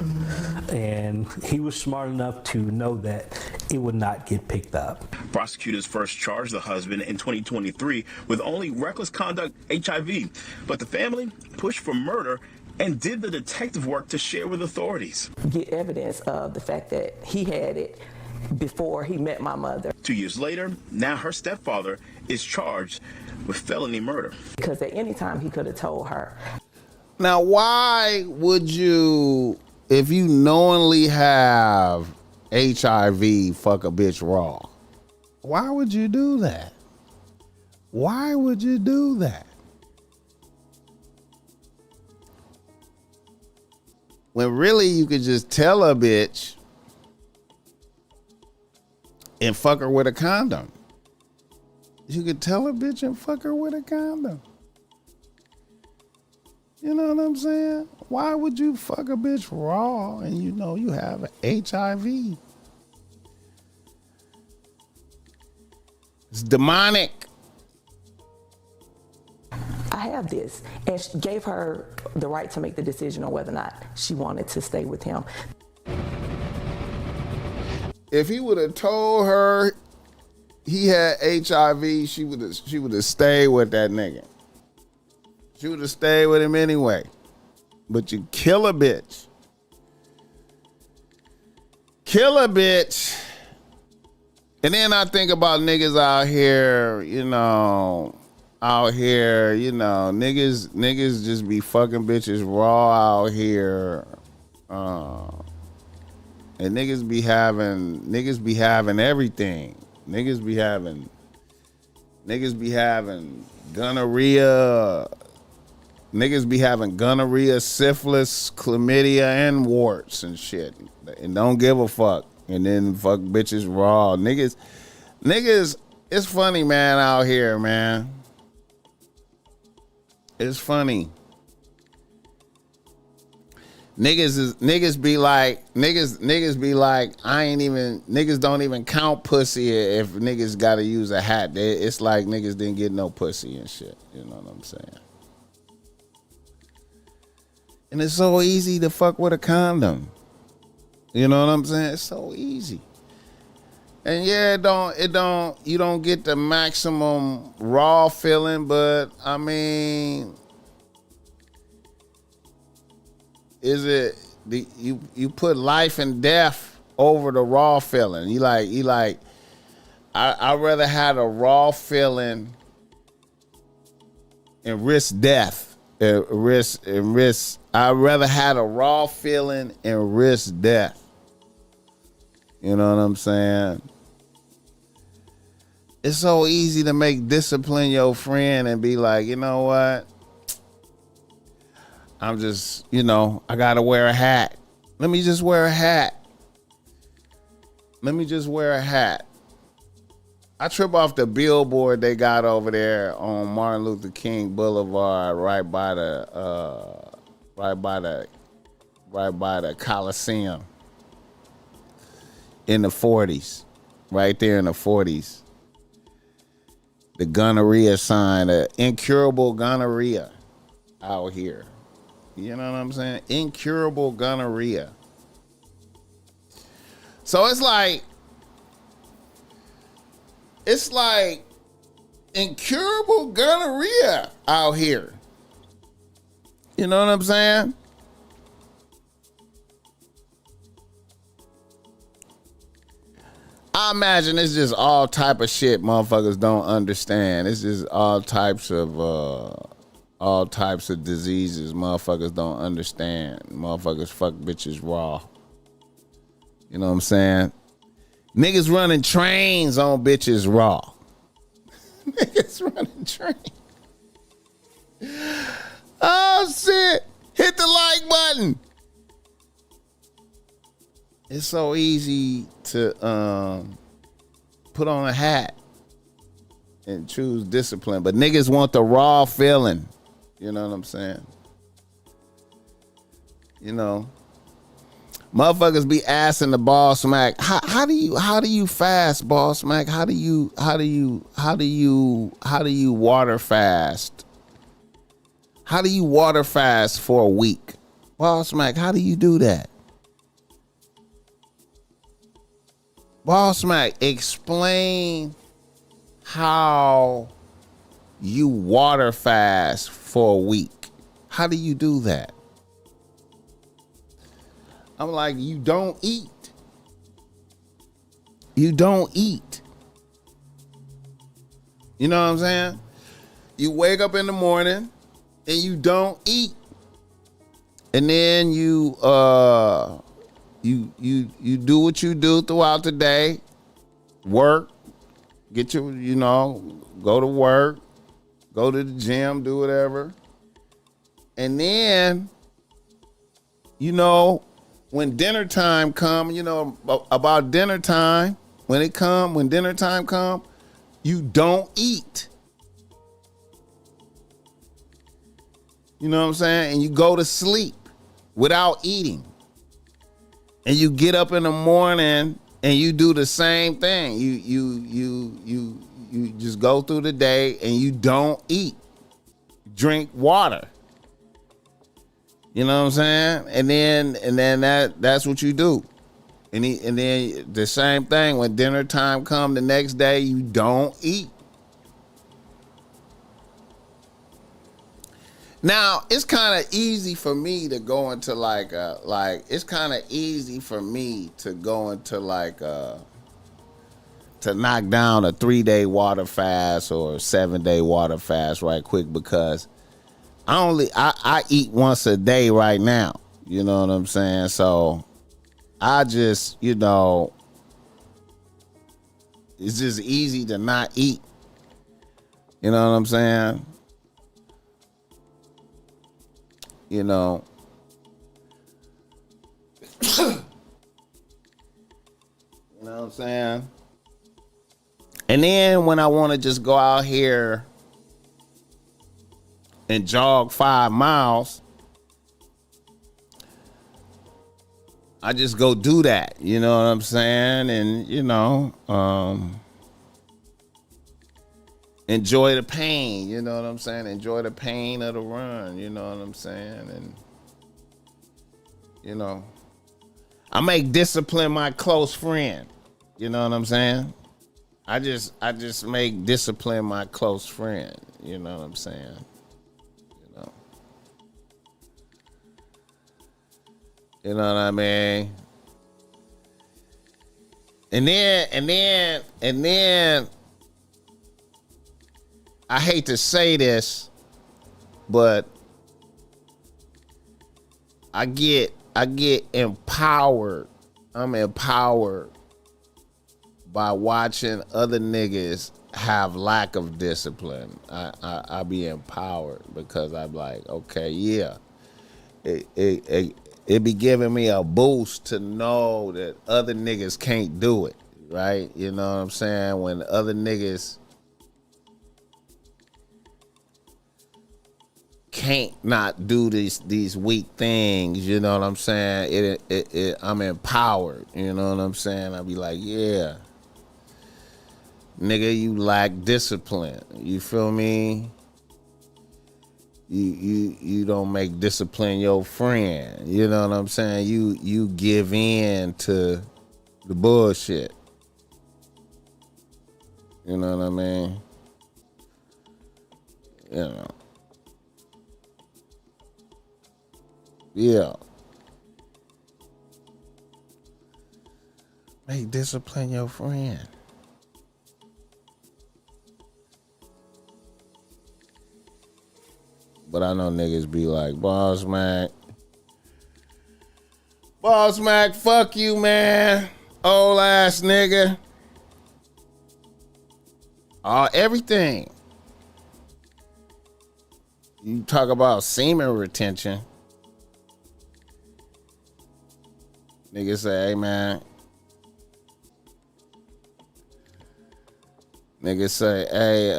And he was smart enough to know that it would not get picked up. Prosecutors first charged the husband in 2023 with only reckless conduct HIV, but the family pushed for murder and did the detective work to share with authorities. Get evidence of the fact that he had it before he met my mother. 2 years later, now her stepfather is charged with felony murder. Because at any time he could have told her. Now, why would you, if you knowingly have HIV, fuck a bitch raw? Why would you do that? Why would you do that? When really you could just tell a bitch and fuck her with a condom. You could tell a bitch and fuck her with a condom. You know what I'm saying? Why would you fuck a bitch raw and you know you have HIV? It's demonic. I have this. And she gave her the right to make the decision on whether or not she wanted to stay with him. If he would have told her he had HIV, she would have stayed with that nigga. She would have stayed with him anyway. But you kill a bitch. Kill a bitch. And then I think about niggas out here, niggas just be fucking bitches raw out here. And niggas be having everything. Niggas be having Niggas be having gonorrhea. Niggas be having gonorrhea, syphilis, chlamydia, and warts and shit. And don't give a fuck. And then fuck bitches raw. Niggas, it's funny, man, out here, man. It's funny. Niggas be like, niggas don't even count pussy if niggas gotta use a hat. It's like niggas didn't get no pussy and shit. You know what I'm saying? And it's so easy to fuck with a condom. You know what I'm saying? It's so easy. And yeah, you don't get the maximum raw feeling, but I mean, you put life and death over the raw feeling. You like I'd rather have a raw feeling and risk death. I'd rather have a raw feeling and risk death. You know what I'm saying? It's so easy to make discipline your friend and be like, you know what? I'm just, I gotta wear a hat. Let me just wear a hat. I trip off the billboard they got over there on Martin Luther King Boulevard, right by the Coliseum in the 40s, right there in the 40s. The gonorrhea sign, the incurable gonorrhea out here. You know what I'm saying? Incurable gonorrhea. So it's like incurable gonorrhea out here. You know what I'm saying? I imagine it's just all type of shit motherfuckers don't understand. It's just all types of diseases motherfuckers don't understand. Motherfuckers fuck bitches raw. You know what I'm saying? Niggas running trains on bitches raw. Niggas running trains. Oh shit. Hit the like button. It's so easy to put on a hat and choose discipline, but niggas want the raw feeling. You know what I'm saying? Motherfuckers be asking the BossMack, how do you fast, BossMack? How do you water fast? How do you water fast for a week? BossMack, how do you do that? BossMack, explain how you water fast for a week. How do you do that? I'm like, you don't eat. You don't eat. You know what I'm saying? You wake up in the morning and you don't eat. And then you do what you do throughout the day. Work, get your, go to work, go to the gym, do whatever. And then, when dinner time come, about dinner time, when dinner time come, you don't eat. You know what I'm saying? And you go to sleep without eating. And you get up in the morning and you do the same thing. You just go through the day and you don't eat. Drink water. You know what I'm saying? And then that's what you do. And then the same thing when dinner time come the next day, you don't eat. Now, it's kind of easy for me to go into to knock down a 3-day water fast or a 7-day water fast right quick, because I eat once a day right now. You know what I'm saying? So I just, it's just easy to not eat. You know what I'm saying? You know. You know what I'm saying? And then when I want to just go out here and jog 5 miles, I just go do that. You know what I'm saying? And, you know, enjoy the pain. You know what I'm saying? Enjoy the pain of the run. You know what I'm saying? And, you know, I make discipline my close friend. You know what I'm saying? I just make discipline my close friend. You know what I'm saying? You know what I mean? And then I hate to say this, but I get empowered. I'm empowered by watching other niggas have lack of discipline. I be empowered because I'm like, okay, yeah. It be giving me a boost to know that other niggas can't do it, right? You know what I'm saying? When other niggas can't not do these weak things, you know what I'm saying? I'm empowered, you know what I'm saying? I be like, yeah, nigga, you lack discipline. You feel me? You don't make discipline your friend. You know what I'm saying? You give in to the bullshit. You know what I mean? You know. Yeah. Make discipline your friend. But I know niggas be like, BossMack, fuck you, man. Old ass nigga. Everything. You talk about semen retention. Niggas say, hey, man. Niggas say, hey,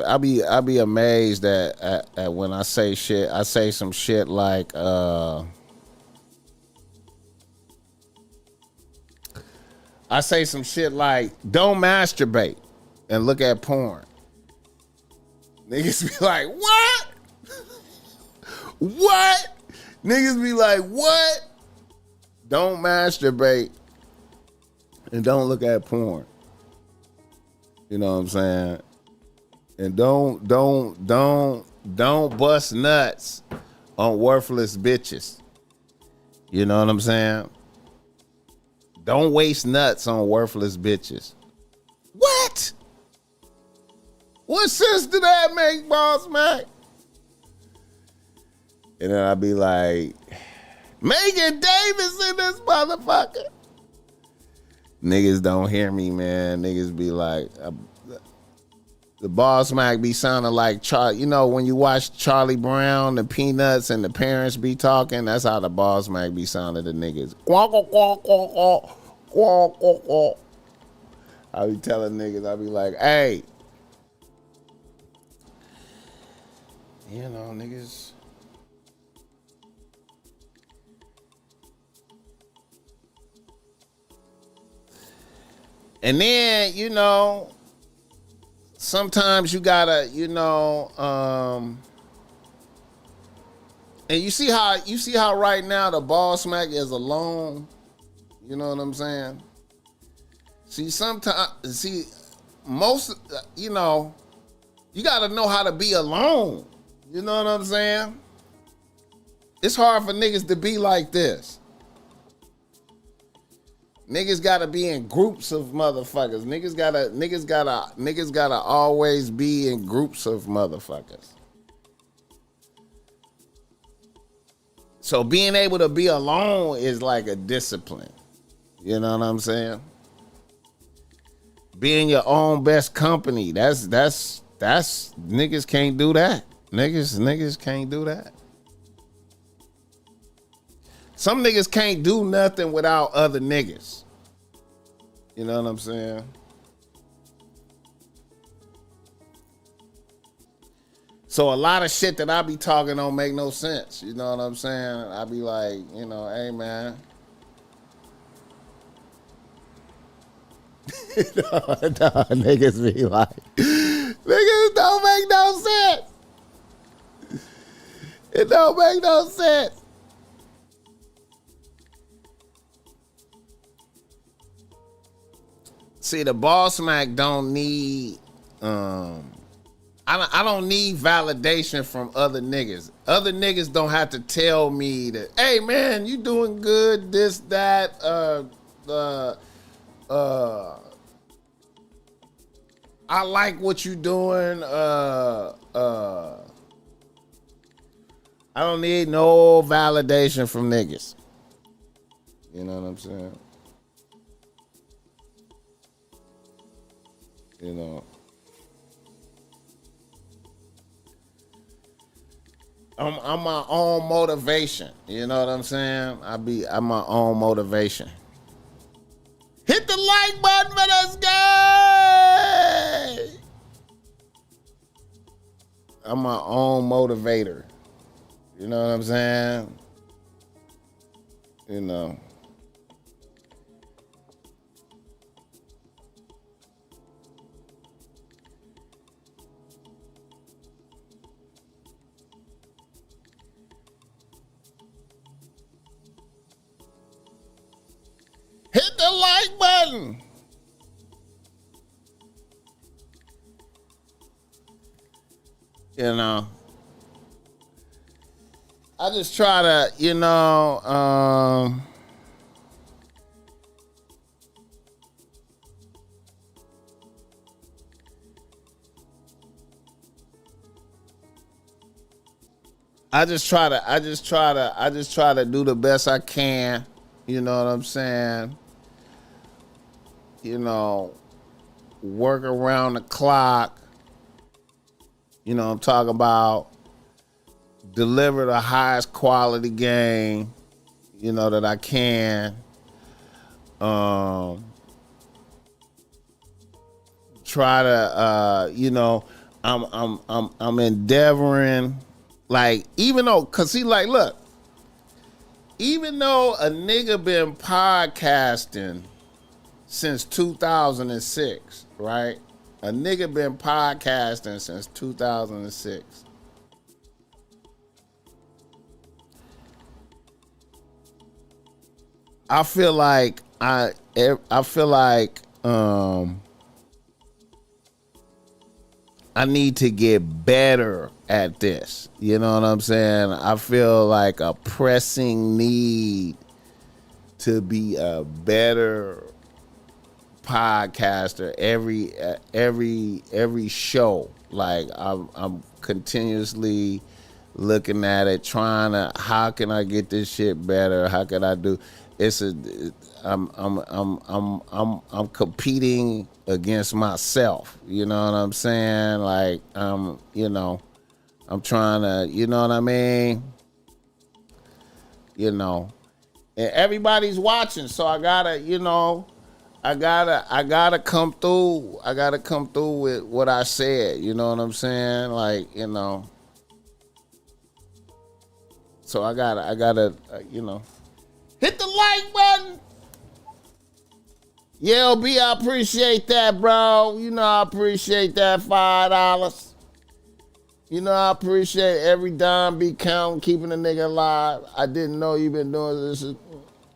I be amazed at when I say shit. I say some shit like I say some shit like don't masturbate and look at porn. Niggas be like, what? What? Niggas be like, what? Don't masturbate and don't look at porn. You know what I'm saying? And don't bust nuts on worthless bitches. You know what I'm saying? Don't waste nuts on worthless bitches. What? What sense do that make, BossMack? And then I'll be like, Megan Davis in this motherfucker. Niggas don't hear me, man. Niggas be like, the BossMack be sounding like Charlie. You know, when you watch Charlie Brown, the Peanuts, and the parents be talking, that's how the BossMack be sounding to niggas. I be telling niggas, I be like, hey, you know, niggas. And then, you know, sometimes you gotta, you know, and you see how right now the BossMack is alone. You know what I'm saying? Most, you know, you gotta know how to be alone. You know what I'm saying? It's hard for niggas to be like this. Niggas gotta be in groups of motherfuckers. Niggas gotta always be in groups of motherfuckers. So being able to be alone is like a discipline. You know what I'm saying? Being your own best company. That's niggas can't do that. Niggas can't do that. Some niggas can't do nothing without other niggas. You know what I'm saying? So a lot of shit that I be talking don't make no sense. You know what I'm saying? I be like, you know, hey man. no, niggas be like, niggas don't make no sense. It don't make no sense. See, the BossMack don't need, I don't need validation from other niggas. Other niggas don't have to tell me that, hey man, you doing good, this, that, I like what you doing, I don't need no validation from niggas. You know what I'm saying? You know. I'm my own motivation. You know what I'm saying? I'm my own motivation. Hit the like button for this guy. I'm my own motivator. You know what I'm saying? You know. Hit the like button. You know, I just try to, you know, I just try to do the best I can. You know what I'm saying? You know, work around the clock. You know, I'm talking about deliver the highest quality game, you know, that I can. Try to, you know, I'm endeavoring, like, even though, cause see, like, look, even though a nigga been podcasting since 2006, right? A nigga been podcasting since 2006. I feel like I need to get better at this. You know what I'm saying? I feel like a pressing need to be a better podcaster every show. Like I'm continuously looking at it, trying to, how can I get this shit better? How can I do? I'm competing against myself. You know what I'm saying? Like you know, I'm trying to, you know what I mean? You know, and everybody's watching, so I gotta, you know, I gotta come through. I gotta come through with what I said. You know what I'm saying? Like, you know. So I gotta, you know, hit the like button. Yeah, LB, I appreciate that, bro. You know I appreciate that $5. You know I appreciate every dime be counting, keeping a nigga alive. I didn't know you been doing this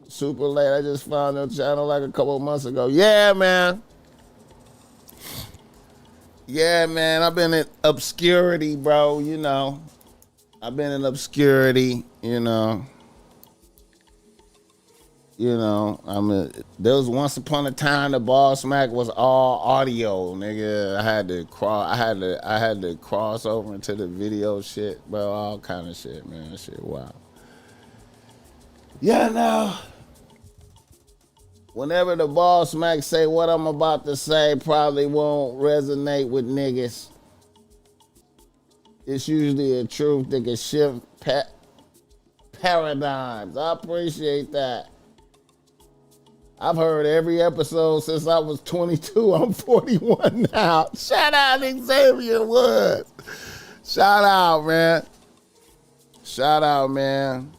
super late. I just found your channel like a couple of months ago. Yeah, man. Yeah, man. I've been in obscurity, bro. You know. I've been in obscurity, you know. You know, there was once upon a time the BossMack was all audio, nigga. I had to cross over into the video shit, bro. All kind of shit, man. That shit wild. Yeah, now, whenever the BossMack say what I'm about to say probably won't resonate with niggas. It's usually a truth that can shift paradigms. I appreciate that. I've heard every episode since I was 22. I'm 41 now. Shout out Xavier Woods. Shout out, man. Shout out, man.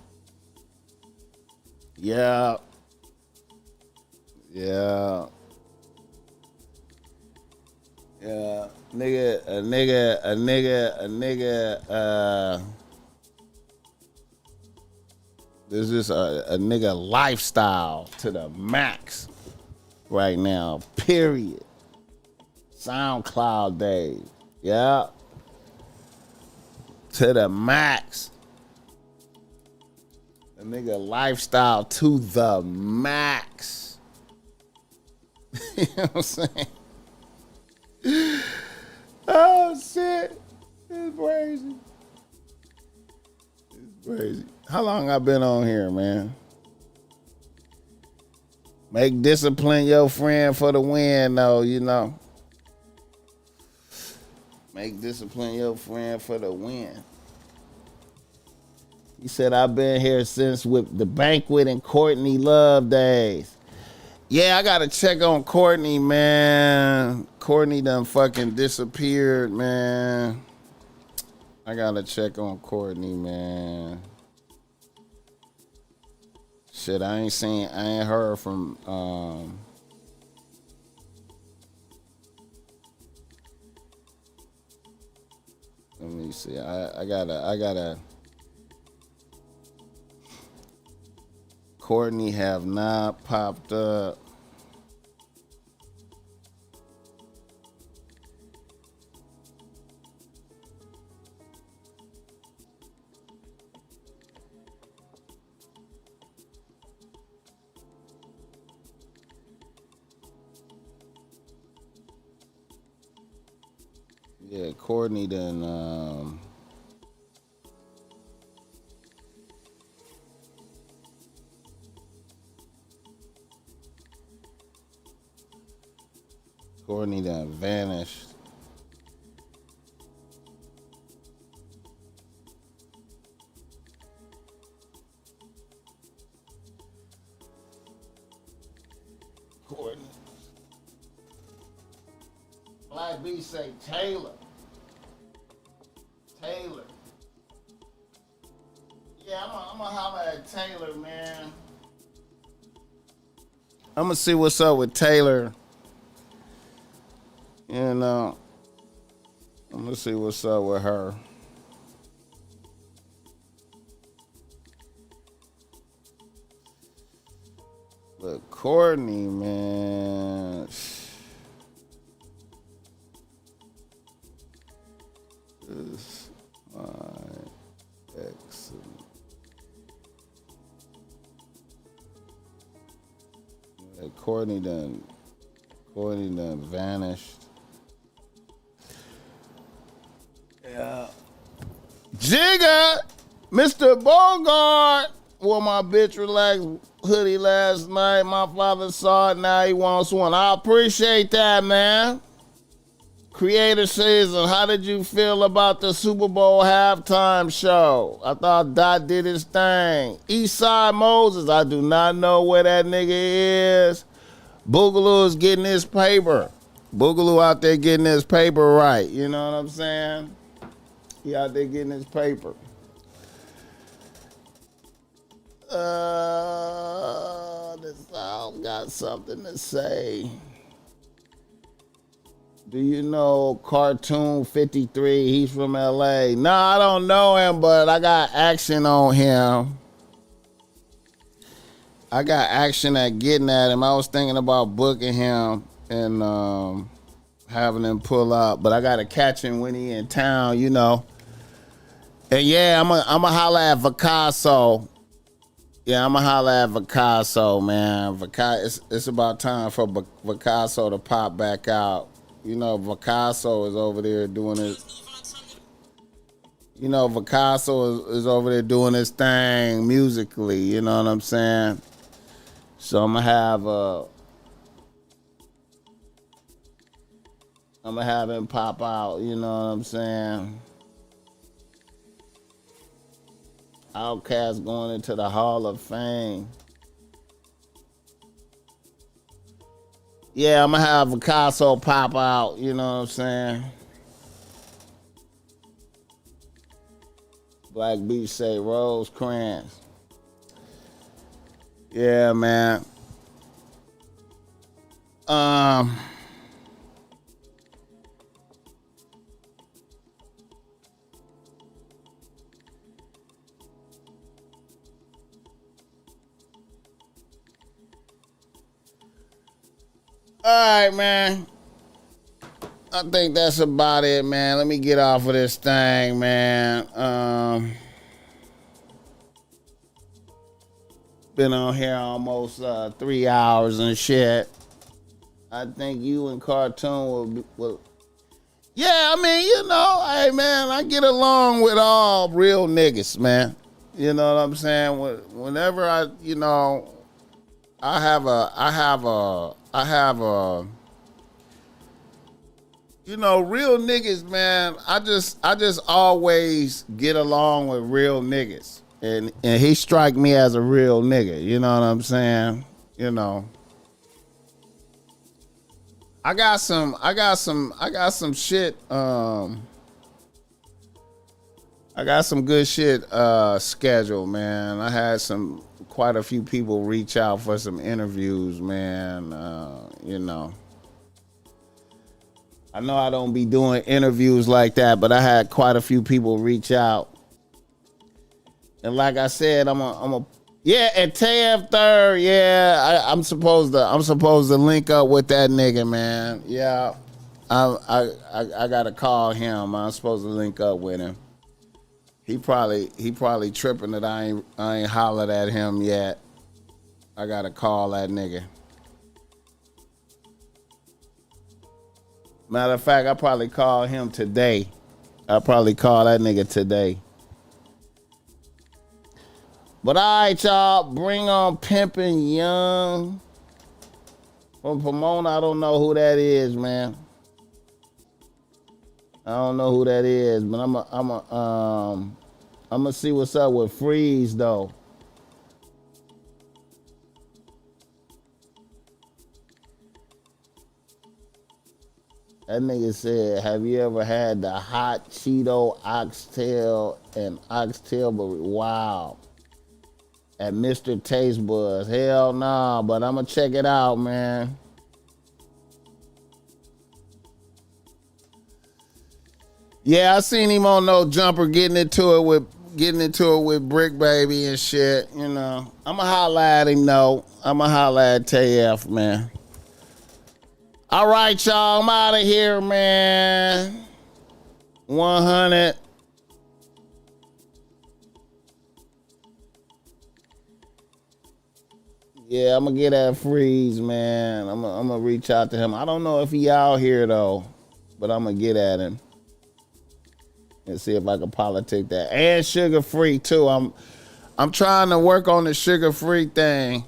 Yeah. Yeah. Yeah. This is a nigga lifestyle to the max right now, period. SoundCloud days. Yeah. To the max. A nigga lifestyle to the max. You know what I'm saying? Oh, shit. It's crazy. It's crazy. How long I been on here, man? Make discipline your friend for the win, though, you know. Make discipline your friend for the win. He said, I've been here since with the banquet and Courtney Love days. Yeah, I got to check on Courtney, man. Courtney done fucking disappeared, man. I got to check on Courtney, man. Shit, I ain't heard from, let me see. I gotta. Courtney have not popped up. Yeah, Courtney done, Courtney done vanished. Courtney. Black B say Taylor. Taylor. Yeah, I'm gonna holler at Taylor, man. I'm gonna see what's up with Taylor. You know, I'm gonna see what's up with her. But Courtney, man. Is my excellent. Courtney done vanished. Yeah. Jigga, Mr. Bogart wore my bitch relaxed hoodie last night. My father saw it, now he wants one. I appreciate that, man. Creator Season, how did you feel about the Super Bowl halftime show? I thought Dot did his thing. Eastside Moses, I do not know where that nigga is. Boogaloo is getting his paper. Boogaloo out there getting his paper right. You know what I'm saying? He out there getting his paper. The South got something to say. Do you know Cartoon 53? He's from LA. No, I don't know him, but I got action on him. I got action at getting at him. I was thinking about booking him and having him pull up, but I got to catch him when he in town, you know. And yeah, I'm a holla at Picasso. Yeah, I'm a holla at Picasso, man. It's about time for Picasso to pop back out. You know, Picasso is over there doing his. You know, Picasso is over there doing his thing musically, you know what I'm saying? So I'm gonna have him pop out, you know what I'm saying? Outkast going into the Hall of Fame. Yeah, I'm gonna have Picasso pop out, you know what I'm saying? Black Beach say Rosecrans. Yeah, man. All right, man. I think that's about it, man. Let me get off of this thing, man. Been on here almost 3 hours and shit. I think you and Cartoon will. Yeah, I mean, you know, hey, man, I get along with all real niggas, man. You know what I'm saying? Whenever I, you know, I have a, you know, real niggas, man. I just always get along with real niggas, and he strike me as a real nigga. You know what I'm saying? You know, I got some shit. I got some good shit scheduled, man. I had quite a few people reach out for some interviews, man. You know, I know I don't be doing interviews like that, but I had quite a few people reach out. And like I said, yeah, at TF Third, yeah, I'm supposed to link up with that nigga, man. Yeah, I gotta call him. I'm supposed to link up with him. He probably tripping that I ain't hollered at him yet. I gotta call that nigga. Matter of fact, I probably call him today. I'll probably call that nigga today. But all right, y'all, bring on Pimpin' Young. From Pomona, I don't know who that is, man. I don't know who that is, but I'm gonna see what's up with Freeze though. That nigga said, "Have you ever had the hot Cheeto oxtail and oxtail burrito?" Wow. At Mr. Taste Buzz. Hell nah, but I'm gonna check it out, man. Yeah, I seen him on No Jumper getting into it with Brick Baby and shit, you know. I'ma holla at him though. I'ma holla at TF, man. All right, y'all, I'm out of here, man. 100. Yeah, I'm gonna get at Freeze, man. I'm gonna reach out to him. I don't know if he out here though, but I'm gonna get at him and see if I can politic that. And Sugar Free too. I'm trying to work on the Sugar Free thing.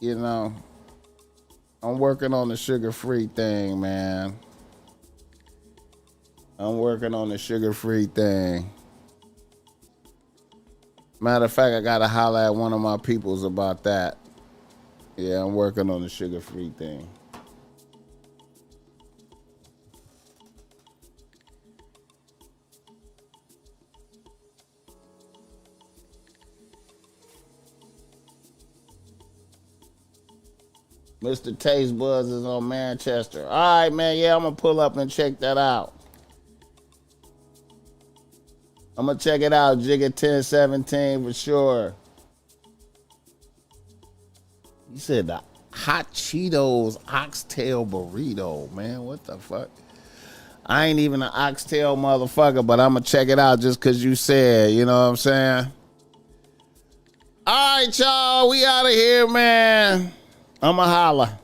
You know, I'm working on the Sugar Free thing, man. I'm working on the Sugar Free thing. Matter of fact, I gotta holler at one of my peoples about that. Yeah, I'm working on the Sugar Free thing. Mr. Taste Buzz is on Manchester. All right, man. Yeah, I'm gonna pull up and check that out. I'm gonna check it out, Jigga 1017 for sure. You said the hot Cheetos oxtail burrito, man. What the fuck? I ain't even an oxtail motherfucker, but I'm gonna check it out just cause you said, you know what I'm saying? All right, y'all, we out of here, man. I'ma holla.